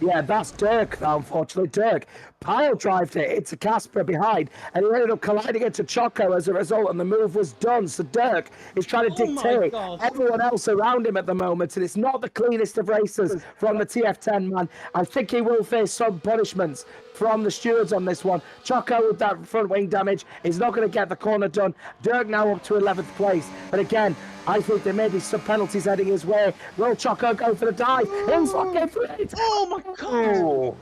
Speaker 2: Yeah, that's Dirk, though, unfortunately. Dirk pile drived it into Casper behind, and he ended up colliding into Choco as a result, and the move was done. So Dirk is trying to dictate everyone else around him at the moment, and it's not the cleanest of races from the TF10 man. I think he will face some punishments from the stewards on this one. Choco with that front wing damage is not going to get the corner done. Dirk now up to 11th place, but again, I think there may be some penalties heading his way. Will Choco go for the dive? He's looking for it.
Speaker 1: Oh my God!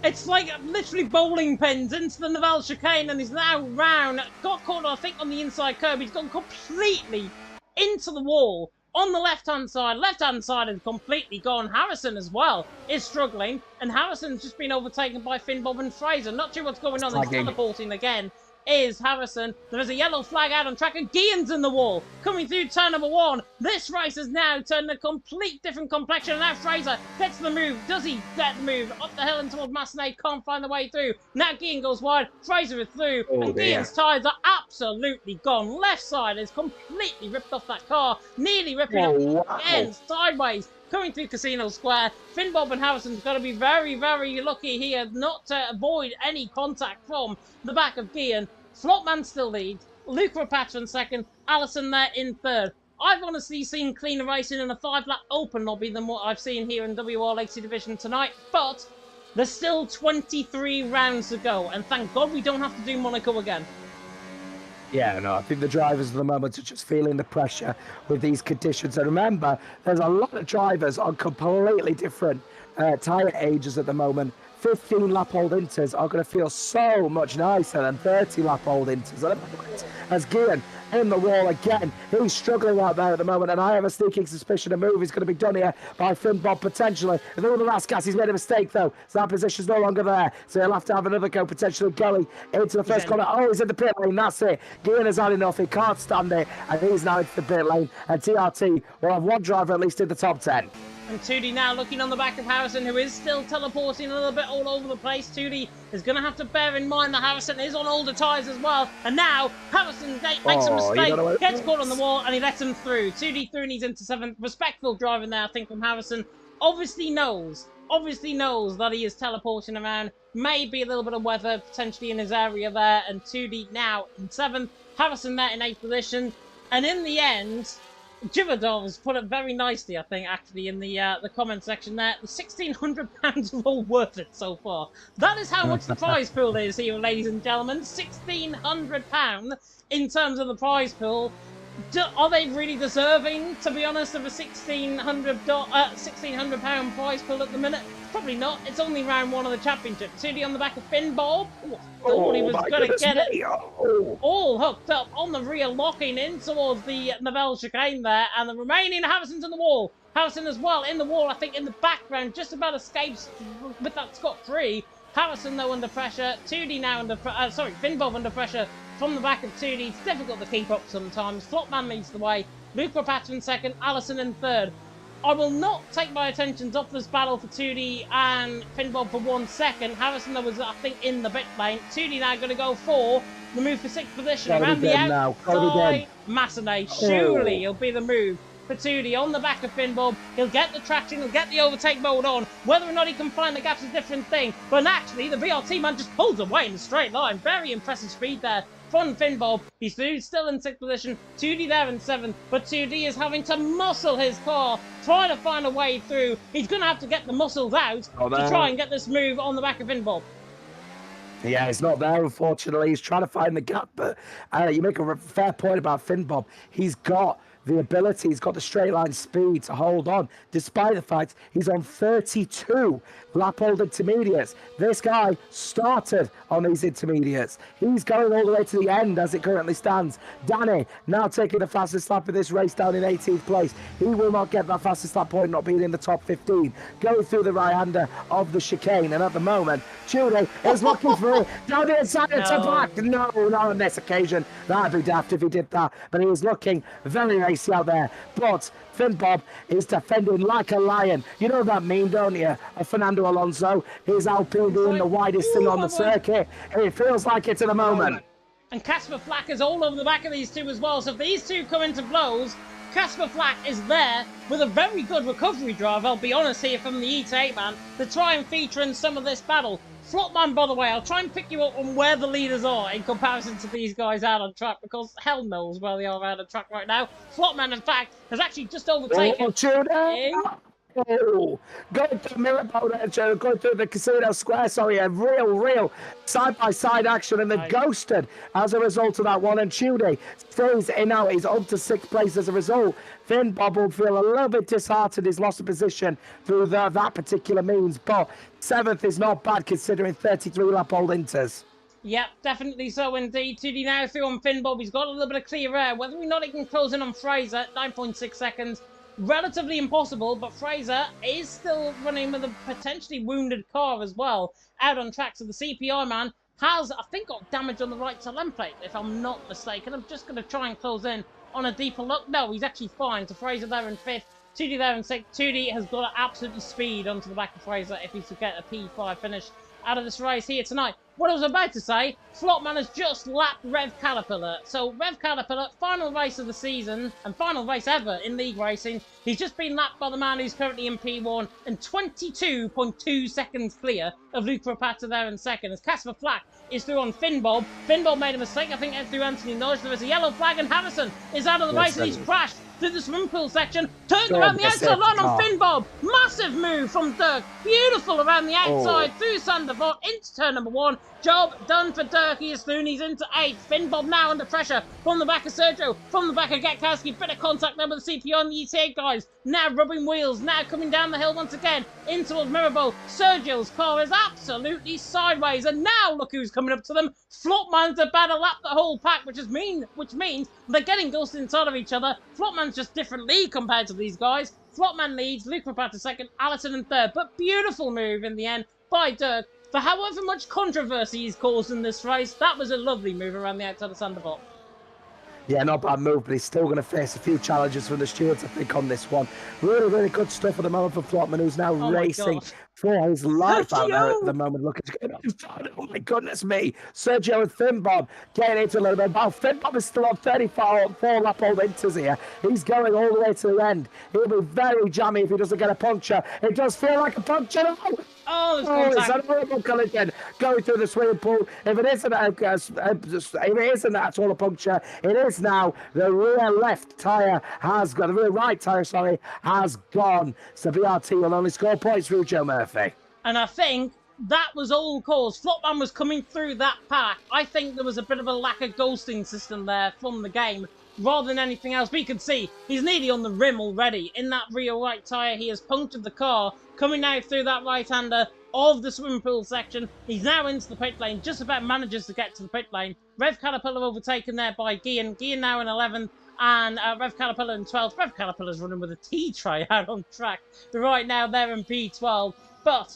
Speaker 1: It's like literally bowling pins into the Nivelle chicane, and he's now round. Got caught, I think, on the inside curb. He's gone completely into the wall on the left-hand side. Left-hand side is completely gone. Harrison as well is struggling, and Harrison's just been overtaken by Finn, Bob and Fraser. Not sure what's going on. He's teleporting again. Is Harrison. There is a yellow flag out on track, and Guillen's in the wall. Coming through turn number 1. This race has now turned a complete different complexion, and now Fraser gets the move. Does he get the move? Up the hill and towards Massenet, can't find the way through. Now Guillen goes wide, Fraser is through, and Guillen's tyres are absolutely gone. Left side is completely ripped off that car, nearly ripping up again, sideways. Coming through Casino Square, Finn, Bob and Harrison's got to be very, very lucky here not to avoid any contact from the back of Guillen. Flopman still leads, Luke Rapatra in second, Allison there in third. I've honestly seen cleaner racing in a 5-lap open lobby than what I've seen here in WOR Legacy Division tonight, but there's still 23 rounds to go, and thank God we don't have to do Monaco again.
Speaker 2: Yeah, no, I think the drivers at the moment are just feeling the pressure with these conditions. And remember, there's a lot of drivers on completely different tyre ages at the moment. 15-lap-old Inters are going to feel so much nicer than 30-lap-old Inters. As Guillen in the wall again, he's struggling out there at the moment, and I have a sneaking suspicion a move is going to be done here by Finn Bob potentially. With all the last gas, he's made a mistake though, so that position's no longer there. So he'll have to have another go, potentially going into the first corner. Oh, he's in the pit lane, that's it. Guillen has had enough, he can't stand it, and he's now into the pit lane, and TRT will have one driver at least in the top 10.
Speaker 1: And Tootie now looking on the back of Harrison, who is still teleporting a little bit all over the place. Tootie is going to have to bear in mind that Harrison is on older tyres as well. And now Harrison makes a mistake, gets caught on the wall, and he lets him through. Tootie through and he's into 7th. Respectful driving there, I think, from Harrison. Obviously knows that he is teleporting around. Maybe a little bit of weather potentially in his area there. And Tootie now in 7th. Harrison there in 8th position. And in the end, Jivadov has put it very nicely, I think, actually, in the comment section there. The £1,600 are all worth it so far. That is how much the prize pool is here, ladies and gentlemen. £1,600 in terms of the prize pool. Are they really deserving, to be honest, of a £1,600 prize pool at the minute? Probably not. It's only round 1 of the championship. Tootie on the back of Finn Bob. Thought he was going to get it. All hooked up on the rear, locking in towards the Nivelle chicane there. And the remaining Harrison's in the wall. Harrison as well in the wall, I think, in the background. Just about escapes with that scot-free. Harrison, though, under pressure. Tootie now under Finn Bob under pressure from the back of Tootie. It's difficult to keep up sometimes. Flopman leads the way. Luke Rapatra in second. Allison in third. I will not take my attentions off this battle for 2D and Finbob for 1 second. Harrison was, I think, in the pit lane. 2D now going to go for the move for 6th position. Around the outside, Massenet. Surely he'll be the move for 2D on the back of Finbob. He'll get the traction, he'll get the overtake mode on. Whether or not he can find the gaps is a different thing. But actually, the VRT man just pulls away in a straight line. Very impressive speed there from Finbob. He's still in 6th position. 2D there in 7th. But 2D is having to muscle his car, trying to find a way through. He's going to have to get the muscles out to try and get this move on the back of Finbob.
Speaker 2: Yeah, he's not there, unfortunately. He's trying to find the gap, but you make a fair point about Finbob. He's got the ability, he's got the straight line speed to hold on, despite the fact he's on 32 lap-old intermediates. This guy started on these intermediates. He's going all the way to the end as it currently stands. Danny now taking the fastest lap of this race down in 18th place. He will not get that fastest lap point, not being in the top 15. Going through the right-hander of the chicane, and at the moment, Judy is looking for it down the inside of the back. No, not on this occasion. That'd be daft if he did that, but he was looking very racy out there. But Finbob is defending like a lion. You know that meme, don't you? Fernando Alonso, his Alpine doing the widest thing on the circuit. It feels like it at the moment.
Speaker 1: And Casper Flack is all over the back of these two as well. So if these two come into blows, Casper Flack is there with a very good recovery drive, I'll be honest here, from the E8 man, to try and feature in some of this battle. Flopman, by the way, I'll try and pick you up on where the leaders are in comparison to these guys out on track, because hell knows where they are out on track right now. Flopman, in fact, has actually just overtaken...
Speaker 2: Oh, going through Mirabel, going through the Casino Square, sorry, a real side-by-side action, and they're ghosted as a result of that one, and Tudy stays in now, he's up to 6th place as a result. Finbob will feel a little bit disheartened, he's lost a position through that particular means, but 7th is not bad considering 33 lap-old inters.
Speaker 1: Yep, definitely so indeed. 2D now through on Finbob, he's got a little bit of clear air, whether or not he can close in on Fraser, 9.6 seconds. Relatively impossible, but Fraser is still running with a potentially wounded car as well out on track. So the CPI man has, I think, got damage on the right side plate, if I'm not mistaken. I'm just going to try and close in on a deeper look. No, he's actually fine. So Fraser there in 5th, 2D there in 6th. 2D has got absolutely speed onto the back of Fraser if he's to get a P5 finish out of this race here tonight. What I was about to say, Flopman has just lapped Rev Caterpillar. So Rev Caterpillar, final race of the season, and final race ever in league racing. He's just been lapped by the man who's currently in P1, and 22.2 seconds clear of Luke Rapata there in 2nd. As Casper Flack is through on Finbob. Finbob made a mistake, I think, through Anthony Nudge. There is a yellow flag, and Harrison is out of the race, and he's crashed through the swimming pool section, turned around the outside line on Finbob. Massive move from Dirk. Beautiful around the outside, through Sandervoort, into turn number 1. Job done for Dirk. He is through, and he's into 8th. Finbob now under pressure from the back of Sergio, from the back of Getkowski. Bit of contact there with the CPO and the E8 guys. Now rubbing wheels, now coming down the hill once again in towards Mirabel. Sergio's car is absolutely sideways, and now look who's coming up to them. Flopman's about to lap the whole pack, which means they're getting ghosted inside of each other. Flopman's just different league compared to these guys. Flopman leads, Luke Rapata 2nd, Allison in 3rd, but beautiful move in the end by Dirk. For however much controversy he's caused in this race, that was a lovely move around the outside of Sandervoort.
Speaker 2: Yeah, not bad move, but he's still going to face a few challenges from the stewards, I think, on this one. Really good stuff at the moment for Flopman, who's now racing for his life out there at the moment. Look, oh my goodness me. Sergio and Finbob getting into a little bit. Finbob is still on 34 lap-old inters here. He's going all the way to the end. He'll be very jammy if he doesn't get a puncture. It does feel like a puncture. It's a horrible collision going through the swimming pool. If it isn't at all a puncture, it is now. The rear left tyre has gone. The rear right tyre, has gone. So VRT will only score points through Joe Murphy.
Speaker 1: And I think that was all caused. Flopman was coming through that pack. I think there was a bit of a lack of ghosting system there from the game, rather than anything else. But you can see he's nearly on the rim already. In that rear right tyre, he has punctured the car, coming out through that right-hander of the swimming pool section. He's now into the pit lane, just about manages to get to the pit lane. Rev Caterpillar overtaken there by Gian. Gian now in 11th, and Rev Caterpillar in 12th. Rev Caterpillar's running with a T-tray out on track right now there in P12. But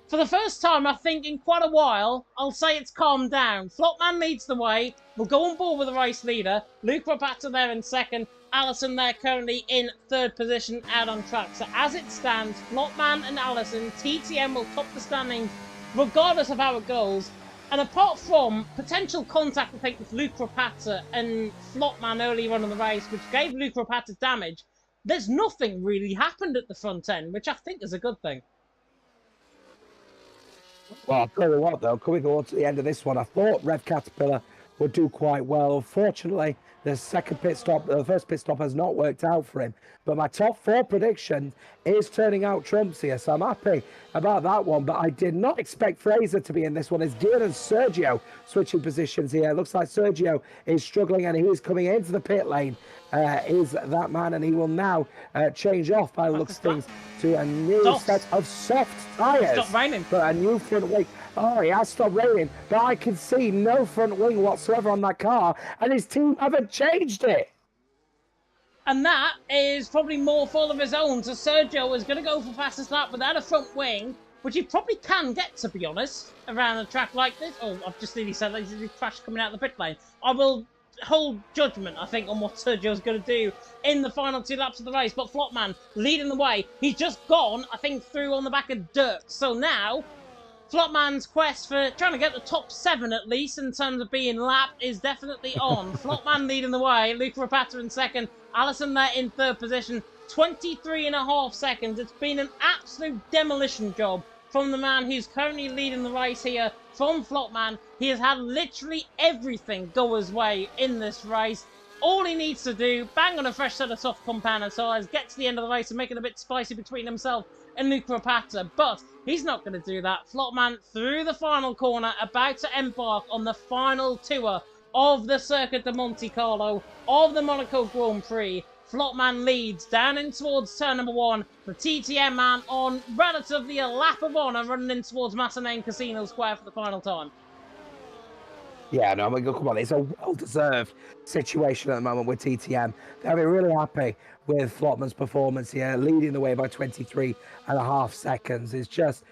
Speaker 1: for the first time, I think, in quite a while, I'll say it's calmed down. Flopman leads the way. We'll go on board with the race leader. Luke Rapata there in 2nd. Allison there currently in 3rd position out on track. So as it stands, Flopman and Allison, TTM will top the standings regardless of how it goes. And apart from potential contact, I think, with Luke Rapata and Flopman earlier on in the race, which gave Luke Rapata damage, there's nothing really happened at the front end, which I think is a good thing.
Speaker 2: Well, I'll tell you what, though, coming on to the end of this one, I thought Rev Caterpillar would do quite well. Fortunately, the first pit stop has not worked out for him. But my top 4 prediction is turning out trumps here, so I'm happy about that one. But I did not expect Fraser to be in this one. It's Gear and Sergio switching positions here. It looks like Sergio is struggling and he is coming into the pit lane. Is that man, and he will now change off by the looks of things to a new set of soft tyres.
Speaker 1: Stop raining.
Speaker 2: But a new front wing. Oh, he has stopped raining, but I can see no front wing whatsoever on that car, and his team haven't changed it.
Speaker 1: And that is probably more fault of his own. So Sergio is going to go for fastest lap without a front wing, which he probably can get, to be honest, around a track like this. Oh, I've just nearly said that he's a crash coming out of the pit lane. I will hold judgment, I think, on what Sergio's going to do in the final 2 laps of the race. But Flopman leading the way. He's just gone, I think, through on the back of Dirk. So now Flopman's quest for trying to get the top 7 at least in terms of being lapped is definitely on. Flopman leading the way, Luke Rapata in 2nd, Allison there in 3rd position, 23.5 seconds. It's been an absolute demolition job from the man who's currently leading the race here, from Flopman. He has had literally everything go his way in this race. All he needs to do, bang on a fresh set of soft compound tyres, get to the end of the race and make it a bit spicy between himself and Luke Rapata, but he's not going to do that. Flopman through the final corner, about to embark on the final tour of the Circuit de Monte Carlo of the Monaco Grand Prix. Flopman leads down in towards turn number 1. The TTM man on relatively a lap of honour, running in towards Massanane Casino Square for the final time.
Speaker 2: Yeah, no, I mean, come on, it's a well-deserved situation at the moment with TTM. They'll be really happy with Flopman's performance here, leading the way by 23.5 seconds. It's just,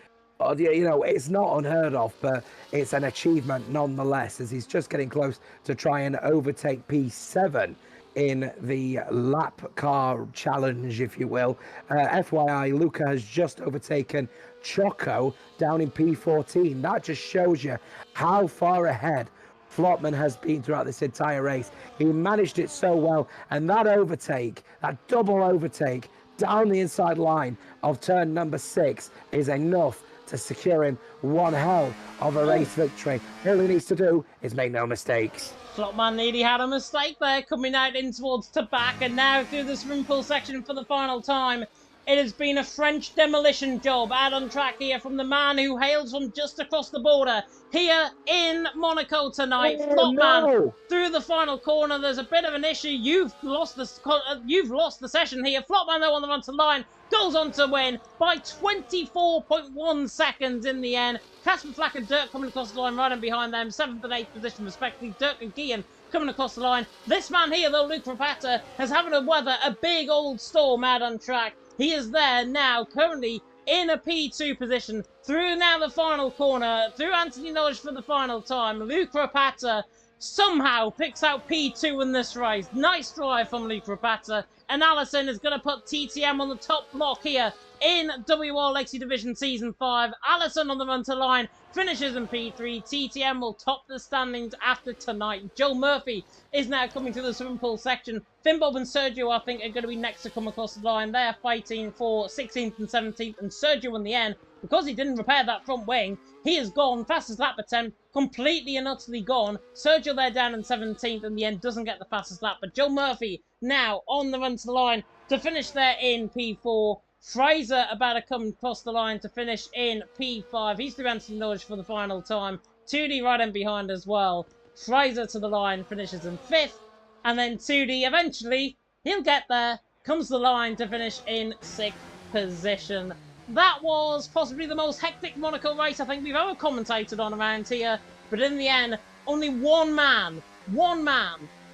Speaker 2: you know, it's not unheard of, but it's an achievement nonetheless, as he's just getting close to try and overtake P7 in the lap car challenge, if you will. FYI, Luca has just overtaken Choco down in P14. That just shows you how far ahead Flopman has been throughout this entire race. He managed it so well, and that overtake, that double overtake down the inside line of turn number 6 is enough to secure him one hell of a race victory. All he needs to do is make no mistakes.
Speaker 1: Flopman nearly had a mistake there, coming out in towards the back, and now through the swim pool section for the final time. It has been a French demolition job out on track here from the man who hails from just across the border here in Monaco tonight. Flopman through the final corner. There's a bit of an issue. You've lost the session here. Flopman though on the run to line goes on to win by 24.1 seconds in the end. Casper Flack and Dirk coming across the line right in behind them, 7th and 8th position respectively. Dirk and Guillen coming across the line. This man here though, Luke Rapata, has having to weather a big old storm out on track. He is there now, currently in a P2 position, through now the final corner, through Anthony Norris for the final time. Luke Rapata somehow picks out P2 in this race. Nice drive from Luke Rapata. And Allison is going to put TTM on the top block here in WOR Legacy Division Season 5. Allison on the run to line, finishes in P3. TTM will top the standings after tonight. Joe Murphy is now coming to the swimming pool section. Finn Bob and Sergio, I think, are going to be next to come across the line. They are fighting for 16th and 17th. And Sergio in the end, because he didn't repair that front wing, he is gone. Fastest lap attempt, completely and utterly gone. Sergio there down in 17th in the end, doesn't get the fastest lap. But Joe Murphy now on the run to the line to finish there in P4. Fraser about to come across the line to finish in P5. He's through Anthony Norwich for the final time. 2D right in behind as well. Fraser to the line, finishes in 5th. And then 2D, eventually, he'll get there. Comes to the line to finish in 6th position. That was possibly the most hectic Monaco race I think we've ever commentated on around here. But in the end, only one man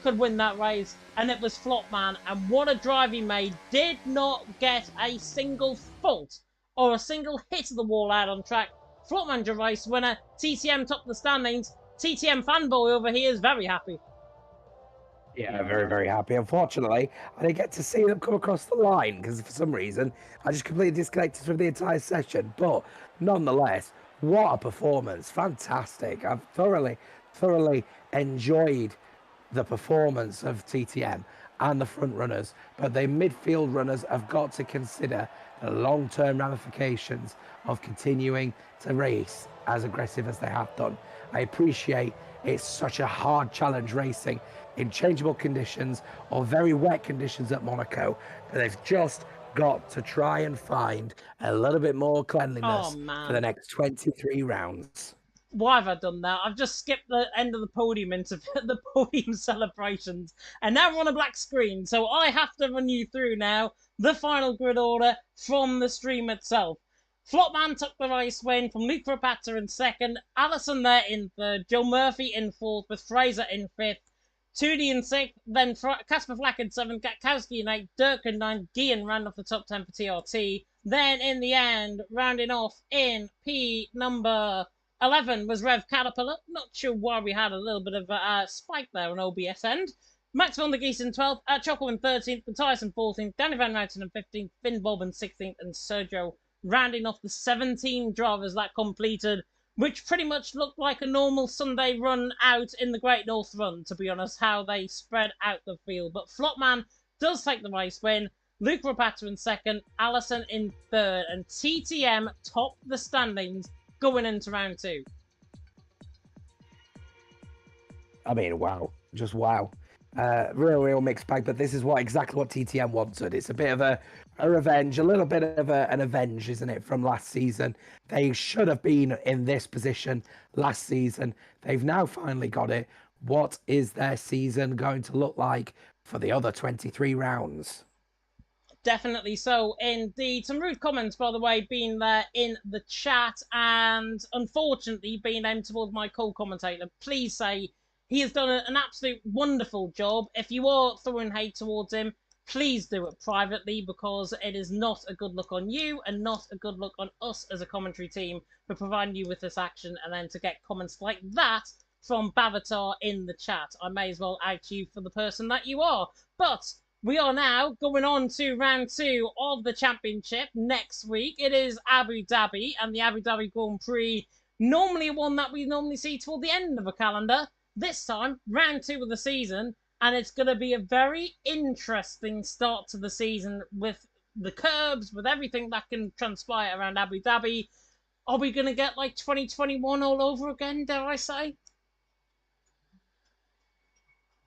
Speaker 1: could win that race, and it was Flopman. And what a drive he made. Did not get a single fault or a single hit of the wall out on track. Flopman your race winner. TTM top the standings. TTM fanboy over here is very happy.
Speaker 2: Yeah, very, very happy. Unfortunately, I didn't get to see them come across the line because for some reason I just completely disconnected from the entire session. But nonetheless, what a performance! Fantastic. I've thoroughly enjoyed the performance of TTM and the front runners, but the midfield runners have got to consider the long-term ramifications of continuing to race as aggressive as they have done. I appreciate it's such a hard challenge racing in changeable conditions or very wet conditions at Monaco, but they've just got to try and find a little bit more cleanliness for the next 23 rounds.
Speaker 1: Why have I done that? I've just skipped the end of the podium into the podium celebrations, and now we're on a black screen, so I have to run you through now the final grid order from the stream itself. Flopman took the race win from Luke Rapata in second, Allison there in third, Joe Murphy in fourth, with Fraser in fifth, Tootie in sixth, then Casper Flack in seventh, Gatkowski in eighth, Dirk in ninth, Gian ran off the top 10 for TRT. Then in the end, rounding off in P number 11 was Rev Caterpillar. Not sure why we had a little bit of a spike there on OBS end. Max von der Geest in 12th, Choco in 13th, Matthias in 14th, Danny Van Ryten in 15th, Finn Bob in 16th, and Sergio rounding off the 17 drivers that completed, which pretty much looked like a normal Sunday run out in the Great North Run, to be honest, how they spread out the field. But Flopman does take the race win. Luke Rapata in second, Allison in third, and TTM top the standings going into round two.
Speaker 2: I mean, wow. Just wow. Real mixed bag, but this is exactly what TTM wanted. It's a bit of a revenge, a little bit of an avenge, isn't it, from last season? They should have been in this position last season. They've now finally got it. What is their season going to look like for the other 23 rounds?
Speaker 1: Definitely so, indeed. Some rude comments, by the way, being there in the chat, and unfortunately being aimed towards my co-commentator. Please say he has done an absolute wonderful job. If you are throwing hate towards him, please do it privately, because it is not a good look on you and not a good look on us as a commentary team for providing you with this action, and then to get comments like that from Bavatar in the chat. I may as well out you for the person that you are. But we are now going on to round two of the championship next week. It is Abu Dhabi, and the Abu Dhabi Grand Prix, normally one that we normally see toward the end of a calendar. This time, round two of the season, and it's going to be a very interesting start to the season with the curbs, with everything that can transpire around Abu Dhabi. Are we going to get like 2021 all over again, dare I say?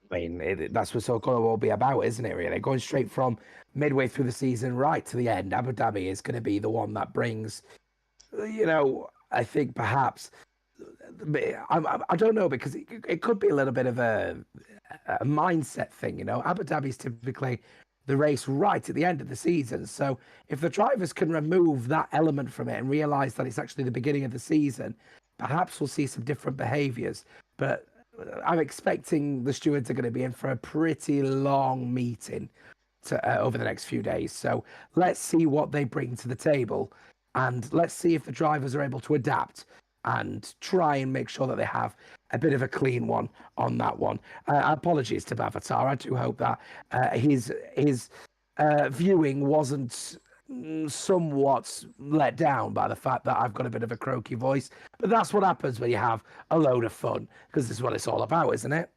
Speaker 2: I mean, that's what it's all going to all be about, isn't it, really? Going straight from midway through the season right to the end. Abu Dhabi is going to be the one that brings, I think perhaps, I don't know, because it could be a little bit of a mindset thing, Abu Dhabi is typically the race right at the end of the season. So if the drivers can remove that element from it and realize that it's actually the beginning of the season, perhaps we'll see some different behaviors. But I'm expecting the stewards are going to be in for a pretty long meeting over the next few days. So let's see what they bring to the table, and let's see if the drivers are able to adapt and try and make sure that they have a bit of a clean one on that one. Apologies to Bavatar. I do hope that his viewing wasn't somewhat let down by the fact that I've got a bit of a croaky voice, but that's what happens when you have a load of fun, because this is what it's all about, isn't it?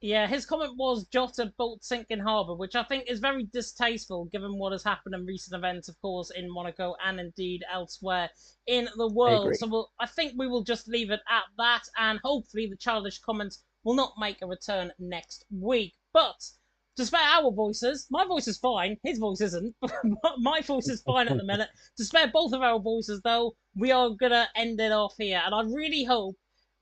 Speaker 1: Yeah, his comment was Jota bolt sink in harbour, which I think is very distasteful given what has happened in recent events, of course, in Monaco and indeed elsewhere in the world. So I think we will just leave it at that, and hopefully the childish comments will not make a return next week. But despite our voices, my voice is fine, his voice isn't. My voice is fine at the minute. To spare both of our voices, though, we are going to end it off here. And I really hope,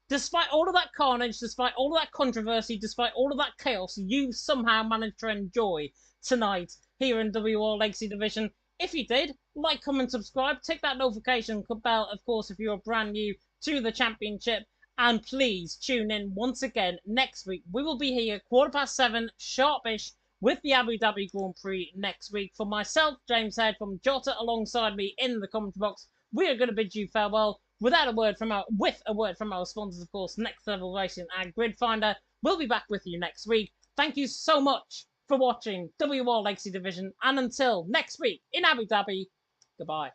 Speaker 1: despite all of that carnage, despite all of that controversy, despite all of that chaos, you somehow managed to enjoy tonight here in WOR Legacy Division. If you did, like, comment, subscribe, tick that notification bell, of course, if you're brand new to the championship. And please tune in once again next week. We will be here 7:15 sharpish with the Abu Dhabi Grand Prix next week. For myself, James Head, from Jota alongside me in the commentary box, we are going to bid you farewell with a word from our sponsors, of course, Next Level Racing and Grid Finder. We'll be back with you next week. Thank you so much for watching WOR Legacy Division, and until next week in Abu Dhabi, goodbye.